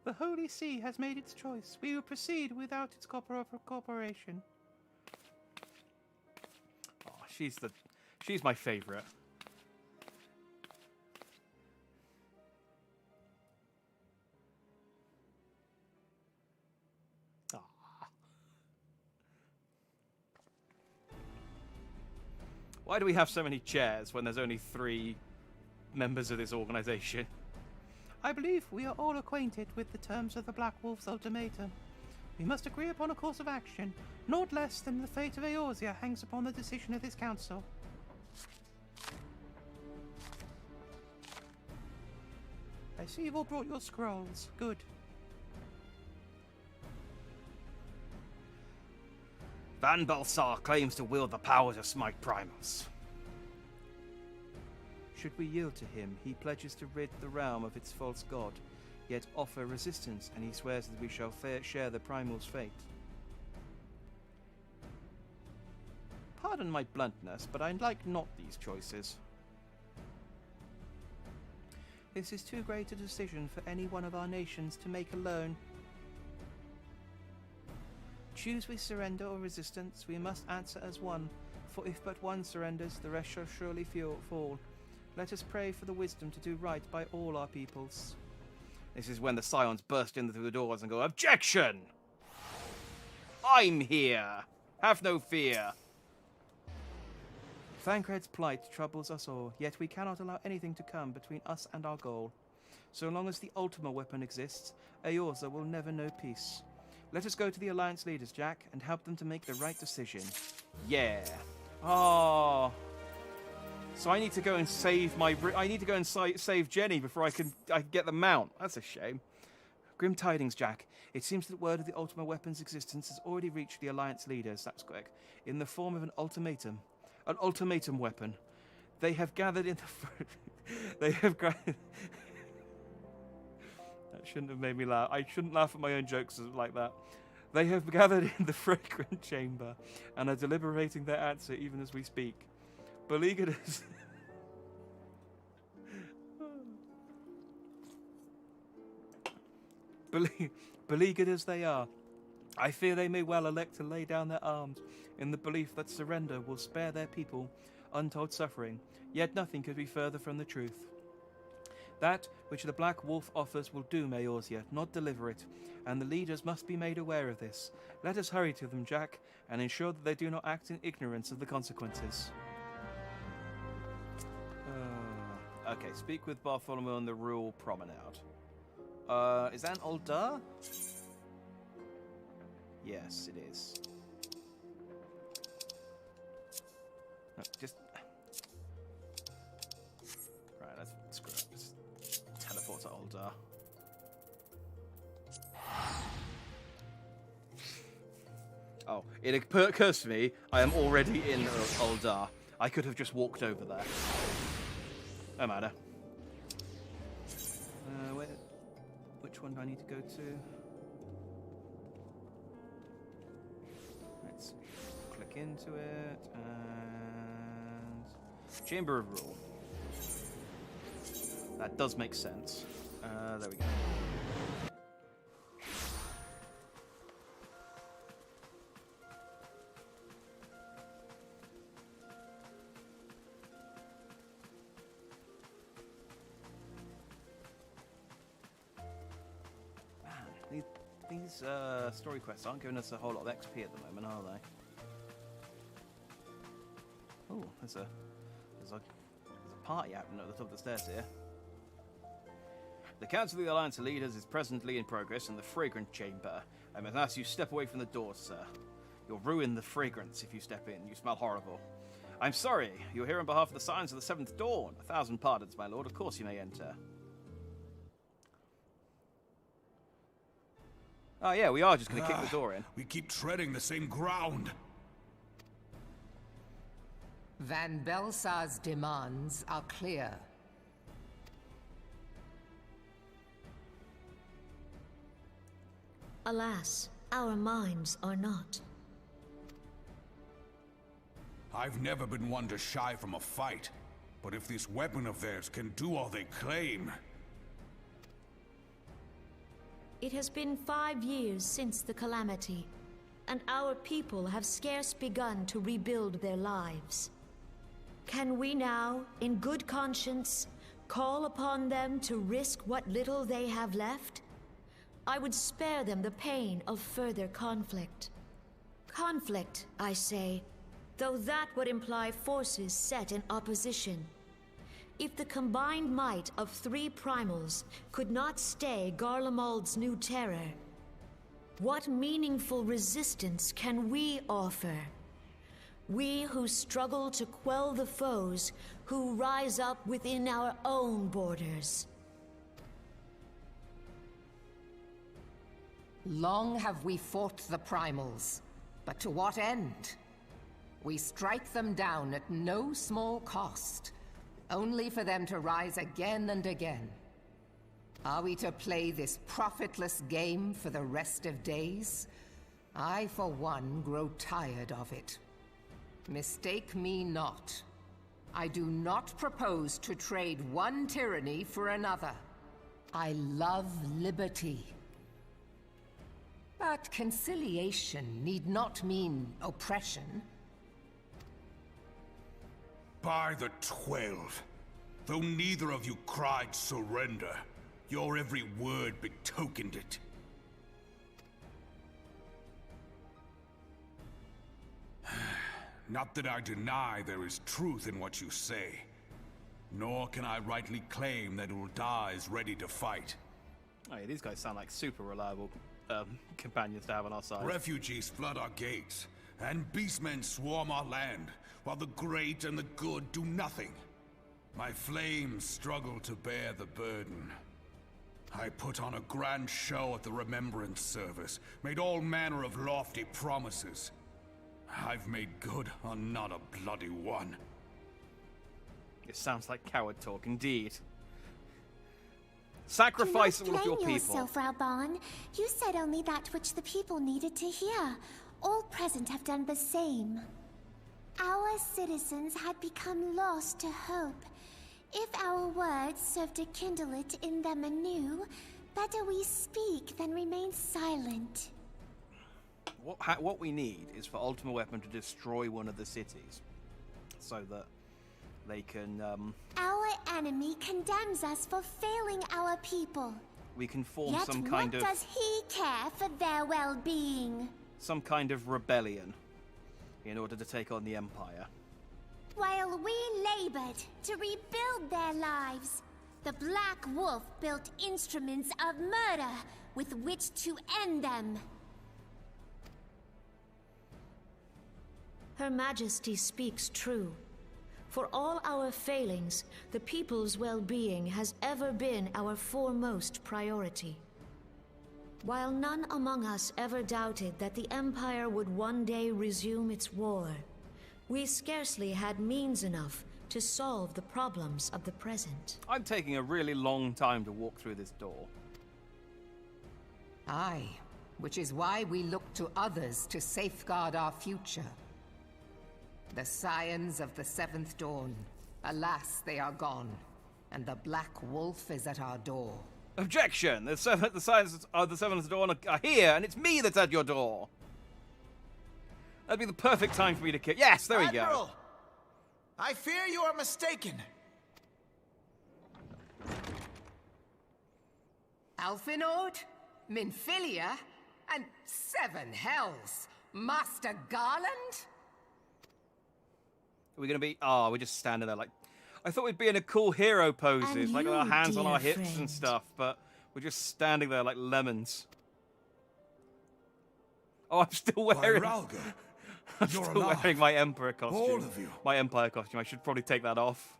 [SPEAKER 1] The Holy See has made its choice. We will proceed without its cooperation. Oh, she's my favorite. Why do we have so many chairs when there's only 3 members of this organization? I believe we are all acquainted with the terms of the Black Wolf's ultimatum. We must agree upon a course of action. Naught less than the fate of Eorzea hangs upon the decision of this council. I see you've all brought your scrolls. Good. Van Balsar claims to wield the power to smite Primus. Should we yield to him, he pledges to rid the realm of its false god, yet offer resistance, and he swears that we shall share the Primal's fate. Pardon my bluntness, but I like not these choices. This is too great a decision for any one of our nations to make alone. Choose we surrender or resistance, we must answer as one, for if but one surrenders, the rest shall surely fall. Let us pray for the wisdom to do right by all our peoples. This is when the Scions burst in through the doors and go, Objection! I'm here! Have no fear! Thancred's plight troubles us all, yet we cannot allow anything to come between us and our goal. So long as the Ultima weapon exists, Eorza will never know peace. Let us go to the Alliance leaders, Jack, and help them to make the right decision. Yeah. Oh. So I need to go and save my... I need to go and save Jenny before I can get the mount. That's a shame. Grim tidings, Jack. It seems that word of the Ultima weapon's existence has already reached the Alliance leaders, that's quick, in the form of an ultimatum. An ultimatum weapon. They have gathered in the... They have... That shouldn't have made me laugh. I shouldn't laugh at my own jokes like that. They have gathered in the fragrant chamber and are deliberating their answer even as we speak. Beleaguered as... Beleaguered as they are, I fear they may well elect to lay down their arms in the belief that surrender will spare their people untold suffering, yet nothing could be further from the truth. That which the Black Wolf offers will doom Eorzea, not deliver it, and the leaders must be made aware of this. Let us hurry to them, Jack, and ensure that they do not act in ignorance of the consequences. Okay, speak with Bartholomew on the rural promenade. Is that an Ul'dah? Yes, it is. No, just... Right, let's screw it. Just teleport to Ul'dah. Oh, it occurs to me, I am already in Ul'dah. I could have just walked over there. No matter. Which one do I need to go to? Let's click into it and... Chamber of Rule. That does make sense. There we go. These story quests aren't giving us a whole lot of XP at the moment, are they? Oh, there's a party happening at the top of the stairs here. The Council of the Alliance leaders is presently in progress in the Fragrant Chamber. I must ask you step away from the door, sir. You'll ruin the fragrance if you step in. You smell horrible. I'm sorry. You're here on behalf of the Scions of the Seventh Dawn. 1,000 pardons, my lord. Of course you may enter. Oh yeah, we are just going to kick the door in.
[SPEAKER 10] We keep treading the same ground.
[SPEAKER 11] Van Belsar's demands are clear.
[SPEAKER 2] Alas, our minds are not.
[SPEAKER 10] I've never been one to shy from a fight, but if this weapon of theirs can do all they claim...
[SPEAKER 2] It has been 5 years since the calamity, and our people have scarce begun to rebuild their lives. Can we now, in good conscience, call upon them to risk what little they have left? I would spare them the pain of further conflict. Conflict, I say, though that would imply forces set in opposition. If the combined might of 3 primals could not stay Garlemald's new terror, what meaningful resistance can we offer? We who struggle to quell the foes who rise up within our own borders.
[SPEAKER 11] Long have we fought the primals, but to what end? We strike them down at no small cost, only for them to rise again and again. Are we to play this profitless game for the rest of days? I, for one, grow tired of it. Mistake me not. I do not propose to trade one tyranny for another. I love liberty. But conciliation need not mean oppression.
[SPEAKER 10] By the 12, though neither of you cried surrender, your every word betokened it. Not that I deny there is truth in what you say, nor can I rightly claim that Ul'dah is ready to fight.
[SPEAKER 1] Oh, yeah, these guys sound like super reliable companions to have on our side.
[SPEAKER 10] Refugees flood our gates, and beastmen swarm our land, while the great and the good do nothing. My flames struggle to bear the burden. I put on a grand show at the Remembrance Service, made all manner of lofty promises. I've made good on not a bloody one.
[SPEAKER 1] It sounds like coward talk, indeed. Sacrifice all of your
[SPEAKER 6] Do not blame
[SPEAKER 1] people.
[SPEAKER 6] yourself, Raoban. You said only that which the people needed to hear. All present have done the same. Our citizens had become lost to hope. If our words serve to kindle it in them anew, better we speak than remain silent.
[SPEAKER 1] What we need is for Ultima Weapon to destroy one of the cities, so that they can.
[SPEAKER 6] Our enemy condemns us for failing our people.
[SPEAKER 1] We can form
[SPEAKER 6] Yet
[SPEAKER 1] some kind of.
[SPEAKER 6] what does he care for their well-being?
[SPEAKER 1] Some kind of rebellion, in order to take on the Empire.
[SPEAKER 6] While we labored to rebuild their lives, the Black Wolf built instruments of murder with which to end them.
[SPEAKER 12] Her Majesty speaks true. For all our failings, the people's well-being has ever been our foremost priority. While none among us ever doubted that the Empire would one day resume its war, we scarcely had means enough to solve the problems of the present.
[SPEAKER 1] I'm taking a really long time to walk through this door.
[SPEAKER 11] Aye, which is why we look to others to safeguard our future. The Scions of the Seventh Dawn. Alas, they are gone, and the Black Wolf is at our door.
[SPEAKER 1] Objection! The Scions of the Seventh Dawn are here, and it's me that's at your door. That'd be the perfect time for me to kill. Yes, there we go.
[SPEAKER 3] Admiral, I fear you are mistaken.
[SPEAKER 11] Alphinaud, Minfilia, and Seven Hells. Master Garland?
[SPEAKER 1] Are we gonna be? Oh, we're just standing there like. I thought we'd be in a cool hero poses, like with our hands on our hips and stuff, but we're just standing there like lemons. Oh, I'm still wearing. I'm still wearing my Emperor costume.
[SPEAKER 10] All of you.
[SPEAKER 1] My Empire costume. I should probably take that off.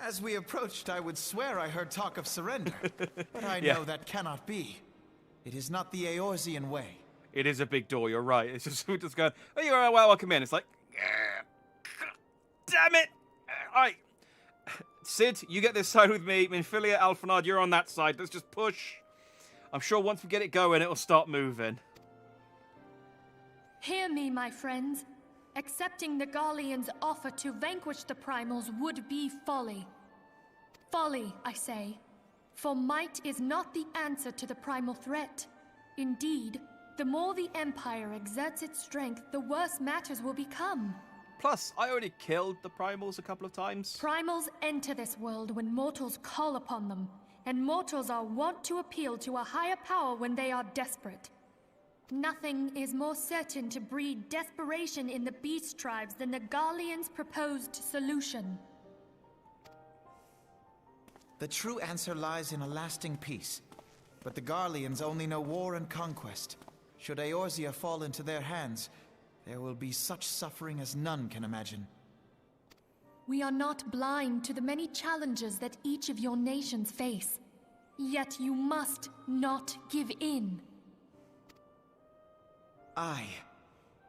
[SPEAKER 3] As we approached, I would swear I heard talk of surrender, but I
[SPEAKER 1] Yeah.
[SPEAKER 3] know that cannot be. It is not the Eorzean way.
[SPEAKER 1] It is a big door. You're right. It's just we're just going. Oh, you're right. Welcome in. It's like. Damn it! All right, Sid, you get this side with me. Minfilia, Alphinaud, you're on that side. Let's just push. I'm sure once we get it going, it'll start moving.
[SPEAKER 9] Hear me, my friends. Accepting the Garleans' offer to vanquish the Primals would be folly. Folly, I say. For might is not the answer to the Primal threat. Indeed, the more the Empire exerts its strength, the worse matters will become.
[SPEAKER 1] Plus, I already killed the Primals a couple of times.
[SPEAKER 9] Primals enter this world when mortals call upon them, and mortals are wont to appeal to a higher power when they are desperate. Nothing is more certain to breed desperation in the beast tribes than the Garleans' proposed solution.
[SPEAKER 3] The true answer lies in a lasting peace. But the Garleans only know war and conquest. Should Eorzea fall into their hands, there will be such suffering as none can imagine.
[SPEAKER 9] We are not blind to the many challenges that each of your nations face. Yet you must not give in.
[SPEAKER 3] Aye.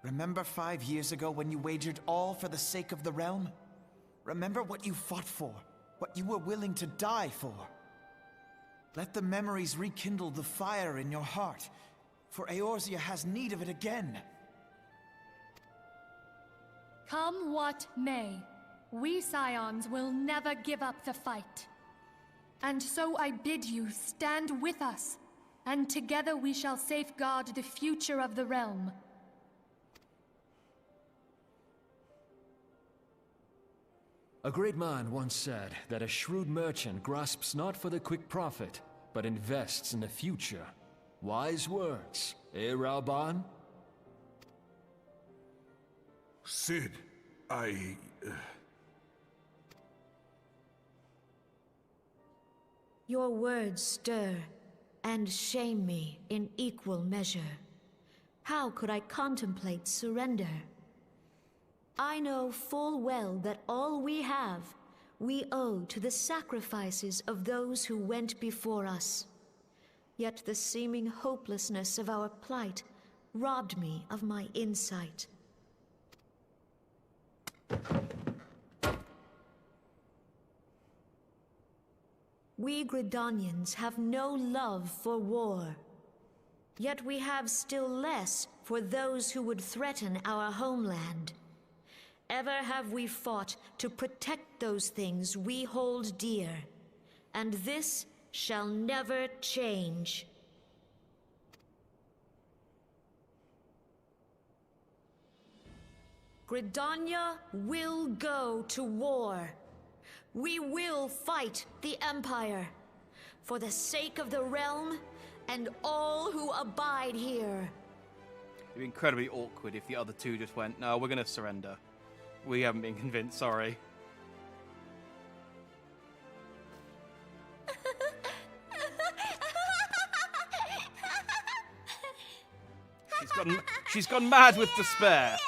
[SPEAKER 3] Remember 5 years ago when you wagered all for the sake of the realm? Remember what you fought for, what you were willing to die for. Let the memories rekindle the fire in your heart, for Eorzea has need of it again.
[SPEAKER 9] Come what may, we Scions will never give up the fight. And so I bid you stand with us, and together we shall safeguard the future of the realm.
[SPEAKER 13] A great man once said that a shrewd merchant grasps not for the quick profit, but invests in the future. Wise words, eh, Raoban?
[SPEAKER 10] Sid,
[SPEAKER 12] Your words stir and shame me in equal measure. How could I contemplate surrender? I know full well that all we have, we owe to the sacrifices of those who went before us. Yet the seeming hopelessness of our plight robbed me of my insight. We Gridanians have no love for war. Yet we have still less for those who would threaten our homeland. Ever have we fought to protect those things we hold dear, and this shall never change. Gridania will go to war. We will fight the Empire for the sake of the realm and all who abide here.
[SPEAKER 1] It'd be incredibly awkward if the other two just went, no, we're going to surrender. We haven't been convinced, sorry. She's gone mad with despair.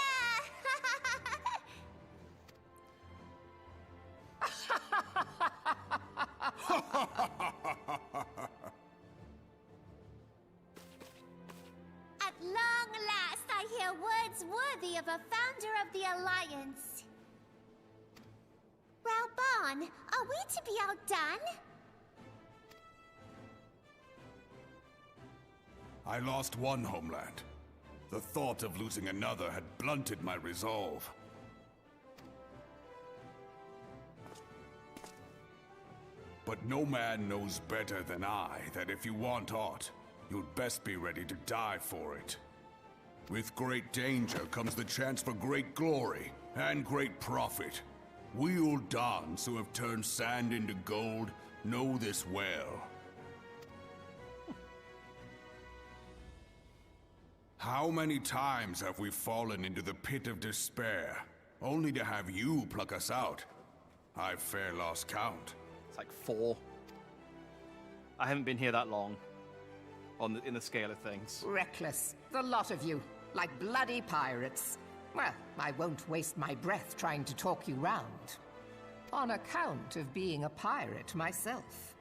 [SPEAKER 6] At long last, I hear words worthy of a founder of the Alliance. Raubon, are we to be outdone?
[SPEAKER 10] I lost one homeland. The thought of losing another had blunted my resolve. But no man knows better than I that if you want aught, you'd best be ready to die for it. With great danger comes the chance for great glory and great profit. We Uldans who have turned sand into gold know this well. How many times have we fallen into the pit of despair, only to have you pluck us out? I've fair lost count.
[SPEAKER 1] It's like 4. I haven't been here that long in the scale of things.
[SPEAKER 11] Reckless, the lot of you, like bloody pirates. Well, I won't waste my breath trying to talk you round. On account of being a pirate myself.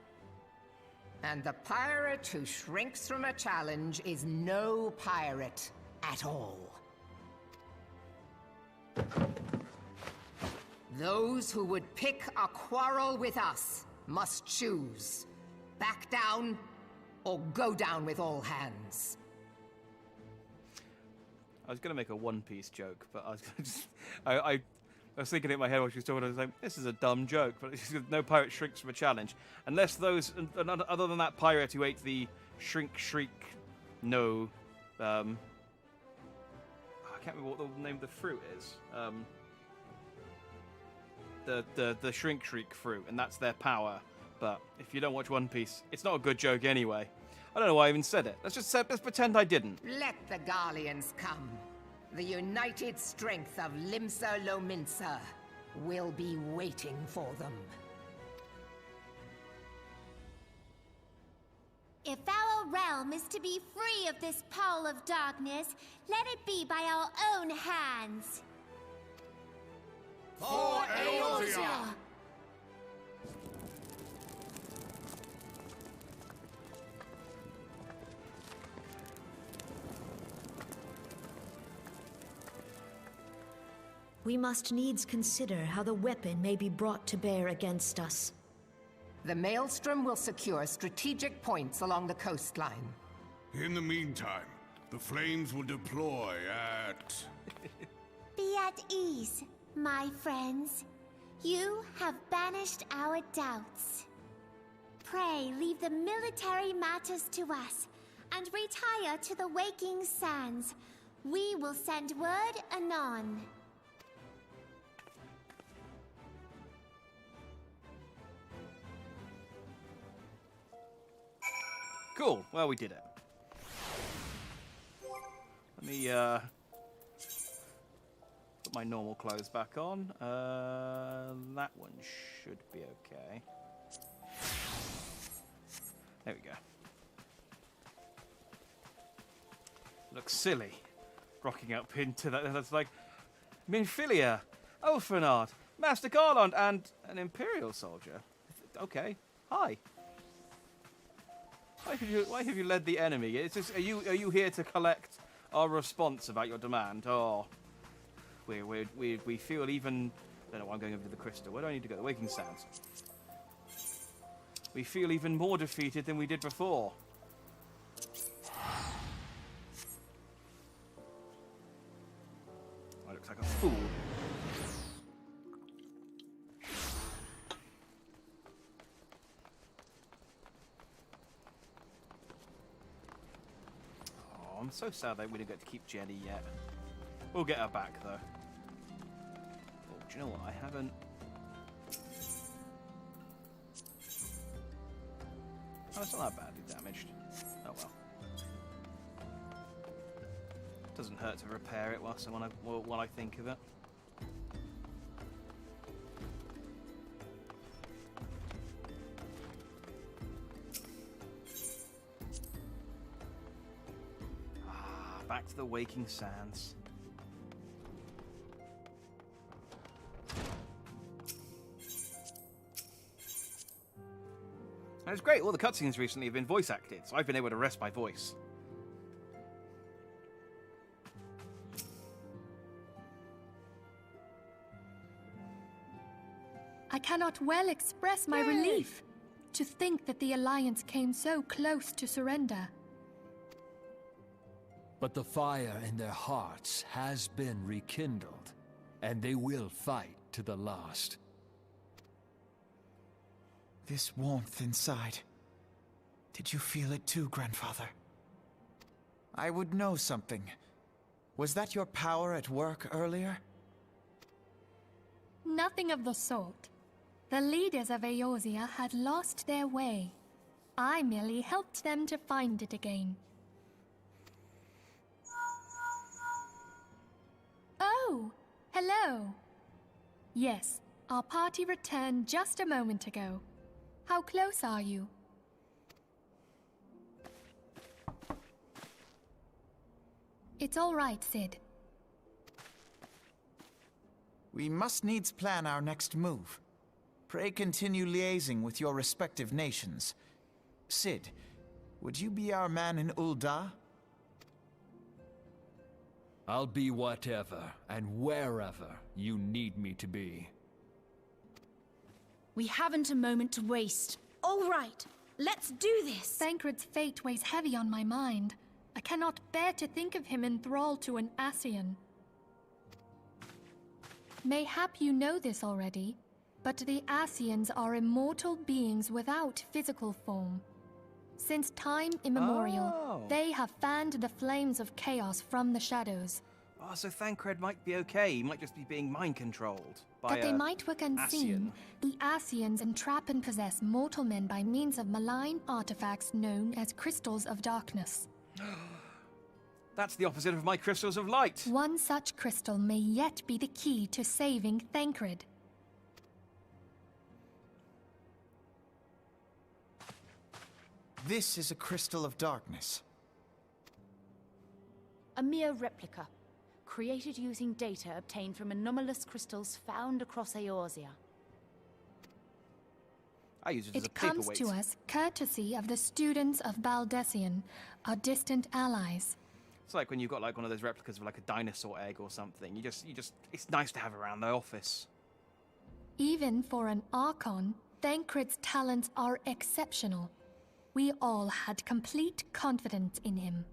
[SPEAKER 11] And the pirate who shrinks from a challenge is no pirate at all. Those who would pick a quarrel with us must choose. Back down, or go down with all hands.
[SPEAKER 1] I was going to make a One Piece joke, but I was going to just... I was thinking in my head while she was talking, I was like, this is a dumb joke, but no pirate shrinks from a challenge. Unless those... Other than that pirate who ate the shriek... No... I can't remember what the name of the fruit is. The shriek fruit, and that's their power. But if you don't watch One Piece, it's not a good joke anyway. I don't know why I even said it. Let's pretend I didn't.
[SPEAKER 11] Let the Garleans come. The united strength of Limsa Lominsa will be waiting for them.
[SPEAKER 6] If our realm is to be free of this pall of darkness, let it be by our own hands.
[SPEAKER 10] For Eorzea!
[SPEAKER 12] We must needs consider how the weapon may be brought to bear against us.
[SPEAKER 11] The Maelstrom will secure strategic points along the coastline.
[SPEAKER 10] In the meantime, the flames will deploy at...
[SPEAKER 6] Be at ease, my friends. You have banished our doubts. Pray leave the military matters to us, and retire to the waking sands. We will send word anon.
[SPEAKER 1] Cool. Well, we did it. Let Put my normal clothes back on. That one should be okay. There we go. Looks silly, rocking up into that. That's like Minfilia, Ulfenard, Master Garland, and an Imperial soldier. Okay, hi. Why have you led the enemy? It's just, are you here to collect our response about your demand? Oh, we feel even. I don't know why I'm going over to the crystal. Where do I need to go? The Waking Sands. We feel even more defeated than we did before. I look like a fool. Oh, I'm so sad that we didn't get to keep Jenny yet. We'll get her back though. Oh, do you know what? I haven't. Oh, it's not that badly damaged. Oh well. Doesn't hurt to repair it while I think of it. Back to the Waking Sands. And it's great, all the cutscenes recently have been voice acted, so I've been able to rest my voice.
[SPEAKER 9] I cannot well express my relief to think that the Alliance came so close to surrender.
[SPEAKER 13] But the fire in their hearts has been rekindled, and they will fight to the last.
[SPEAKER 3] This warmth inside. Did you feel it too, Grandfather? I would know something. Was that your power at work earlier?
[SPEAKER 9] Nothing of the sort. The leaders of Eorzea had lost their way. I merely helped them to find it again. Oh, hello. Yes, our party returned just a moment ago. How close are you? It's all right, Cid.
[SPEAKER 3] We must needs plan our next move. Pray continue liaising with your respective nations. Cid, would you be our man in Ul'dah?
[SPEAKER 13] I'll be whatever and wherever you need me to be.
[SPEAKER 4] We haven't a moment to waste. All right, let's do this.
[SPEAKER 9] Thancred's fate weighs heavy on my mind. I cannot bear to think of him in thrall to an Ascian. Mayhap you know this already, but the Ascians are immortal beings without physical form. Since time immemorial, they have fanned the flames of chaos from the shadows.
[SPEAKER 1] Oh, so Thancred might be okay. He might just be being mind-controlled by
[SPEAKER 9] That they might work unseen,
[SPEAKER 1] Ascian.
[SPEAKER 9] the Ascians entrap and possess mortal men by means of malign artifacts known as crystals of darkness.
[SPEAKER 1] That's the opposite of my crystals of light.
[SPEAKER 9] One such crystal may yet be the key to saving Thancred.
[SPEAKER 3] This is a crystal of darkness.
[SPEAKER 4] A mere replica, created using data obtained from anomalous crystals found across Eorzea.
[SPEAKER 1] I use it as a
[SPEAKER 9] It comes
[SPEAKER 1] paperweight.
[SPEAKER 9] to us courtesy of the students of Baldessian, our distant allies.
[SPEAKER 1] It's like when you've got like one of those replicas of like a dinosaur egg or something. You just, it's nice to have around the office.
[SPEAKER 9] Even for an Archon, Thancred's talents are exceptional. We all had complete confidence in him.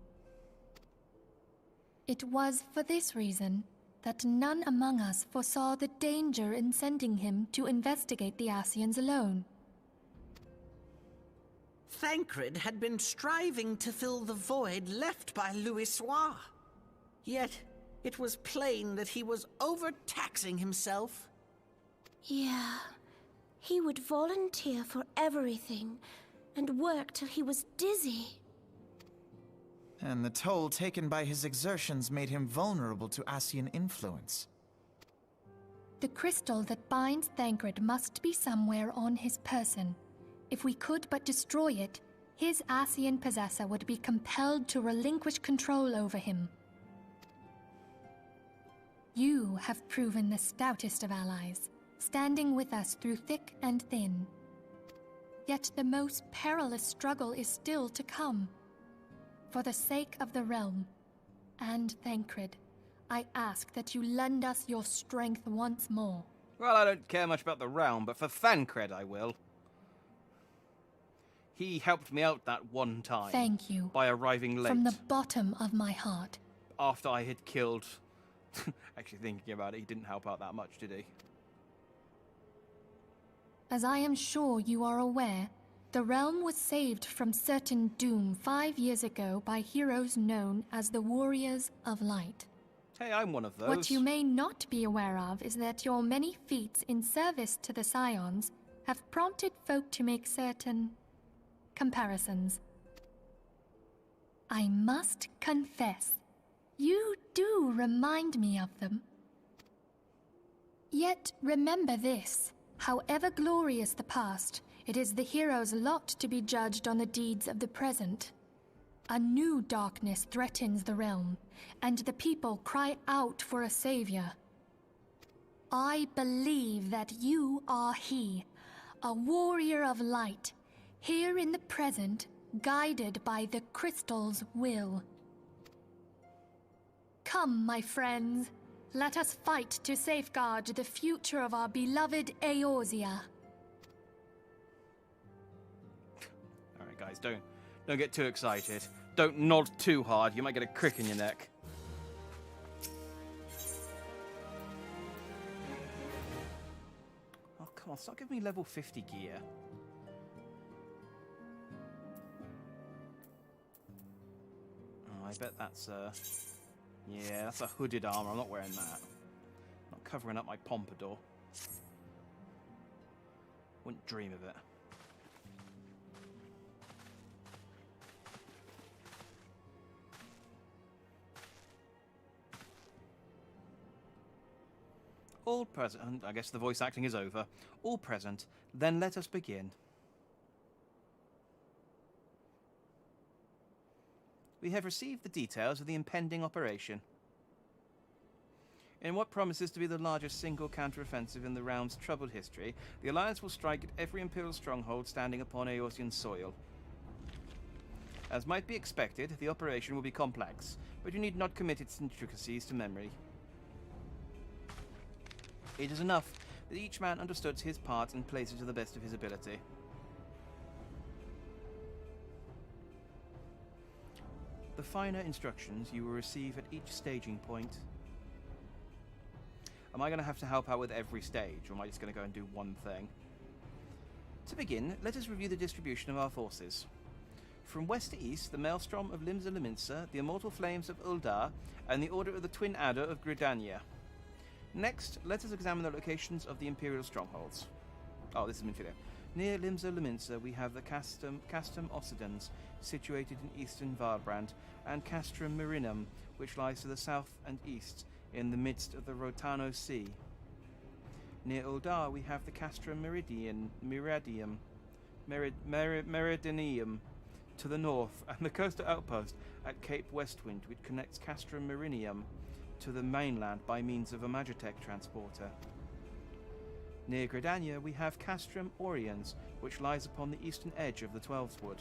[SPEAKER 9] It was for this reason that none among us foresaw the danger in sending him to investigate the Ascians alone.
[SPEAKER 5] Thancred had been striving to fill the void left by Louisoix. Yet, it was plain that he was overtaxing himself.
[SPEAKER 6] Yeah, he would volunteer for everything and work till he was dizzy.
[SPEAKER 3] And the toll taken by his exertions made him vulnerable to Ascian influence.
[SPEAKER 9] The crystal that binds Thancred must be somewhere on his person. If we could but destroy it, his Ascian possessor would be compelled to relinquish control over him. You have proven the stoutest of allies, standing with us through thick and thin. Yet the most perilous struggle is still to come. For the sake of the realm, and Thancred, I ask that you lend us your strength once more.
[SPEAKER 1] Well, I don't care much about the realm, but for Thancred I will. He helped me out that one time.
[SPEAKER 9] Thank you.
[SPEAKER 1] By arriving late.
[SPEAKER 9] From the bottom of my heart.
[SPEAKER 1] After I had killed... Actually, thinking about it, he didn't help out that much, did he?
[SPEAKER 9] As I am sure you are aware, the realm was saved from certain doom 5 years ago by heroes known as the Warriors of Light.
[SPEAKER 1] Hey, I'm one of those.
[SPEAKER 9] What you may not be aware of is that your many feats in service to the Scions have prompted folk to make certain comparisons. I must confess, you do remind me of them. Yet remember this, however glorious the past, it is the hero's lot to be judged on the deeds of the present. A new darkness threatens the realm, and the people cry out for a savior. I believe that you are he, a warrior of light, here in the present, guided by the crystal's will. Come, my friends, let us fight to safeguard the future of our beloved Eorzea.
[SPEAKER 1] Alright guys, don't get too excited. Don't nod too hard, you might get a crick in your neck. Oh, come on, stop giving me level 50 gear. Oh, I bet that's, yeah, that's a hooded armor. I'm not wearing that. I'm not covering up my pompadour. Wouldn't dream of it. All present. I guess the voice acting is over. All present. Then let us begin. We have received the details of the impending operation. In what promises to be the largest single counter-offensive in the realm's troubled history, the Alliance will strike at every Imperial stronghold standing upon Eorzean soil. As might be expected, the operation will be complex, but you need not commit its intricacies to memory. It is enough that each man understood his part and plays it to the best of his ability. The finer instructions you will receive at each staging point. Am I going to have to help out with every stage, or am I just going to go and do one thing? To begin, let us review the distribution of our forces. From west to east, the Maelstrom of Limsa Lominsa, the Immortal Flames of Uldar, and the Order of the Twin Adder of Gridania. Next, let us examine the locations of the Imperial strongholds. Oh, this is Minfilia. Near Limsa Lominsa, we have the Castrum Occidens, situated in eastern Valbrand, and Castrum Marinum, which lies to the south and east, in the midst of the Rotano Sea. Near Uldar, we have the Castrum Meridinium to the north, and the coastal outpost at Cape Westwind, which connects Castrum Marinium to the mainland by means of a Magitech transporter. Near Gridania, we have Castrum Oriens, which lies upon the eastern edge of the Twelveswood.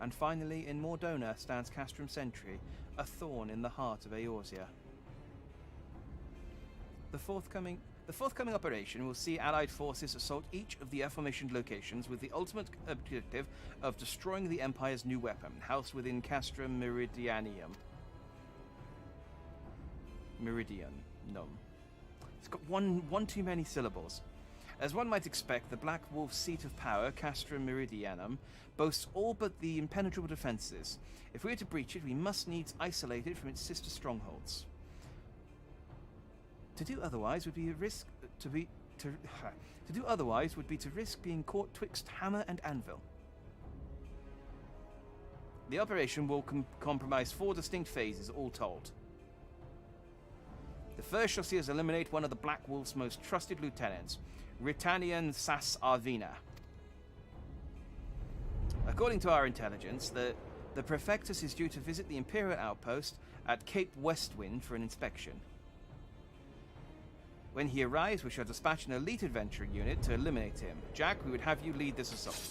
[SPEAKER 1] And finally, in Mordona stands Castrum Sentry, a thorn in the heart of Eorzea. The forthcoming operation will see Allied forces assault each of the aforementioned locations with the ultimate objective of destroying the Empire's new weapon, housed within Castrum Meridianum. It's got one too many syllables. As one might expect, the Black Wolf's seat of power, Castrum Meridianum, boasts all but the impenetrable defences. If we are to breach it, we must needs isolate it from its sister strongholds. To do otherwise would be a risk to do otherwise would be to risk being caught twixt hammer and anvil. The operation will comprise 4 distinct phases, all told. The first shall see us eliminate one of the Black Wolf's most trusted lieutenants, Ritanian Sas Arvina. According to our intelligence, the Prefectus is due to visit the Imperial outpost at Cape Westwind for an inspection. When he arrives, we shall dispatch an elite adventuring unit to eliminate him. Jack, we would have you lead this assault.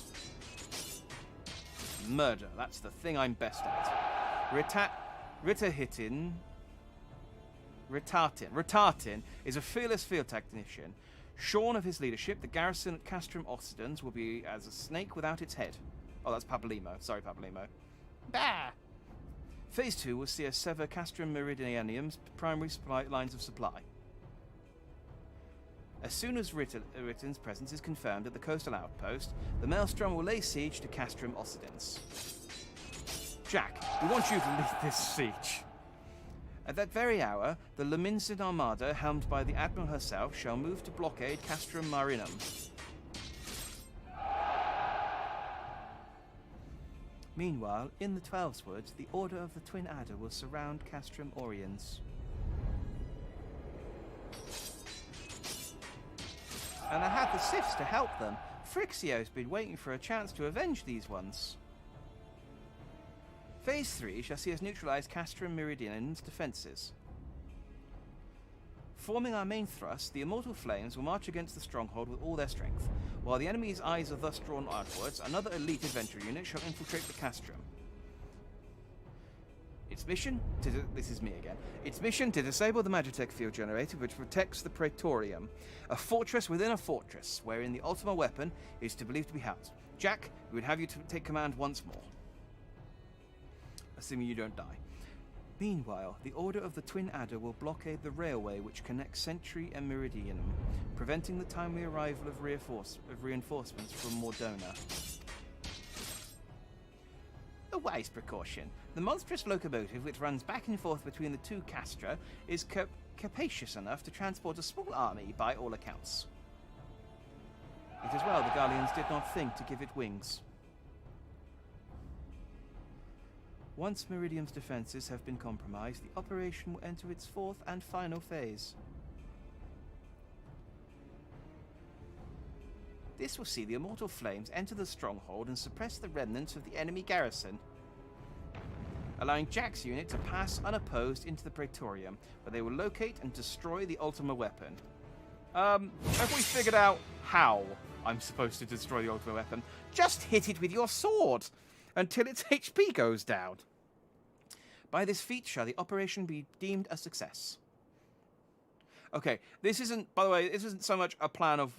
[SPEAKER 1] Murder, that's the thing I'm best at. Ritatin is a fearless field technician. Shorn of his leadership, the garrison at Castrum Occidens will be as a snake without its head. Oh, that's Papalimo. Sorry, Papalimo. Bah! Phase 2 will see us sever Castrum Meridianium's primary lines of supply. As soon as Ritten's presence is confirmed at the coastal outpost, the Maelstrom will lay siege to Castrum Occidens. Jack, we want you to lead this siege. At that very hour, the Leminsid Armada, helmed by the Admiral herself, shall move to blockade Castrum Marinum. Meanwhile, in the Twelves Woods, the Order of the Twin Adder will surround Castrum Oriens. And I have the Sifs to help them. Frixio's been waiting for a chance to avenge these ones. Phase 3 shall see us neutralize Castrum Meridian's defenses. Forming our main thrust, the Immortal Flames will march against the stronghold with all their strength. While the enemy's eyes are thus drawn outwards, another elite adventure unit shall infiltrate the Castrum. Its mission to disable the Magitech field generator which protects the Praetorium, a fortress within a fortress, wherein the Ultima weapon is believed to be housed. Jack, we would have you to take command once more. Assuming you don't die. Meanwhile, the Order of the Twin Adder will blockade the railway which connects Sentry and Meridianum, preventing the timely arrival of reinforcements from Mordona. A wise precaution. The monstrous locomotive which runs back and forth between the two castra is capacious enough to transport a small army by all accounts. It is well the Garleans did not think to give it wings. Once Meridium's defenses have been compromised, the operation will enter its fourth and final phase. This will see the Immortal Flames enter the stronghold and suppress the remnants of the enemy garrison, allowing Jack's unit to pass unopposed into the Praetorium, where they will locate and destroy the Ultima weapon. Have we figured out how I'm supposed to destroy the Ultima weapon? Just hit it with your sword until its HP goes down. By this feat shall the operation be deemed a success. Okay, this isn't, by the way, this isn't so much a plan of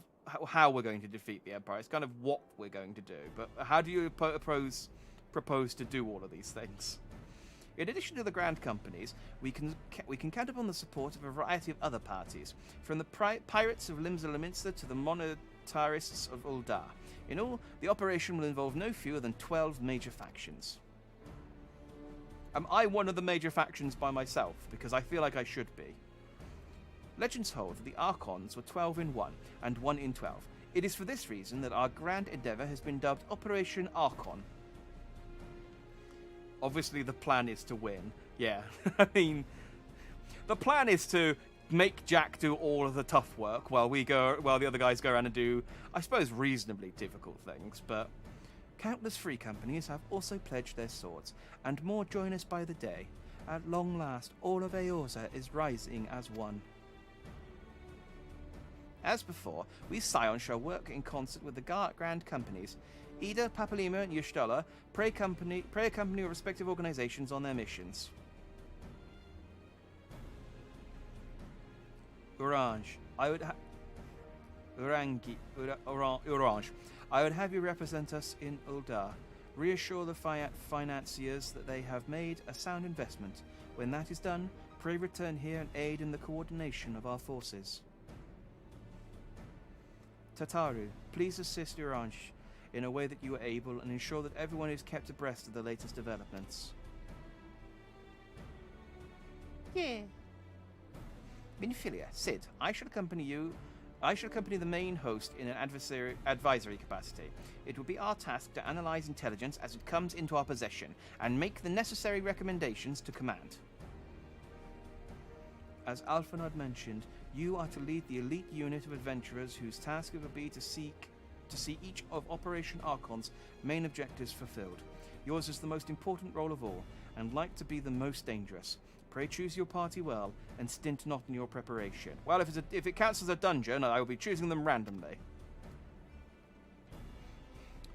[SPEAKER 1] how we're going to defeat the Empire. It's kind of what we're going to do. But how do you propose to do all of these things? In addition to the Grand Companies, we can count upon the support of a variety of other parties, from the Pirates of Limsa Leminster to the Monetarists of Uldar. In all, the operation will involve no fewer than 12 major factions. Am I one of the major factions by myself? Because I feel like I should be. Legends hold that the Archons were 12 in 1, and 1 in 12. It is for this reason that our grand endeavour has been dubbed Operation Archon. Obviously the plan is to win. Yeah, I mean, the plan is to make Jack do all of the tough work while the other guys go around and do, I suppose, reasonably difficult things, but countless free companies have also pledged their swords, and more join us by the day. At long last, all of Eorza is rising as one. As before, we Scions shall work in concert with the Grand Companies, Ida, Papalima, and Y'shtola, pray accompany your respective organizations on their missions. Orange, I would have you represent us in Uldar. Reassure the financiers that they have made a sound investment. When that is done, pray return here and aid in the coordination of our forces. Tataru, please assist Orange in a way that you are able and ensure that everyone is kept abreast of the latest developments. Yeah. Minfilia, Sid, I shall accompany the main host in an advisory capacity. It will be our task to analyze intelligence as it comes into our possession and make the necessary recommendations to command. As Alphanod mentioned, you are to lead the elite unit of adventurers whose task it will be to see each of Operation Archon's main objectives fulfilled. Yours is the most important role of all, and like to be the most dangerous. Pray choose your party well, and stint not in your preparation. Well, if it counts as a dungeon, I will be choosing them randomly.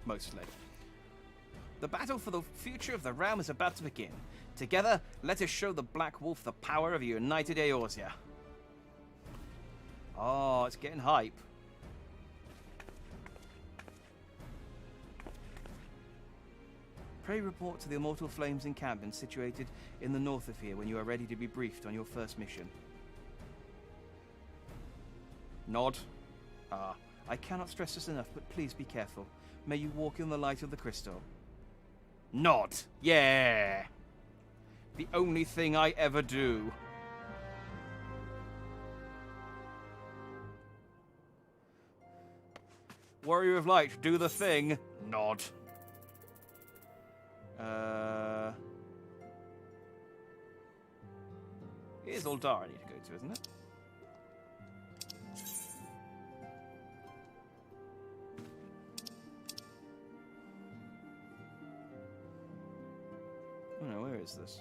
[SPEAKER 1] Mostly. The battle for the future of the realm is about to begin. Together, let us show the Black Wolf the power of a united Eorzea. Oh, it's getting hype. Pray report to the Immortal Flames encampment situated in the north of here when you are ready to be briefed on your first mission. Nod. I cannot stress this enough, but please be careful. May you walk in the light of the crystal. Nod. Yeah. The only thing I ever do. Warrior of Light, do the thing. Nod. Here's Uldar I need to go to, isn't it? Oh no, where is this?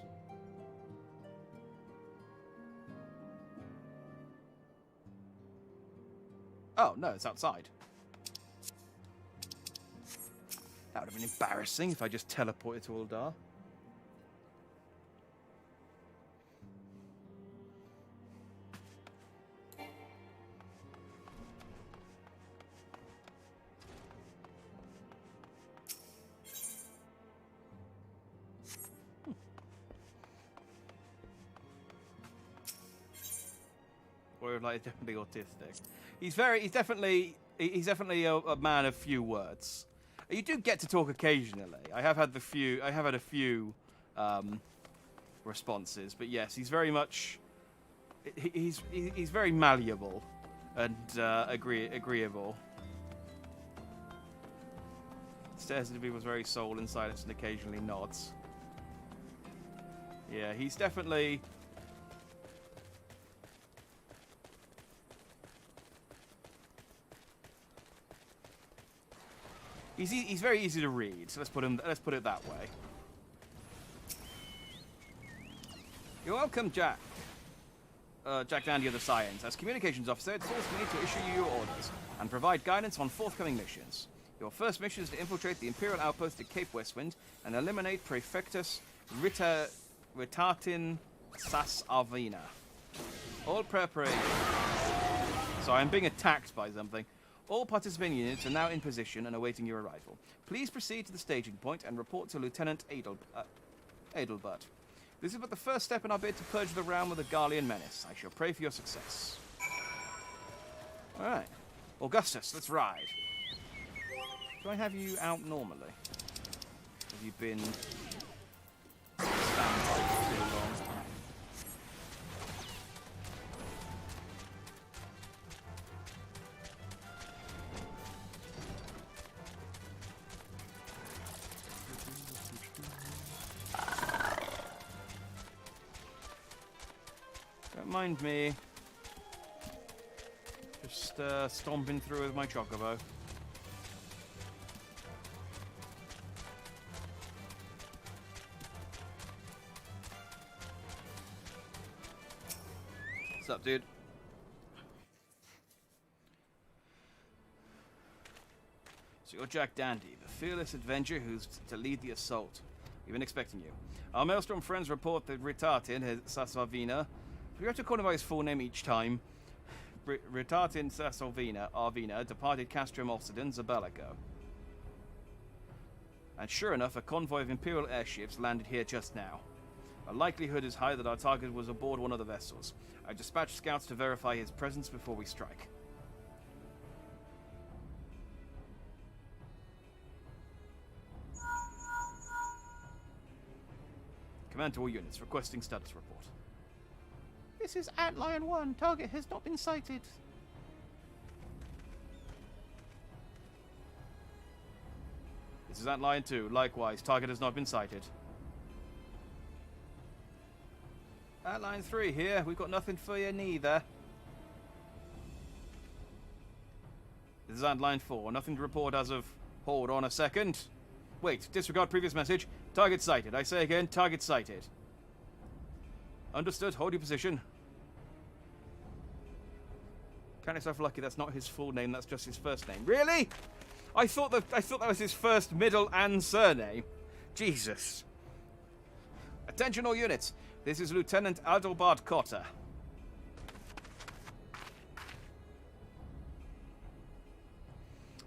[SPEAKER 1] Oh, no, it's outside. That would have been embarrassing if I just teleported to Uldar. Or like definitely autistic. He's definitely a man of few words. You do get to talk occasionally. I have had a few responses, but yes, he's very much. He's very malleable and agreeable. Stares at people's very soul in silence and occasionally nods. Yeah, he's definitely. He's very easy to read, so let's put it that way. You're welcome, Jack. Jack Dandy of the Science. As communications officer, it's forced me to issue you your orders and provide guidance on forthcoming missions. Your first mission is to infiltrate the Imperial outpost at Cape Westwind and eliminate Praefectus Ritatin Sas Arvina. All preparation. Sorry, I'm being attacked by something. All participating units are now in position and awaiting your arrival. Please proceed to the staging point and report to Lieutenant Adelbert. This is but the first step in our bid to purge the realm of the Garlean menace. I shall pray for your success. Alright. Augustus, let's ride. Do I have you out normally? Have you been standby for too long? Mind me. Just stomping through with my chocobo. What's up, dude? So you're Jack Dandy, the fearless adventurer who's to lead the assault. We've been expecting you. Our Maelstrom friends report that Ritatin Sasavina. We have to call him by his full name each time. Ritatin Arvina departed Castrum Occident Zabelico. And sure enough, a convoy of Imperial airships landed here just now. The likelihood is high that our target was aboard one of the vessels. I dispatched scouts to verify his presence before we strike. Command to all units, requesting status report. This is Antlion 1. Target has not been sighted. This is Antlion 2. Likewise, target has not been sighted. Line 3 here. We've got nothing for you neither. This is line 4. Nothing to report as of... Hold on a second. Wait, disregard previous message. Target sighted. I say again, target sighted. Understood. Hold your position. Count yourself lucky that's not his full name, that's just his first name. Really? I thought that was his first, middle, and surname. Jesus. Attention all units. This is Lieutenant Adalbert Cotter.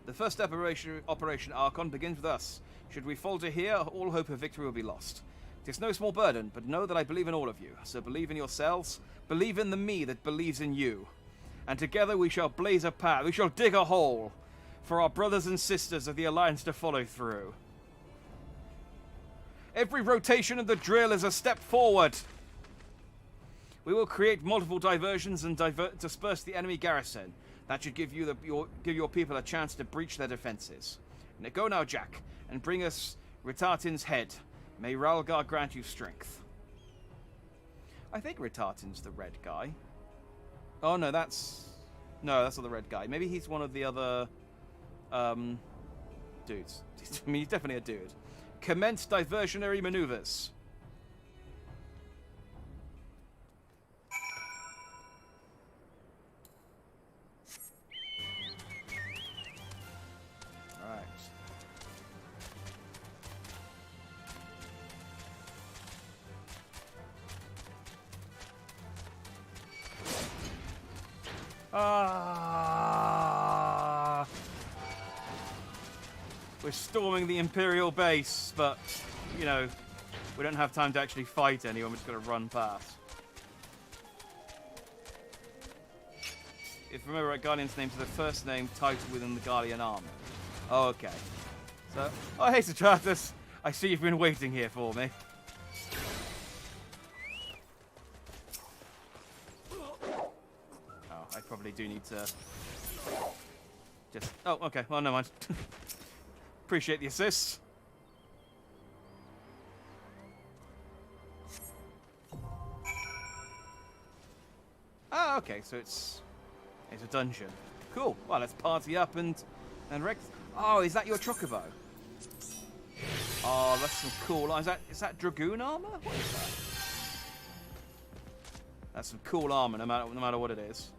[SPEAKER 1] The first Operation Archon begins with us. Should we falter here, all hope of victory will be lost. It is no small burden, but know that I believe in all of you. So believe in yourselves, believe in the me that believes in you. And together we shall blaze a path, we shall dig a hole for our brothers and sisters of the Alliance to follow through. Every rotation of the drill is a step forward. We will create multiple diversions and disperse the enemy garrison. That should give you give your people a chance to breach their defenses. Now go now, Jack, and bring us Ritartin's head. May Ralgar grant you strength. I think Ritartin's the red guy. Oh no, that's not the red guy. Maybe he's one of the other dudes. I mean, he's definitely a dude. Commence diversionary maneuvers. Alright. We're storming the Imperial base, but, you know, we don't have time to actually fight anyone. We're just going to run past. If you remember right, Guardian's names are the first name title within the Guardian army. Oh, okay. So, oh, hey, Stratus. I see you've been waiting here for me. Oh, I probably do need to just... Oh, okay. Well, never mind. Appreciate the assist. Ah, okay, so it's a dungeon. Cool. Well, let's party up and wreck. Oh, is that your chocobo? Oh, that's some cool. Is that dragoon armor? What is that? That's some cool armor, no matter what it is.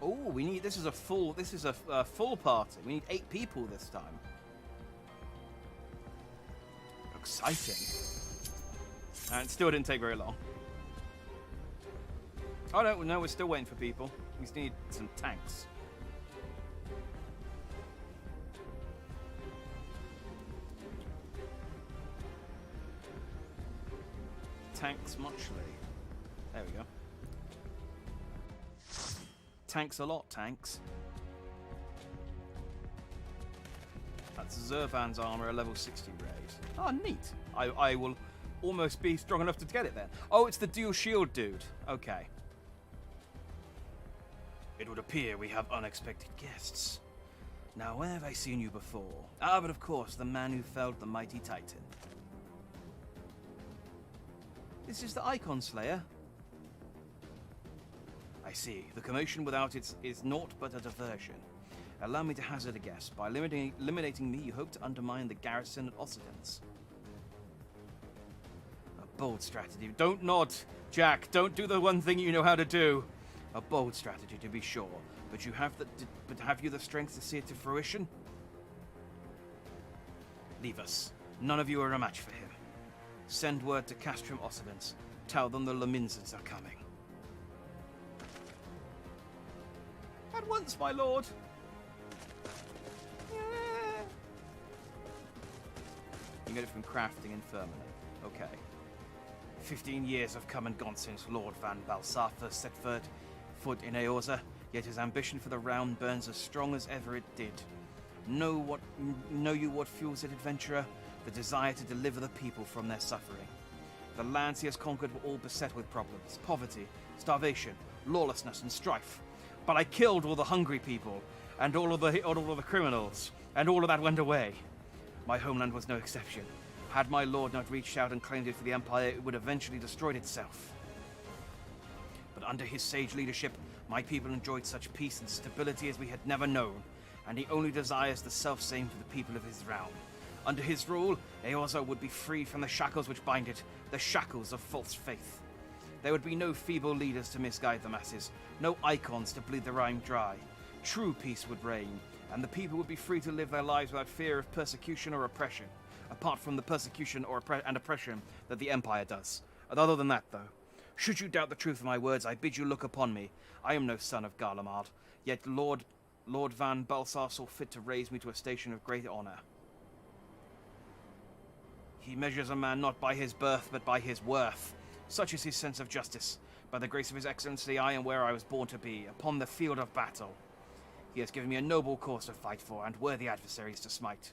[SPEAKER 1] Oh, we need. This is a full party. We need 8 people this time. Exciting. And it still didn't take very long. Oh no, we're still waiting for people. We just need some tanks. Tanks muchly. There we go. Tanks a lot, tanks. That's Zervan's armor, a level 60 raid. Oh, neat. I will almost be strong enough to get it then. Oh, it's the dual shield dude. Okay. It would appear we have unexpected guests. Now, where have I seen you before? Ah, but of course, the man who felled the mighty Titan. This is the Icon Slayer. I see. The commotion without it is naught but a diversion. Allow me to hazard a guess. By eliminating me, you hope to undermine the garrison at Occidents. A bold strategy. Don't nod, Jack. Don't do the one thing you know how to do. A bold strategy, to be sure. But have you the strength to see it to fruition? Leave us. None of you are a match for him. Send word to Castrum Occidents. Tell them the Laminsans are coming. At once, my lord. Yeah. You get it from crafting infirmary. Okay. 15 years have come and gone since Lord Van Balsar first set foot in Eorza, yet his ambition for the realm burns as strong as ever it did. Know you what fuels it, adventurer? the desire to deliver the people from their suffering. The lands he has conquered were all beset with problems, poverty, starvation, lawlessness, and strife. But I killed all the hungry people, and all of the criminals, and all of that went away. My homeland was no exception. Had my lord not reached out and claimed it for the Empire, it would eventually destroyed itself. But under his sage leadership, my people enjoyed such peace and stability as we had never known, and he only desires the self-same for the people of his realm. Under his rule, Eorza would be freed from the shackles which bind it, the shackles of false faith. There would be no feeble leaders to misguide the masses, no icons to bleed the rhyme dry. True peace would reign, and the people would be free to live their lives without fear of persecution or oppression, apart from the persecution and oppression that the Empire does. And other than that, though, should you doubt the truth of my words, I bid you look upon me. I am no son of Garlemald, yet Lord Van Balsar saw fit to raise me to a station of great honor. He measures a man not by his birth, but by his worth. Such is his sense of justice. By the grace of his excellency, I am where I was born to be, upon the field of battle. He has given me a noble cause to fight for, and worthy adversaries to smite.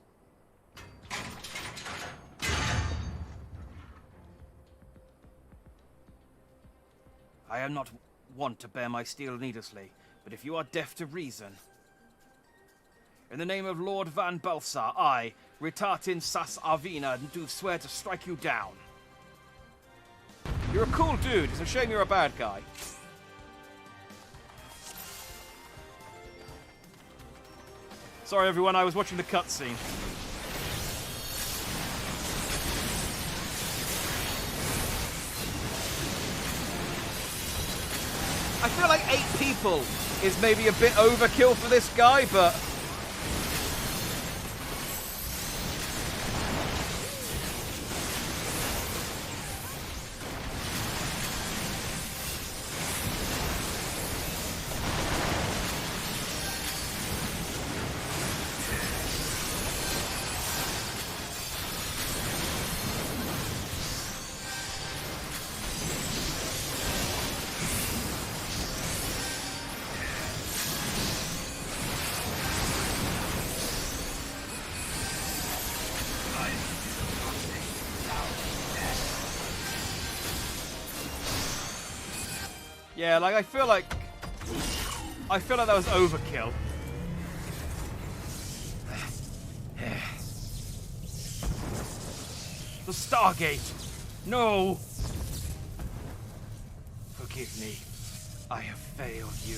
[SPEAKER 1] I am not wont to bear my steel needlessly, but if you are deaf to reason... In the name of Lord Van Balsar, I, Ritatin Sas Arvina, do swear to strike you down. You're a cool dude. It's a shame you're a bad guy. Sorry, everyone. I was watching the cutscene. I feel like 8 people is maybe a bit overkill for this guy, but... Yeah, like, I feel like that was overkill. The Stargate! No! Forgive me. I have failed you.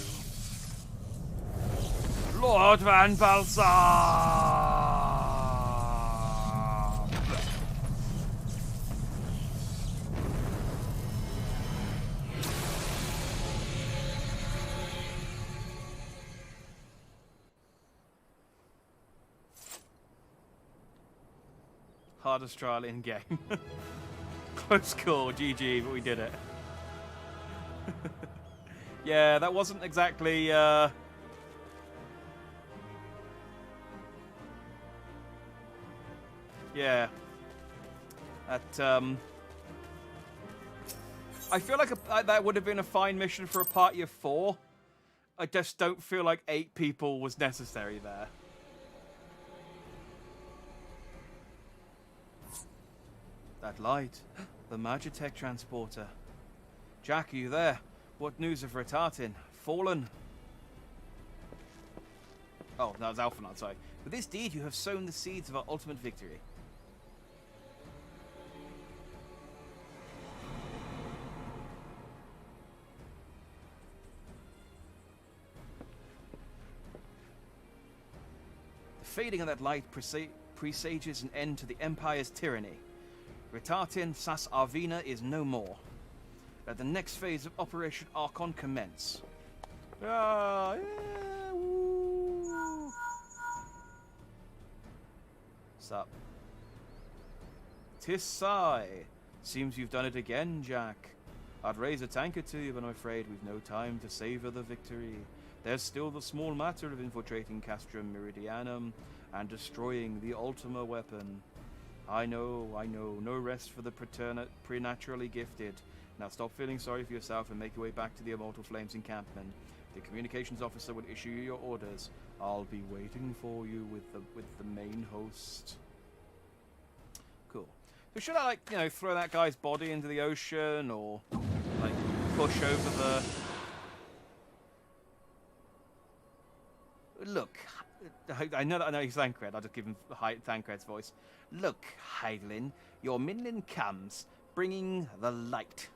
[SPEAKER 1] Lord Van Balsar! Hardest trial in game. Close call, GG, but we did it. Yeah, that wasn't exactly, yeah. That, I feel like that would have been a fine mission for a party of 4. I just don't feel like 8 people was necessary there. That light. The Magitech transporter. Jack, are you there? What news of Ritatin? Fallen? Oh, that was Alphanard, sorry. With this deed, you have sown the seeds of our ultimate victory. The fading of that light presages an end to the Empire's tyranny. Ritatin Sas Arvina is no more. Let the next phase of Operation Archon commence. Ah, yeah, woo. Sup? Tissai. Seems you've done it again, Jack. I'd raise a tank or two, but I'm afraid we've no time to savor the victory. There's still the small matter of infiltrating Castrum Meridianum and destroying the Ultima weapon. I know, no rest for the preternaturally gifted. Now stop feeling sorry for yourself and make your way back to the Immortal Flames encampment. The communications officer will issue you your orders. I'll be waiting for you with the main host. So should I, like, you know, throw that guy's body into the ocean, or, like, push over the... Look, I know he's Thancred. I'll just give him Thancred's voice. Look, Hydaelyn, your Minlin comes, bringing the light.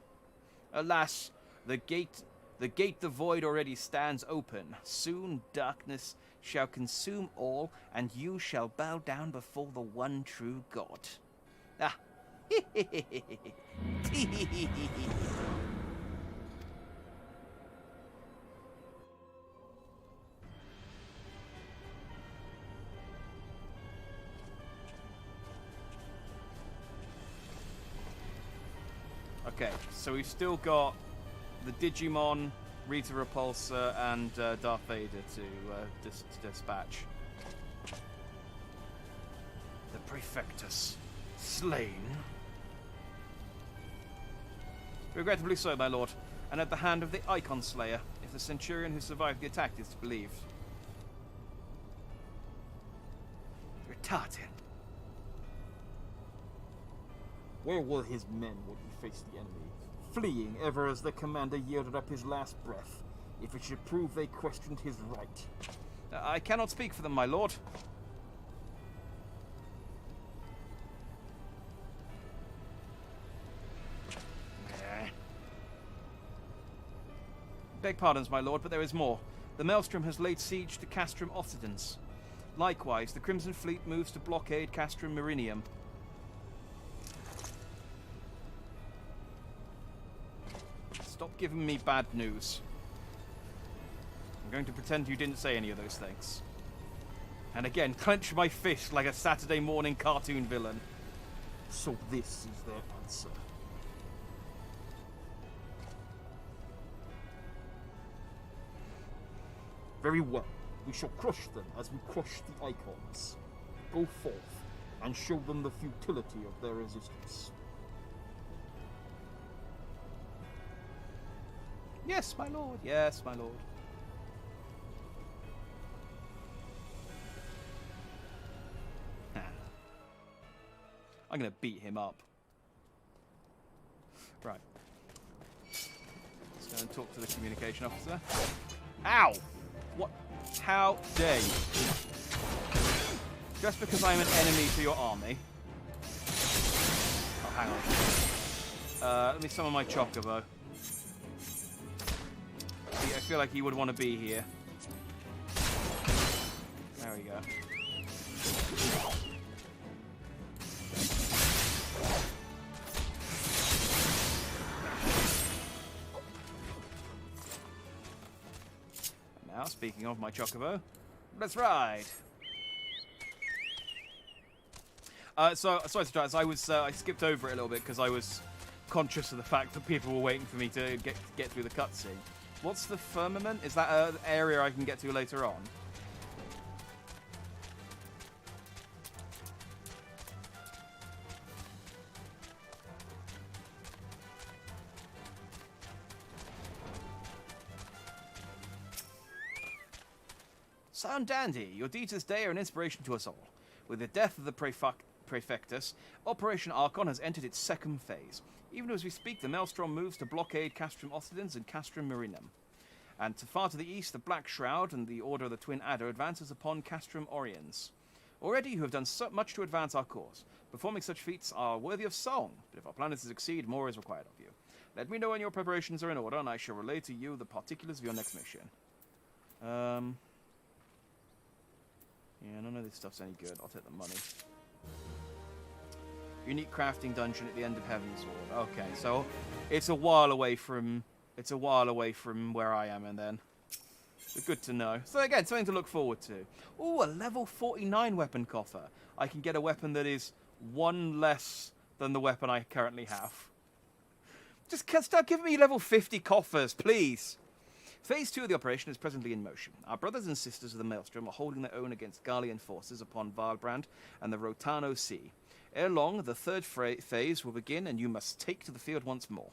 [SPEAKER 1] Alas, the gate the void already stands open. Soon darkness shall consume all, and you shall bow down before the one true God. Ah. Okay, so we've still got the Digimon, Rita Repulsa, and Darth Vader to dispatch. The Prefectus slain. Regrettably so, my lord, and at the hand of the Icon Slayer, if the Centurion who survived the attack is to be believed. Retarded. Where were his men when he faced the enemy? Fleeing ever as the commander yielded up his last breath, if it should prove they questioned his right. I cannot speak for them, my lord. Beg pardons, my lord, but there is more. The Maelstrom has laid siege to Castrum Occidens. Likewise, the Crimson Fleet moves to blockade Castrum Myrinium. Stop giving me bad news. I'm going to pretend you didn't say any of those things. And again, clench my fist like a Saturday morning cartoon villain. So this is their answer. Very well. We shall crush them as we crush the Icons. Go forth and show them the futility of their resistance. Yes, my lord. Yes, my lord. I'm going to beat him up. Right. Let's go and talk to the communication officer. Ow! What? How dare you? Just because I'm an enemy to your army. Oh, hang on. Let me summon my Chocobo. I feel like he would want to be here. There we go. Now, speaking of my Chocobo, let's ride. Sorry to try this. I skipped over it a little bit because I was conscious of the fact that people were waiting for me to get through the cutscene. What's the firmament? Is that an area I can get to later on? Sound dandy. Your deeds this day are an inspiration to us all. With the death of the Prefectus, Operation Archon has entered its second phase. Even as we speak, the Maelstrom moves to blockade Castrum Occidens and Castrum Myrinium. And far to the east, the Black Shroud and the Order of the Twin Adder advances upon Castrum Oriens. Already you have done so much to advance our cause. Performing such feats are worthy of song, but if our plan is to succeed, more is required of you. Let me know when your preparations are in order, and I shall relay to you the particulars of your next mission. Yeah, none of this stuff's any good. I'll take the money. Unique crafting dungeon at the end of Heaven's Ward. Okay, so it's a while away from where I am, and then good to know. So again, something to look forward to. Ooh, a level 49 weapon coffer. I can get a weapon that is one less than the weapon I currently have. Just stop giving me level 50 coffers, please. Phase 2 of the operation is presently in motion. Our brothers and sisters of the Maelstrom are holding their own against Garlean forces upon Valbrand and the Rotano Sea. Ere long, the third phase will begin, and you must take to the field once more.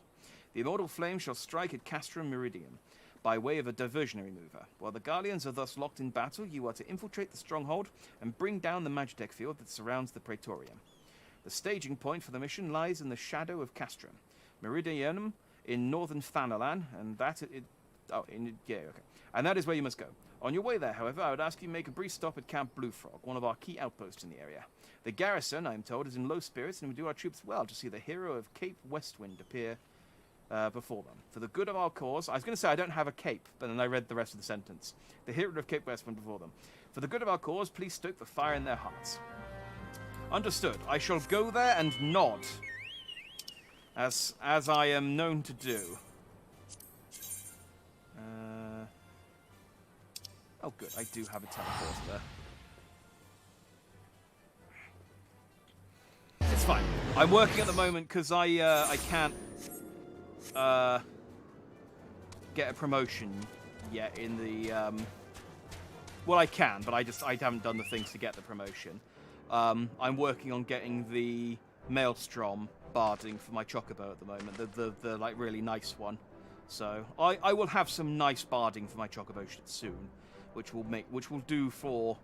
[SPEAKER 1] The immortal flame shall strike at Castrum Myrinium by way of a diversionary maneuver. While the Garleans are thus locked in battle, you are to infiltrate the stronghold and bring down the Magitech field that surrounds the Praetorium. The staging point for the mission lies in the shadow of Castrum, Meridianum in northern Thanalan, and and that is where you must go. On your way there, however, I would ask you to make a brief stop at Camp Blue Frog, one of our key outposts in the area. The garrison, I am told, is in low spirits, and it would do our troops well to see the hero of Cape Westwind appear before them. For the good of our cause, I was going to say I don't have a cape, but then I read the rest of the sentence. The hero of Cape Westwind before them. For the good of our cause, please stoke the fire in their hearts. Understood. I shall go there and nod, as I am known to do. Oh, good. I do have a teleporter there. It's fine. I'm working at the moment because I can't get a promotion yet in the well, I can, but I haven't done the things to get the promotion. I'm working on getting the Maelstrom barding for my Chocobo at the moment, the like really nice one. So I will have some nice barding for my Chocobo soon, which will do for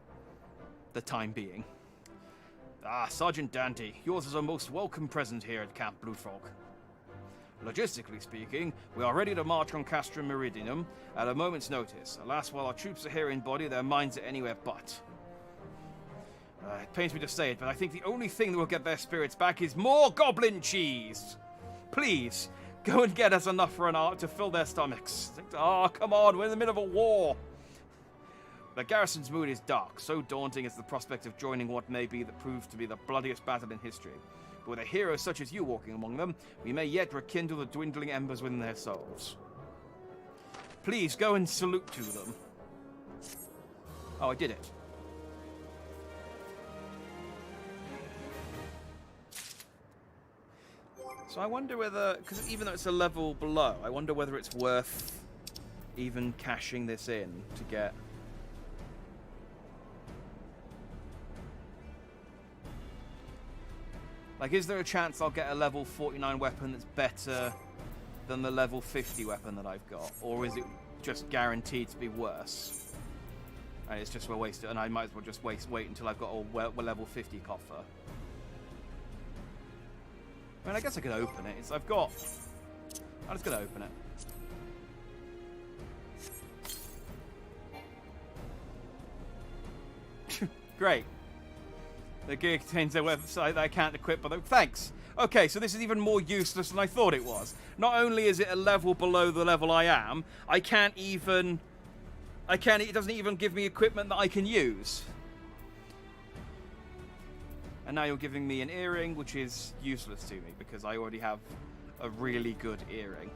[SPEAKER 1] the time being. Ah, Sergeant Dandy, yours is a most welcome present here at Camp Blue Frog. Logistically speaking, we are ready to march on Castrum Meridianum at a moment's notice. Alas, while our troops are here in body, their minds are anywhere but. It pains me to say it, but I think the only thing that will get their spirits back is more goblin cheese! Please, go and get us enough for an hour to fill their stomachs. Ah, come on, we're in the middle of a war! The garrison's mood is dark, so daunting is the prospect of joining what may be that proves to be the bloodiest battle in history. But with a hero such as you walking among them, we may yet rekindle the dwindling embers within their souls. Please go and salute to them. Oh, I did it. So I wonder whether, because even though it's a level below, I wonder whether it's worth even cashing this in to get... Like, is there a chance I'll get a level 49 weapon that's better than the level 50 weapon that I've got? Or is it just guaranteed to be worse? And it's just a waste, and I might as well just wait until I've got a level 50 coffer. I mean, I guess I could open it. I'm just going to open it. Great. The gear contains a website that I can't equip, but thanks. Okay, so this is even more useless than I thought it was. Not only is it a level below the level I am, it doesn't even give me equipment that I can use. And now you're giving me an earring, which is useless to me, because I already have a really good earring.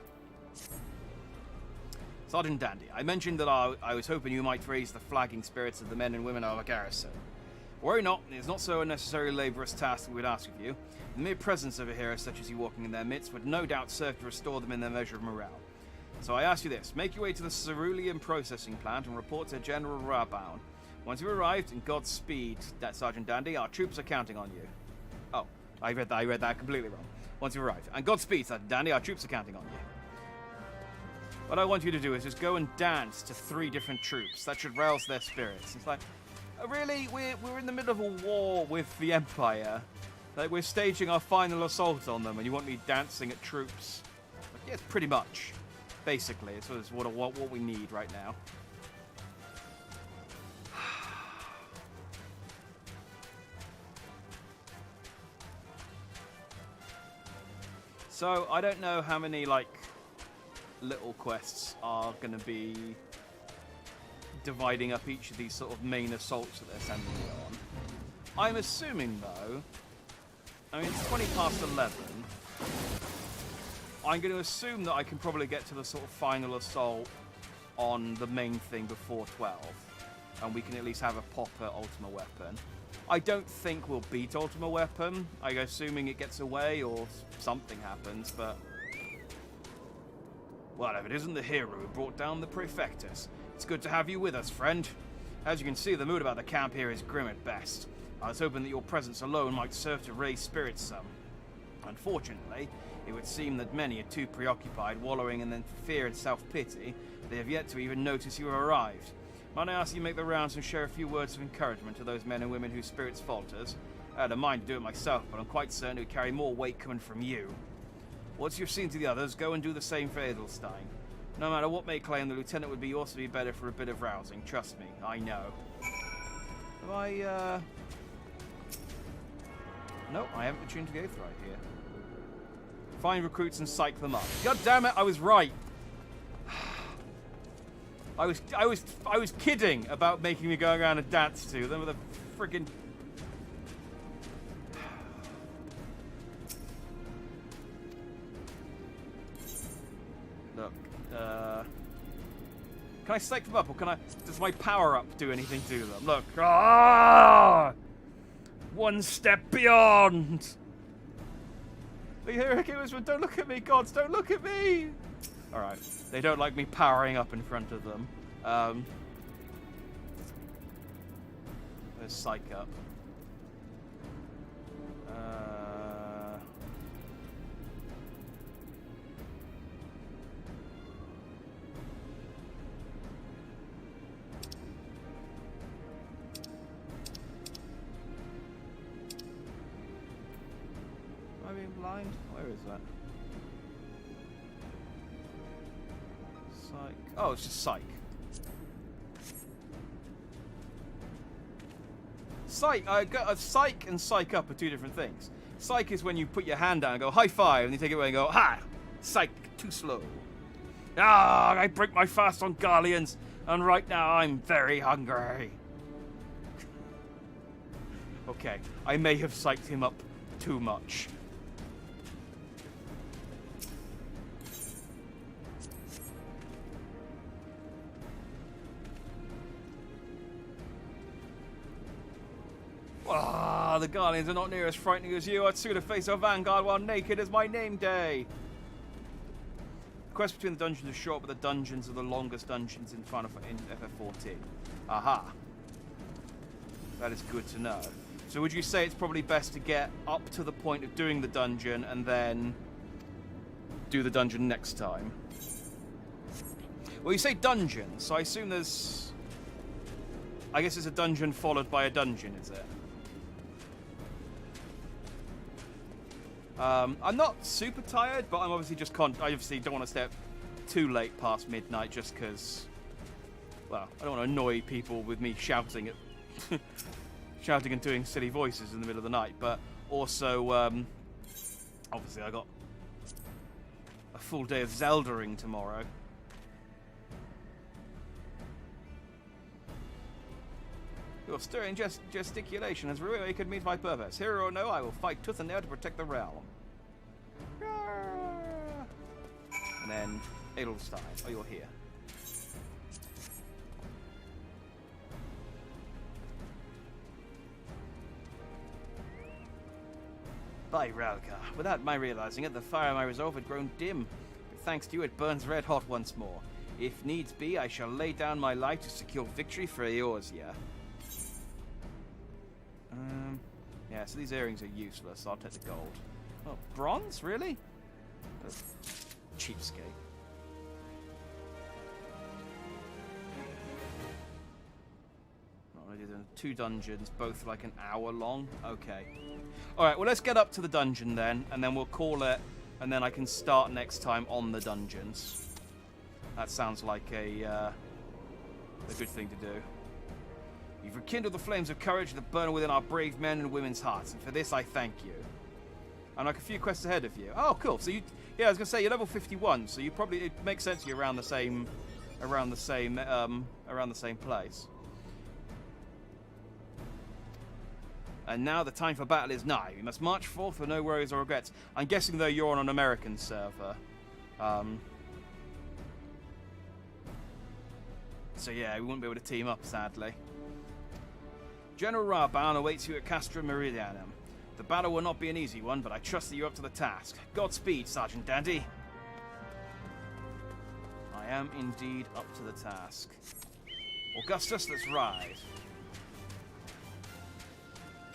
[SPEAKER 1] Sergeant Dandy, I mentioned that I was hoping you might raise the flagging spirits of the men and women of our garrison. Worry not, it is not so unnecessary laborious task that we'd ask of you. The mere presence of a hero such as you walking in their midst would no doubt serve to restore them in their measure of morale. So I ask you this, make your way to the Cerulean processing plant and report to General Rabown. Once you've arrived, and Godspeed, Sergeant Dandy, our troops are counting on you. Oh, I read that completely wrong. Once you've arrived. And Godspeed, Sergeant Dandy, our troops are counting on you. What I want you to do is just go and dance to 3 different troops. That should rouse their spirits. It's like, really? We're in the middle of a war with the Empire. Like, we're staging our final assault on them, and you want me dancing at troops? Like, yes, pretty much. Basically, it's what we need right now. So, I don't know how many, like, little quests are going to be dividing up each of these sort of main assaults that they're sending me on. I'm assuming, though, I mean, it's 20 past 11. I'm going to assume that I can probably get to the sort of final assault on the main thing before 12. And we can at least have a pop at Ultima Weapon. I don't think we'll beat Ultima Weapon. I'm assuming it gets away or something happens, but... Well, if it isn't the hero who brought down the Prefectus, it's good to have you with us, friend. As you can see, the mood about the camp here is grim at best. I was hoping that your presence alone might serve to raise spirits some. Unfortunately, it would seem that many are too preoccupied wallowing in fear and self-pity, they have yet to even notice you have arrived. Might I ask you make the rounds and share a few words of encouragement to those men and women whose spirits falters? I had a mind to do it myself, but I'm quite certain it would carry more weight coming from you. Once you've seen to the others, go and do the same for Edelstein. No matter what may claim, the lieutenant would also be better for a bit of rousing. Trust me, I know. Have I, No, I haven't attuned to the Aetherite here. Find recruits and psych them up. God damn it, I was right. I was kidding about making me go around and dance to them with a friggin'... Look, can I psych them up, or does my power-up do anything to them? Look, one step beyond! Don't look at me, gods, don't look at me! Alright, they don't like me powering up in front of them. There's psych up. Am I being blind? Where is that? Psych. Oh, it's just psych. Psych and psych up are two different things. Psych is when you put your hand down and go high five, and you take it away and go ha. Psych, too slow. I break my fast on Garleans, and right now I'm very hungry. Okay, I may have psyched him up too much. The Guardians are not near as frightening as you. I'd sooner face a vanguard while naked as my name day. The quest between the dungeons is short, but the dungeons are the longest dungeons in FF14. Aha. That is good to know. So would you say it's probably best to get up to the point of doing the dungeon and then do the dungeon next time? Well, you say dungeon, so I assume there's... I guess it's a dungeon followed by a dungeon, is it? I'm not super tired, but I'm obviously just I obviously don't want to stay up too late past midnight just because, well, I don't want to annoy people with me shouting at shouting and doing silly voices in the middle of the night, but also obviously I got a full day of Zeldering tomorrow. Your stirring gesticulation has reawakened me to my purpose. Hero or no, I will fight tooth and nail to protect the realm. And then Edelstein. Oh, you're here. By Ralka. Without my realizing it, the fire of my resolve had grown dim. But thanks to you, it burns red hot once more. If needs be, I shall lay down my life to secure victory for Eorzea. Yeah, so these earrings are useless. I'll take the gold. Oh, bronze? Really? Cheapskate. I did 2 dungeons, both like an hour long. Okay. Alright, well let's get up to the dungeon then, and then we'll call it, and then I can start next time on the dungeons. That sounds like a good thing to do. You've rekindled the flames of courage that burn within our brave men and women's hearts, and for this I thank you. I'm like a few quests ahead of you. Oh, cool. So yeah, I was gonna say you're level 51, so it makes sense you're around the same place. And now the time for battle is nigh. We must march forth with no worries or regrets. I'm guessing though you're on an American server. So yeah, we wouldn't be able to team up, sadly. General Raban awaits you at Castra Meridianum. The battle will not be an easy one, but I trust that you're up to the task. Godspeed, Sergeant Dandy. I am indeed up to the task. Augustus, let's ride.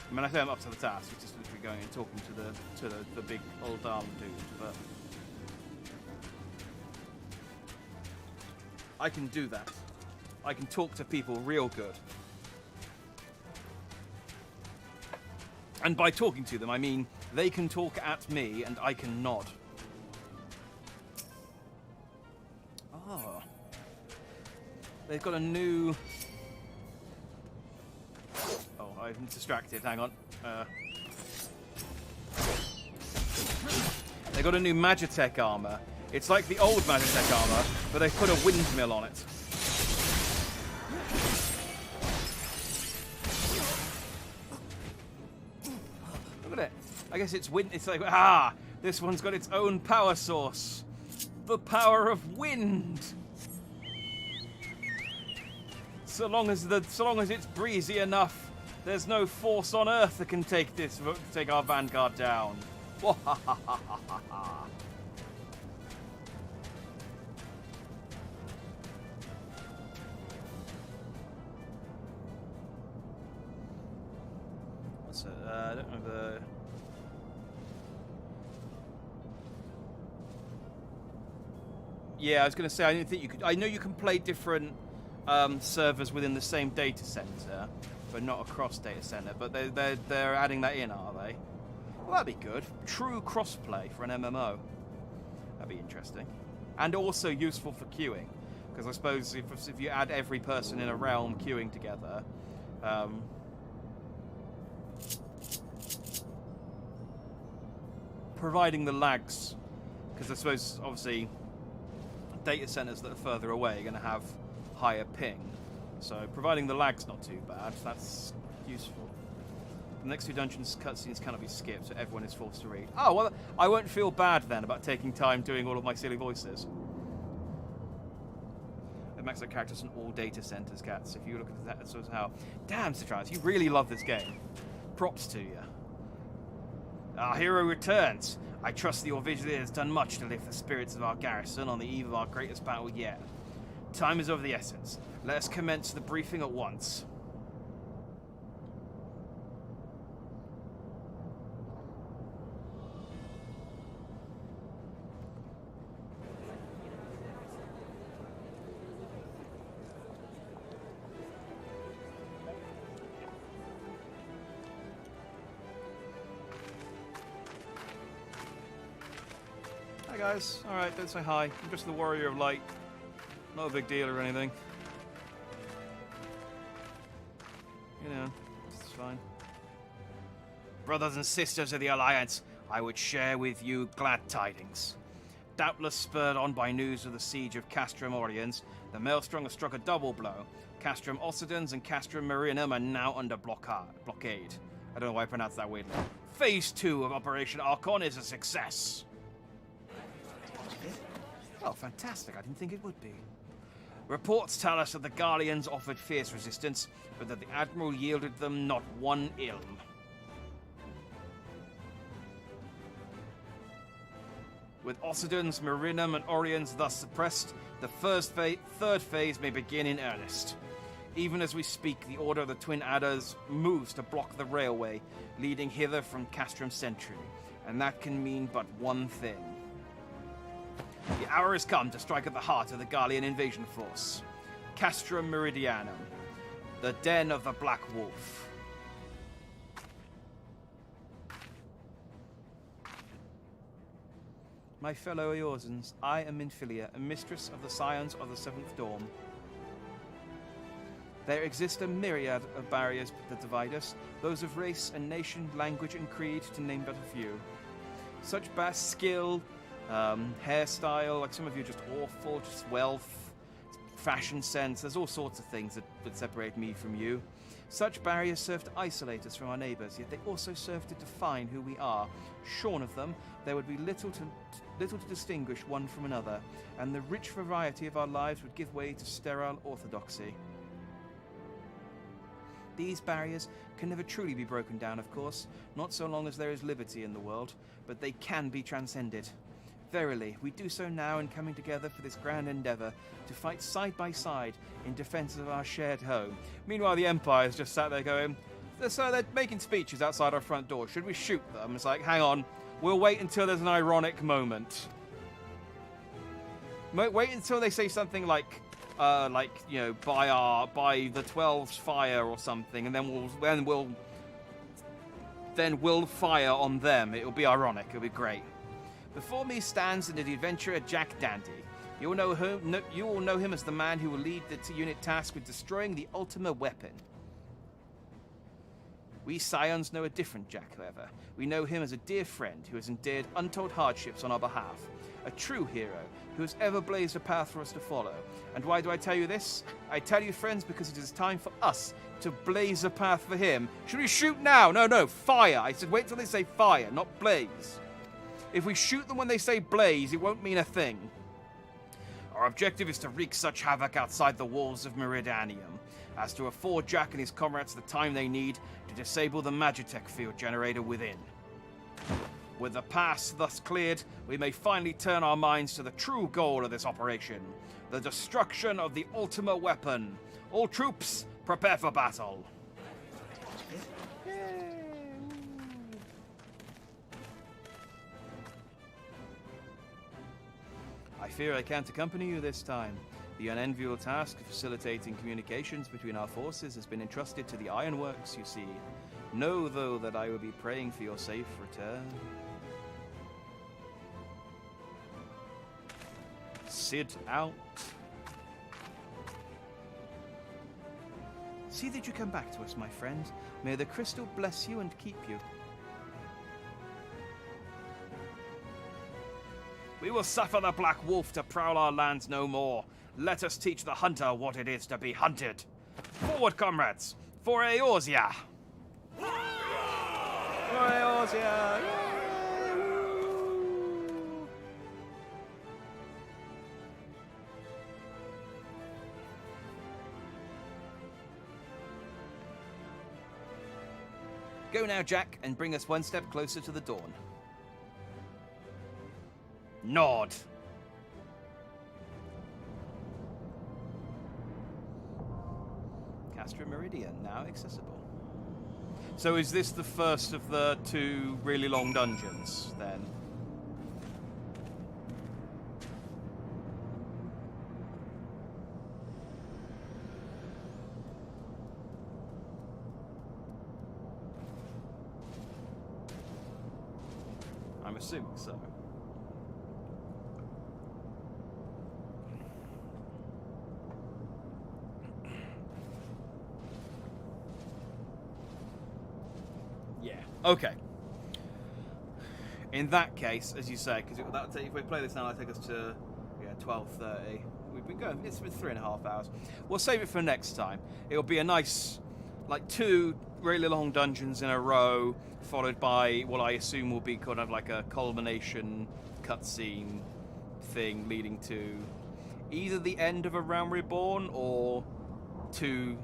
[SPEAKER 1] I mean, I say I'm up to the task. It's just literally going and talking to the big old arm dude, but I can do that. I can talk to people real good. And by talking to them, I mean they can talk at me and I can nod. Oh. They've got a new... Oh, I'm distracted. Hang on. They got a new Magitech armor. It's like the old Magitech armor, but they put a windmill on it. Look at it. I guess it's wind. It's like, this one's got its own power source. The power of wind. So long as it's breezy enough, there's no force on Earth that can take our Vanguard down. What's it? I don't know the. Yeah, I was going to say I didn't think you could. I know you can play different servers within the same data center, but not across data center. But they're adding that in, are they? Well, that'd be good. True crossplay for an MMO. That'd be interesting, and also useful for queuing, because I suppose if you add every person in a realm queuing together. Providing the lags, because I suppose obviously data centers that are further away are going to have higher ping, so providing the lag's not too bad, that's useful. The next 2 dungeons cutscenes cannot be skipped, so everyone is forced to read. Oh, well, I won't feel bad then about taking time doing all of my silly voices. It makes our characters in all data centers, cats. If you look at that, sort of how. Damn, Citrus, you really love this game. Props to you. Our hero returns. I trust your vigil has done much to lift the spirits of our garrison on the eve of our greatest battle yet. Time is of the essence. Let us commence the briefing at once. Guys, alright, don't say hi. I'm just the Warrior of Light. Not a big deal or anything. You know, it's fine. Brothers and sisters of the Alliance, I would share with you glad tidings. Doubtless spurred on by news of the siege of Castrum Oriens, the Maelstrom has struck a double blow. Castrum Occidens and Castrum Marinum are now under blockade. I don't know why I pronounced that weirdly. Phase 2 of Operation Archon is a success. Oh, fantastic. I didn't think it would be. Reports tell us that the Garleans offered fierce resistance, but that the Admiral yielded them not one ilm. With Occidens, Marinum, and Oriens thus suppressed, the third phase may begin in earnest. Even as we speak, the Order of the Twin Adders moves to block the railway leading hither from Castrum Century, and that can mean but one thing. The hour has come to strike at the heart of the Garlean invasion force. Castrum Meridianum, the den of the Black Wolf. My fellow Eorzans, I am Minfilia, a mistress of the Scions of the Seventh Dawn. There exist a myriad of barriers that divide us, those of race and nation, language and creed, to name but a few. Such vast skill, hairstyle, like some of you are just awful, just wealth, fashion sense, there's all sorts of things that separate me from you. Such barriers serve to isolate us from our neighbours, yet they also serve to define who we are. Shorn of them, there would be little to distinguish one from another, and the rich variety of our lives would give way to sterile orthodoxy. These barriers can never truly be broken down, of course, not so long as there is liberty in the world, but they can be transcended. Verily, we do so now in coming together for this grand endeavour, to fight side by side in defence of our shared home. Meanwhile, the Empire's just sat there going, so they're making speeches outside our front door. Should we shoot them? It's like, hang on, we'll wait until there's an ironic moment. Wait until they say something like, you know, by the 12's fire or something, and then then we'll fire on them. It'll be ironic. It'll be great. Before me stands the adventurer Jack Dandy. You will know him as the man who will lead the unit tasked with destroying the Ultima weapon. We Scions know a different Jack, however. We know him as a dear friend who has endured untold hardships on our behalf. A true hero who has ever blazed a path for us to follow. And why do I tell you this? I tell you, friends, because it is time for us to blaze a path for him. Should we shoot now? No, fire. I said wait till they say fire, not blaze. If we shoot them when they say blaze, it won't mean a thing. Our objective is to wreak such havoc outside the walls of Meridanium as to afford Jack and his comrades the time they need to disable the Magitech field generator within. With the pass thus cleared, we may finally turn our minds to the true goal of this operation, the destruction of the Ultima weapon. All troops, prepare for battle. I fear I can't accompany you this time. The unenviable task of facilitating communications between our forces has been entrusted to the Ironworks, you see. Know, though, that I will be praying for your safe return. Sit out. See that you come back to us, my friend. May the crystal bless you and keep you. We will suffer the Black Wolf to prowl our lands no more. Let us teach the hunter what it is to be hunted. Forward, comrades, for Eorzea! For Eorzea! Go now, Jack, and bring us one step closer to the dawn. Nod. Castra Meridian, now accessible. So is this the first of the 2 really long dungeons, then? I'm assuming so. Okay. In that case, as you say, because if we play this now, that'll take us to 12:30. We've been going. It's been 3.5 hours. We'll save it for next time. It'll be a nice, like 2 really long dungeons in a row, followed by what I assume will be kind of like a culmination cutscene thing leading to either the end of A Realm Reborn or to,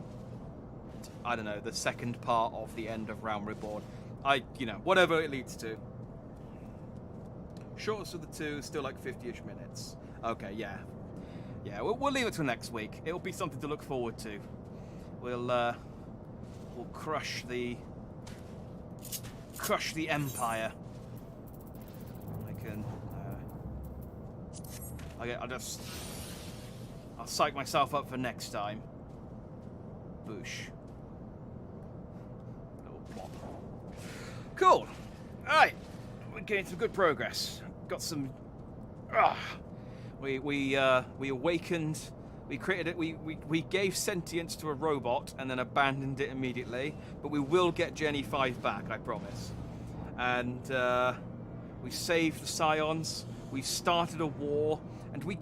[SPEAKER 1] I don't know, the second part of the end of Realm Reborn. Whatever it leads to. Shortest of the 2, still like 50-ish minutes. Okay, yeah. Yeah, we'll leave it till next week. It'll be something to look forward to. We'll crush the Empire. I'll psych myself up for next time. Boosh. Cool. Alright. We're getting some good progress. Got some... We awakened... We created it... We gave sentience to a robot and then abandoned it immediately. But we will get Jenny 5 back, I promise. And we saved the Scions. We started a war. And we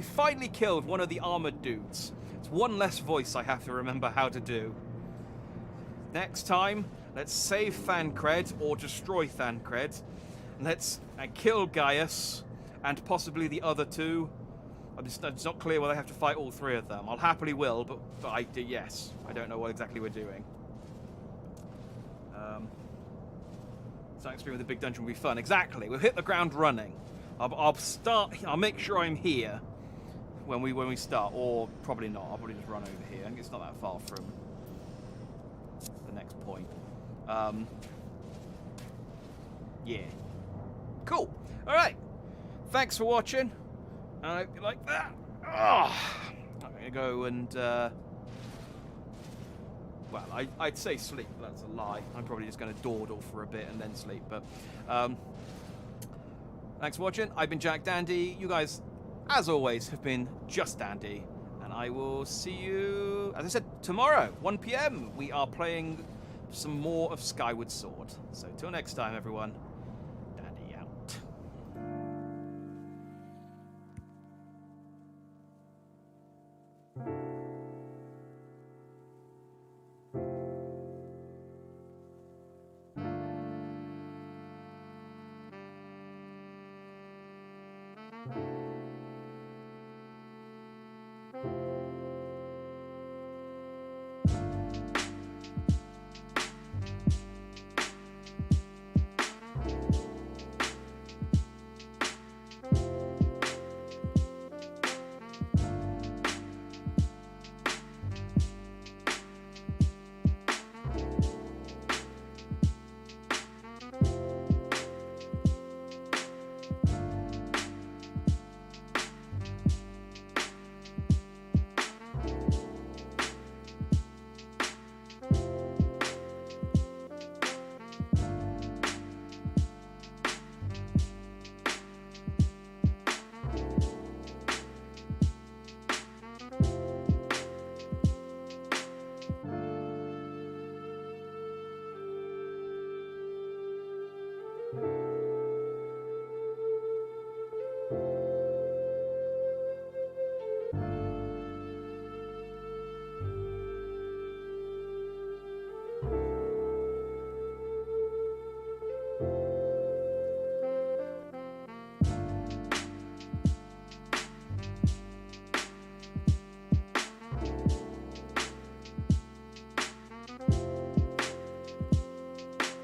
[SPEAKER 1] finally killed one of the armored dudes. It's one less voice I have to remember how to do. Next time... Let's save Thancred, or destroy Thancred. Let's kill Gaius, and possibly the other 2. It's not clear whether I have to fight all 3 of them. I'll happily will, but yes. I don't know what exactly we're doing. Starting stream with the big dungeon will be fun. Exactly. We'll hit the ground running. I'll make sure I'm here when we start, or probably not. I'll probably just run over here. I think it's not that far from the next point. Yeah. Cool. Alright. Thanks for watching. I hope you like that. I'm going to go and well, I'd say sleep, but that's a lie. I'm probably just going to dawdle for a bit and then sleep. But thanks for watching. I've been Jack Dandy. You guys, as always, have been just dandy. And I will see you, as I said, tomorrow, 1 PM. We are playing some more of Skyward Sword. So till next time, everyone. Dandy out.
[SPEAKER 14] you